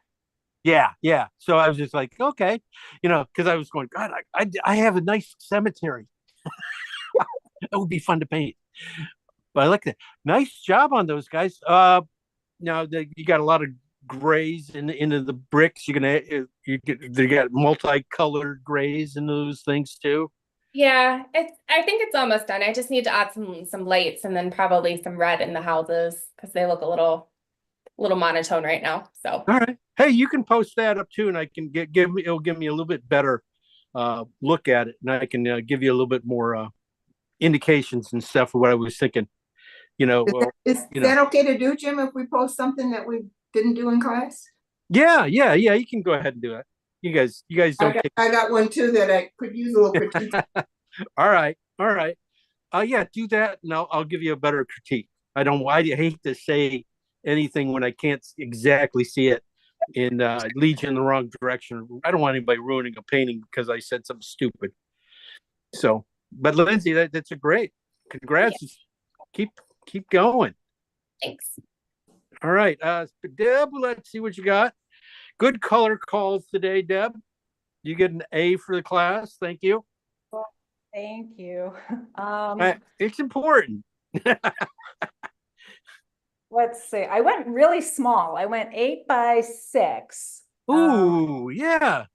Yeah. So I was just like, okay, because I was going, God, I have a nice cemetery. It would be fun to paint. But I like that. Nice job on those guys. Now you got a lot of grays into the bricks. They got multicolored grays in those things too. Yeah, I think it's almost done. I just need to add some lights and then probably some red in the houses because they look a little monotone right now. So All right. Hey, you can post that up too, and I can it'll give me a little bit better look at it, and I can give you a little bit more indications and stuff of what I was thinking. You know, Is you know. that okay to do, Jim, if we post something that we didn't do in class? Yeah. You can go ahead and do it. You guys don't take. I got one too that I could use a little critique. All right. Yeah, do that, and I'll give you a better critique. I hate to say anything when I can't exactly see it and lead you in the wrong direction. I don't want anybody ruining a painting because I said something stupid. So, but Lindsay, that's a great. Congrats. Yeah. Keep going. thanks. All right, Deb, let's see what you got. Good color calls today, Deb. You get an A for the class. Thank you. Thank you. It's important. Let's see. I went really small. I went 8 by 6. Ooh, yeah.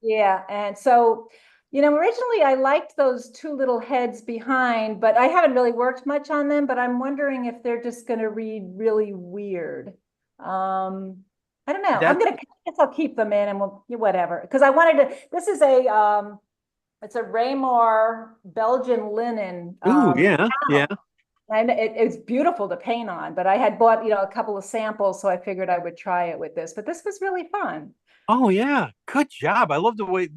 Yeah, and so, originally I liked those 2 little heads behind, but I haven't really worked much on them, but I'm wondering if they're just going to read really weird. I don't know. I guess I'll keep them in and whatever. Because I wanted to, this is it's a Raymar Belgian linen. Ooh, yeah. And it's beautiful to paint on, but I had bought, a couple of samples, so I figured I would try it with this, but this was really fun. Oh yeah, good job. I love the way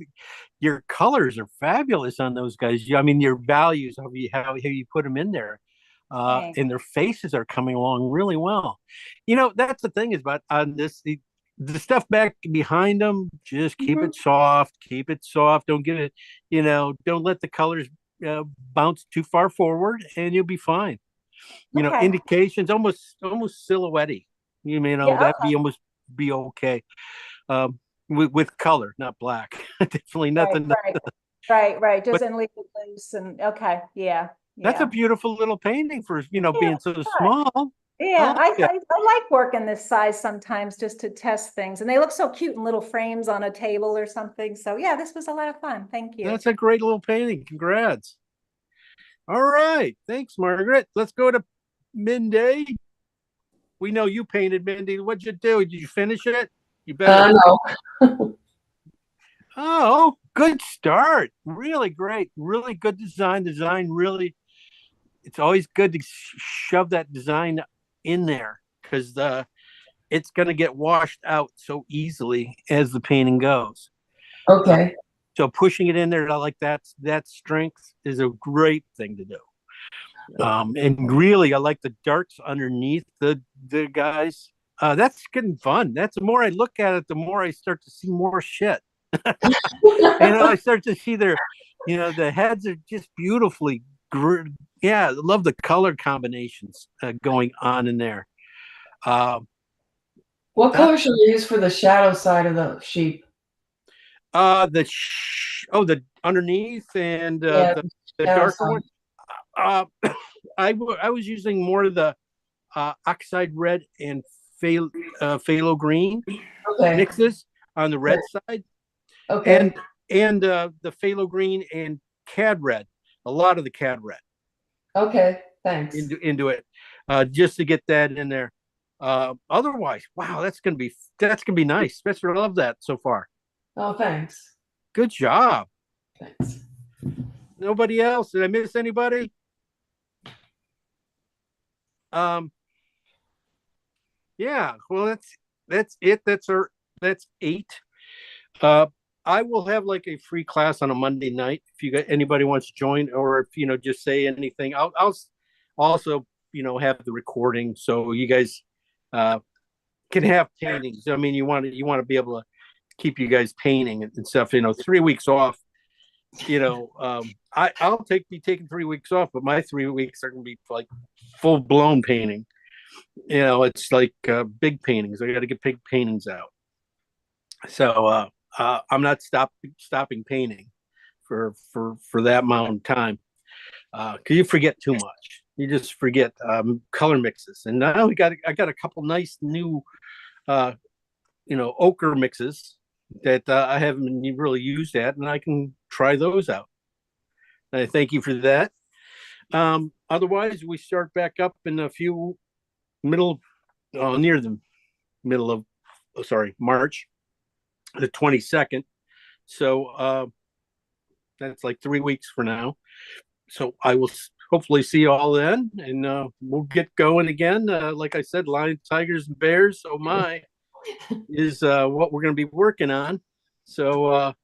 your colors are fabulous on those guys. I mean, your values, how you put them in there, and their faces are coming along really well. That's the thing is about on this the stuff back behind them. Just keep it soft. Keep it soft. Don't give it. Don't let the colors bounce too far forward, and you'll be fine. Indications almost silhouette-y. That'd be almost be okay. With color, not black. Definitely nothing. Right. Doesn't leave it loose and okay. Yeah. That's a beautiful little painting for being so small. Yeah, I like working this size sometimes just to test things, and they look so cute in little frames on a table or something. So yeah, this was a lot of fun. Thank you. That's a great little painting. Congrats. All right, thanks, Margaret. Let's go to Mindy. We know you painted, Mindy. What'd you do? Did you finish it? You better. No. Oh, good start. Really great. Really good design. It's always good to shove that design in there because it's going to get washed out so easily as the painting goes. Okay. So pushing it in there like that strength is a great thing to do. And really, I like the darks underneath the guys. That's getting fun. That's the more I look at it, the more I start to see more shit. I start to see their, the heads are just beautifully. Yeah, I love the color combinations going on in there. What color should we use for the shadow side of the sheep? The underneath and the darker one. I was using more of the oxide red and phthalo green mixes on the red side. Okay. And the phthalo green and cad red. A lot of the cad red. Okay, thanks. Into it, just to get that in there. Otherwise, wow, that's gonna be nice. Especially, I love that so far. Oh, thanks. Good job. Thanks. Nobody else? Did I miss anybody? Yeah. Well, that's it. That's 8. I will have like a free class on a Monday night if you got anybody wants to join, or if just say anything. I'll also have the recording so you guys can have paintings. I mean, you want to be able to keep you guys painting and stuff. 3 weeks off. I'll be taking 3 weeks off, but my 3 weeks are gonna be like full blown painting. It's like big paintings. I got to get big paintings out. So I'm not stopping painting for that amount of time because you forget too much. You just forget color mixes. And now I got a couple nice new ochre mixes that I haven't really used yet, and I can try those out. I thank you for that. Otherwise, we start back up in a few near the middle of, March, the 22nd. So that's like 3 weeks for now. So I will hopefully see you all then, and we'll get going again. Like I said, lions, tigers, and bears. Oh my, is what we're going to be working on. So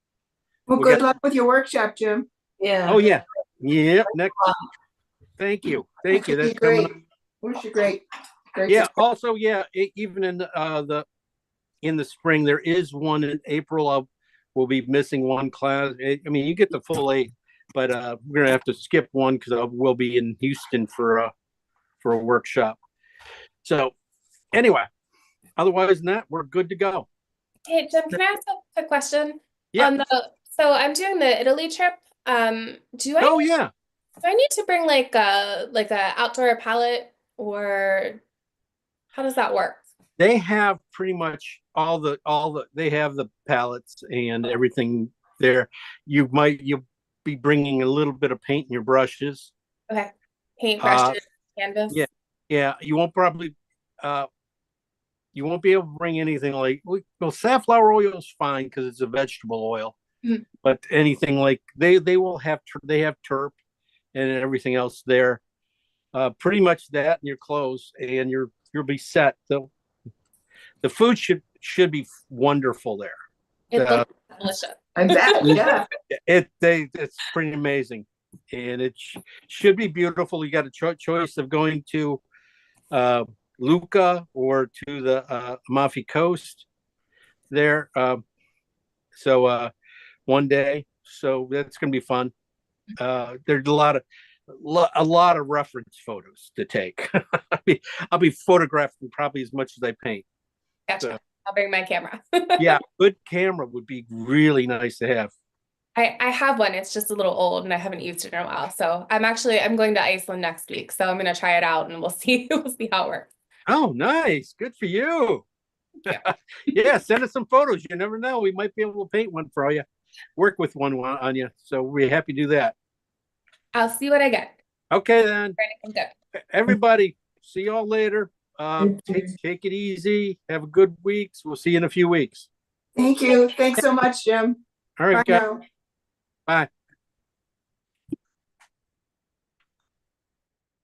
Well, We good got- luck with your workshop, Jim. Yeah. oh yeah, next. Thank you. That's You're coming. great. Wish you great. Great. Yeah. Also, yeah. Even in the spring, there is one in April. We'll be missing one class. I mean, you get the full 8, but we're gonna have to skip one because we'll be in Houston for a workshop. So, anyway, otherwise than that, we're good to go. Hey, Jim, can I ask a quick question? Yeah. So I'm doing the Italy trip. Do I Oh yeah. do I need to bring like a outdoor palette, or how does that work? They have pretty much all the they have the palettes and everything there. You'll be bringing a little bit of paint in your brushes. Okay. Paint brushes, canvas. yeah. Yeah, you won't probably you won't be able to bring anything like, well, safflower oil is fine because it's a vegetable oil. Mhm. But anything like they will have they have terp and everything else there. Pretty much that in your clothes, and you'll be set. The food should be wonderful there. It looks delicious. I bet, yeah. It's pretty amazing, and it should be beautiful. You got a choice of going to Lucca or to the Amalfi Coast there. So one day, so that's gonna be fun. There's a lot of reference photos to take. I'll be photographing probably as much as I paint. Gotcha. So- I'll bring my camera. Yeah, good camera would be really nice to have. I have one. It's just a little old and I haven't used it in a while. So I'm going to Iceland next week. So I'm gonna try it out and we'll see how it works. Oh, nice. Good for you. Yeah. Yeah, send us some photos. You never know. We might be able to paint one for you, work with one on you. So we're happy to do that. I'll see what I get. Okay, then. I'm good. Everybody, see y'all later. Thank you. Take it easy. Have a good week. We'll see you in a few weeks. Thank you. Thanks so much, Jim. All right, Bye guys. now. Bye.